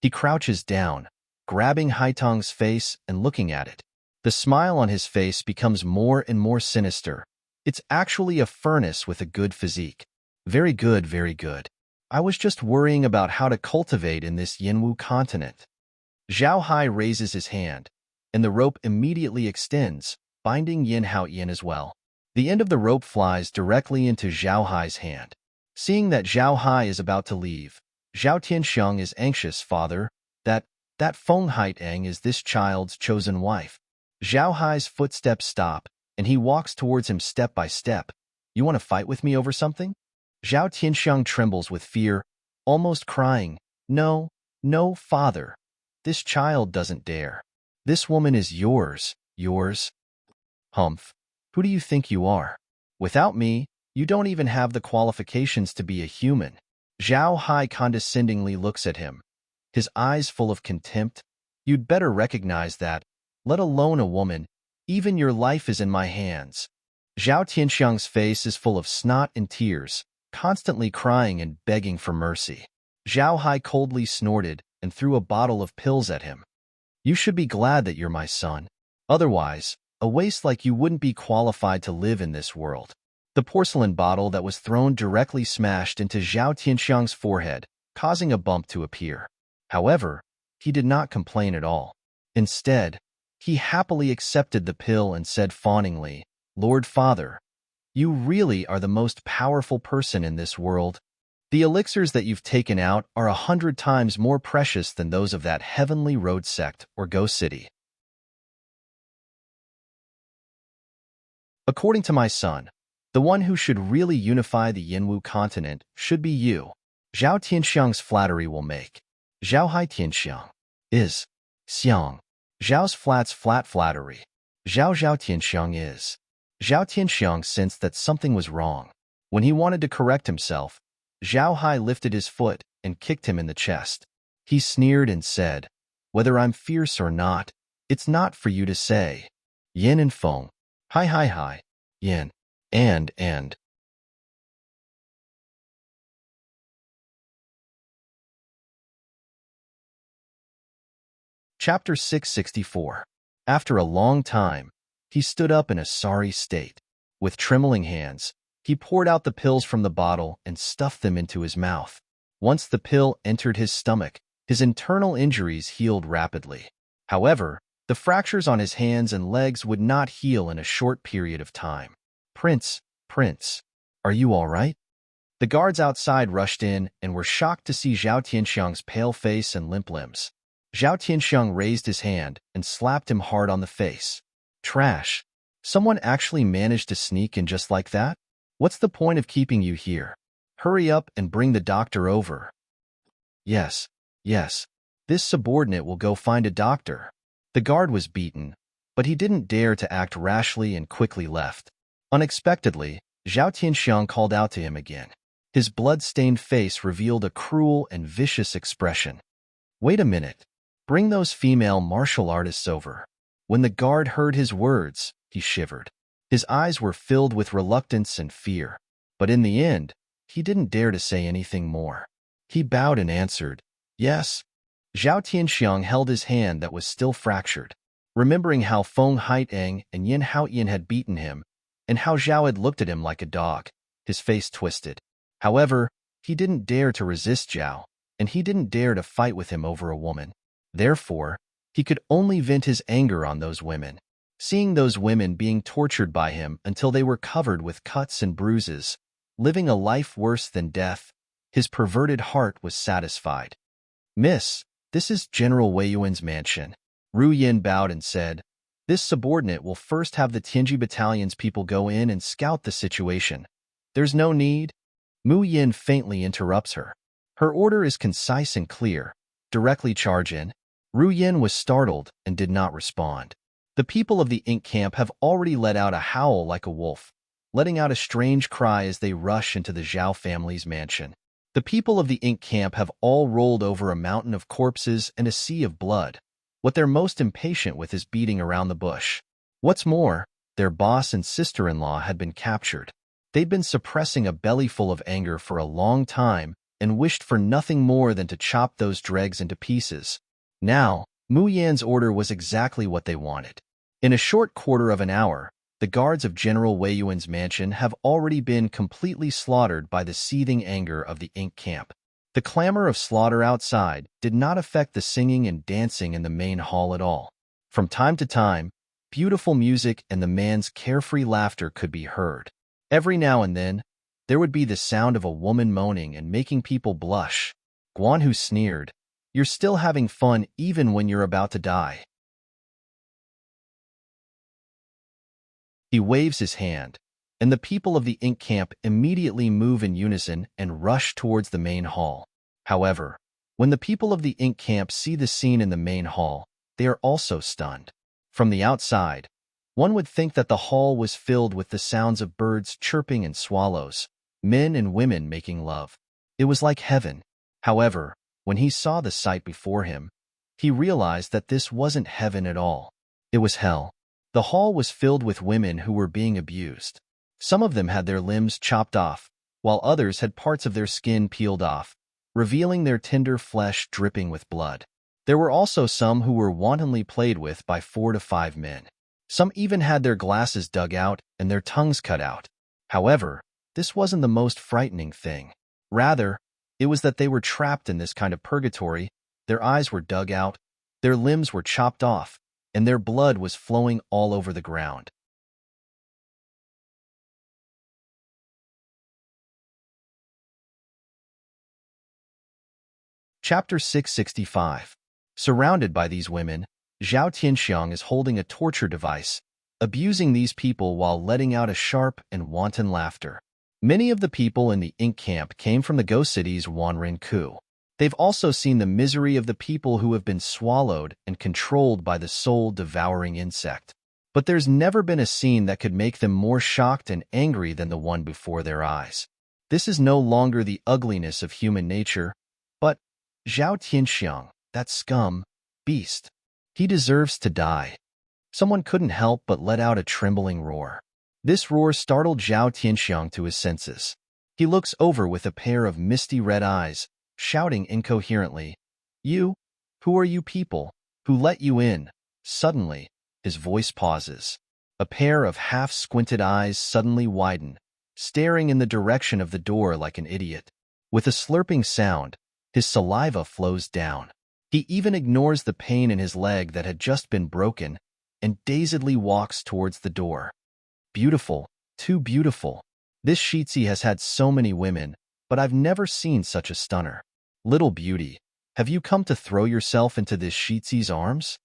He crouches down, grabbing Haiteng's face and looking at it. The smile on his face becomes more and more sinister. It's actually a furnace with a good physique. Very good, very good. I was just worrying about how to cultivate in this Yinwu continent. Zhao Hai raises his hand, and the rope immediately extends, binding Yin Haoyan as well. The end of the rope flies directly into Zhao Hai's hand. Seeing that Zhao Hai is about to leave, Zhao Tianxiang is anxious, "Father, that Feng Haiteng is this child's chosen wife." Zhao Hai's footsteps stop, and he walks towards him step by step. "You want to fight with me over something?" Zhao Tianxiang trembles with fear, almost crying. "No, no, father. This child doesn't dare. This woman is yours, yours." "Humph. Who do you think you are? Without me, you don't even have the qualifications to be a human." Zhao Hai condescendingly looks at him, his eyes full of contempt. "You'd better recognize that, let alone a woman. Even your life is in my hands." Zhao Tianxiang's face is full of snot and tears, constantly crying and begging for mercy. Zhao Hai coldly snorted and threw a bottle of pills at him. "You should be glad that you're my son. Otherwise, a waste like you wouldn't be qualified to live in this world." The porcelain bottle that was thrown directly smashed into Zhao Tianxiang's forehead, causing a bump to appear. However, he did not complain at all. Instead, he happily accepted the pill and said fawningly, "Lord Father, you really are the most powerful person in this world. The elixirs that you've taken out are 100 times more precious than those of that heavenly road sect or ghost city. According to my son, the one who should really unify the Yinwu continent should be you." Zhao Tianxiang's flattery will make. Zhao Hai Tianxiang is Xiang. Zhao's flat flattery. Zhao Tianxiang is. Zhao Tianxiang sensed that something was wrong. When he wanted to correct himself, Zhao Hai lifted his foot and kicked him in the chest. He sneered and said, "Whether I'm fierce or not, it's not for you to say. Yin and Feng. Hi, Yin. And. Chapter 664. After a long time, he stood up in a sorry state. With trembling hands, he poured out the pills from the bottle and stuffed them into his mouth. Once the pill entered his stomach, his internal injuries healed rapidly. However, the fractures on his hands and legs would not heal in a short period of time. Prince, are you all right?" The guards outside rushed in and were shocked to see Zhao Tianxiang's pale face and limp limbs. Zhao Tianxiang raised his hand and slapped him hard on the face. "Trash. Someone actually managed to sneak in just like that? What's the point of keeping you here? Hurry up and bring the doctor over." Yes. This subordinate will go find a doctor." The guard was beaten, but he didn't dare to act rashly and quickly left. Unexpectedly, Zhao Tianxiang called out to him again. His blood-stained face revealed a cruel and vicious expression. "Wait a minute. Bring those female martial artists over." When the guard heard his words, he shivered. His eyes were filled with reluctance and fear, but in the end, he didn't dare to say anything more. He bowed and answered, "Yes." Zhao Tianxiang held his hand that was still fractured. Remembering how Feng Haiteng and Yin Haoyan had beaten him, and how Zhao had looked at him like a dog, his face twisted. However, he didn't dare to resist Zhao, and he didn't dare to fight with him over a woman. Therefore, he could only vent his anger on those women. Seeing those women being tortured by him until they were covered with cuts and bruises, living a life worse than death, his perverted heart was satisfied. "Miss, this is General Wei Yuan's mansion." Ru Yin bowed and said, "This subordinate will first have the Tianji battalion's people go in and scout the situation." "There's no need." Mu Yin faintly interrupts her. "Her order is concise and clear. Directly charge in." Ru Yin was startled and did not respond. The people of the ink camp have already let out a howl like a wolf, letting out a strange cry as they rush into the Zhao family's mansion. The people of the ink camp have all rolled over a mountain of corpses and a sea of blood. What they're most impatient with is beating around the bush. What's more, their boss and sister-in-law had been captured. They'd been suppressing a bellyful of anger for a long time and wished for nothing more than to chop those dregs into pieces. Now, Mu Yan's order was exactly what they wanted. In a short quarter of an hour, the guards of General Wei Yuan's mansion have already been completely slaughtered by the seething anger of the ink camp. The clamor of slaughter outside did not affect the singing and dancing in the main hall at all. From time to time, beautiful music and the man's carefree laughter could be heard. Every now and then, there would be the sound of a woman moaning and making people blush. Guanhu sneered, "You're still having fun even when you're about to die." He waves his hand, and the people of the ink camp immediately move in unison and rush towards the main hall. However, when the people of the ink camp see the scene in the main hall, they are also stunned. From the outside, one would think that the hall was filled with the sounds of birds chirping and swallows, men and women making love. It was like heaven. However, when he saw the sight before him, he realized that this wasn't heaven at all. It was hell. The hall was filled with women who were being abused. Some of them had their limbs chopped off, while others had parts of their skin peeled off, revealing their tender flesh dripping with blood. There were also some who were wantonly played with by 4 to 5 men. Some even had their glasses dug out and their tongues cut out. However, this wasn't the most frightening thing. Rather, it was that they were trapped in this kind of purgatory. Their eyes were dug out, their limbs were chopped off, and their blood was flowing all over the ground. Chapter 665. Surrounded by these women, Zhao Tianxiang is holding a torture device, abusing these people while letting out a sharp and wanton laughter. Many of the people in the ink camp came from the Go City's Wanren-ku. They've also seen the misery of the people who have been swallowed and controlled by the soul-devouring insect. But there's never been a scene that could make them more shocked and angry than the one before their eyes. This is no longer the ugliness of human nature, but Zhao Tianxiang, that scum, beast. He deserves to die. Someone couldn't help but let out a trembling roar. This roar startled Zhao Tianxiang to his senses. He looks over with a pair of misty red eyes, shouting incoherently, "You? Who are you people? Who let you in?" Suddenly, his voice pauses. A pair of half-squinted eyes suddenly widen, staring in the direction of the door like an idiot. With a slurping sound, his saliva flows down. He even ignores the pain in his leg that had just been broken and dazedly walks towards the door. Beautiful, too beautiful. This Shitzi has had so many women, but I've never seen such a stunner. Little beauty, have you come to throw yourself into this Shitzi's arms?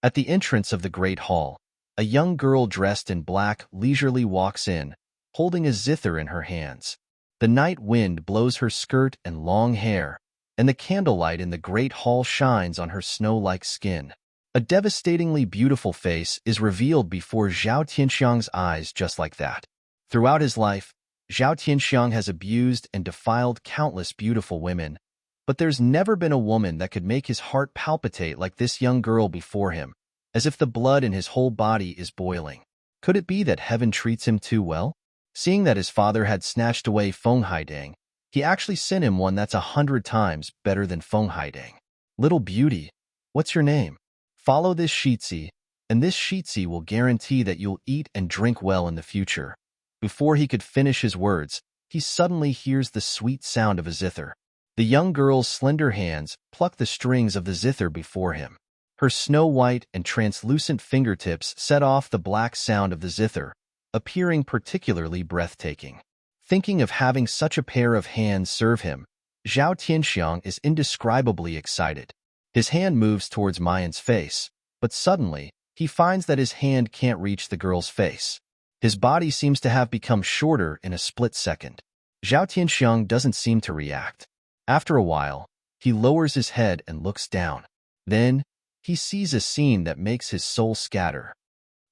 At the entrance of the great hall, a young girl dressed in black leisurely walks in, holding a zither in her hands. The night wind blows her skirt and long hair, and the candlelight in the great hall shines on her snow-like skin. A devastatingly beautiful face is revealed before Zhao Tianxiang's eyes just like that. Throughout his life, Zhao Tianxiang has abused and defiled countless beautiful women, but there's never been a woman that could make his heart palpitate like this young girl before him, as if the blood in his whole body is boiling. Could it be that heaven treats him too well? Seeing that his father had snatched away Feng Haidang, he actually sent him one that's 100 times better than Feng Haidang. Little beauty, what's your name? Follow this Shitzi, and this Shitzi will guarantee that you'll eat and drink well in the future. Before he could finish his words, he suddenly hears the sweet sound of a zither. The young girl's slender hands pluck the strings of the zither before him. Her snow-white and translucent fingertips set off the black sound of the zither, appearing particularly breathtaking. Thinking of having such a pair of hands serve him, Zhao Tianxiang is indescribably excited. His hand moves towards Mayan's face, but suddenly, he finds that his hand can't reach the girl's face. His body seems to have become shorter in a split second. Zhao Tianxiang doesn't seem to react. After a while, he lowers his head and looks down. Then, he sees a scene that makes his soul scatter.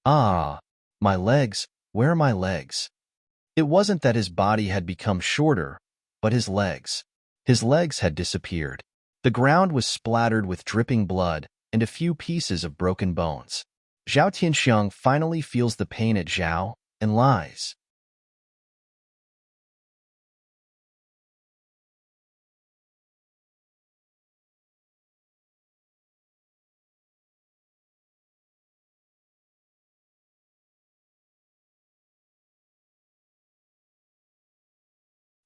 Ah, my legs, where are my legs? It wasn't that his body had become shorter, but his legs. His legs had disappeared. The ground was splattered with dripping blood and a few pieces of broken bones. Zhao Tianxiang finally feels the pain at Zhao and lies.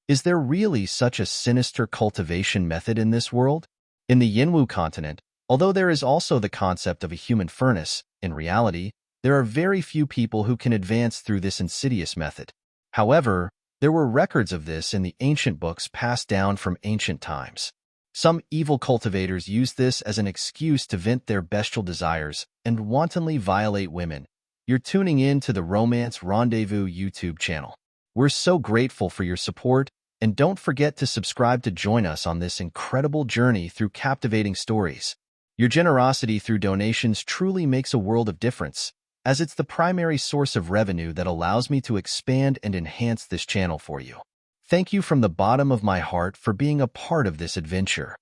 Is there really such a sinister cultivation method in this world? In the Yinwu continent, although there is also the concept of a human furnace, in reality, There are very few people who can advance through this insidious method. However, there were records of this in the ancient books passed down from ancient times. Some evil cultivators use this as an excuse to vent their bestial desires and wantonly violate women. You're tuning in to the Romance Rendezvous YouTube channel. We're so grateful for your support, and don't forget to subscribe to join us on this incredible journey through captivating stories. Your generosity through donations truly makes a world of difference, as it's the primary source of revenue that allows me to expand and enhance this channel for you. Thank you from the bottom of my heart for being a part of this adventure.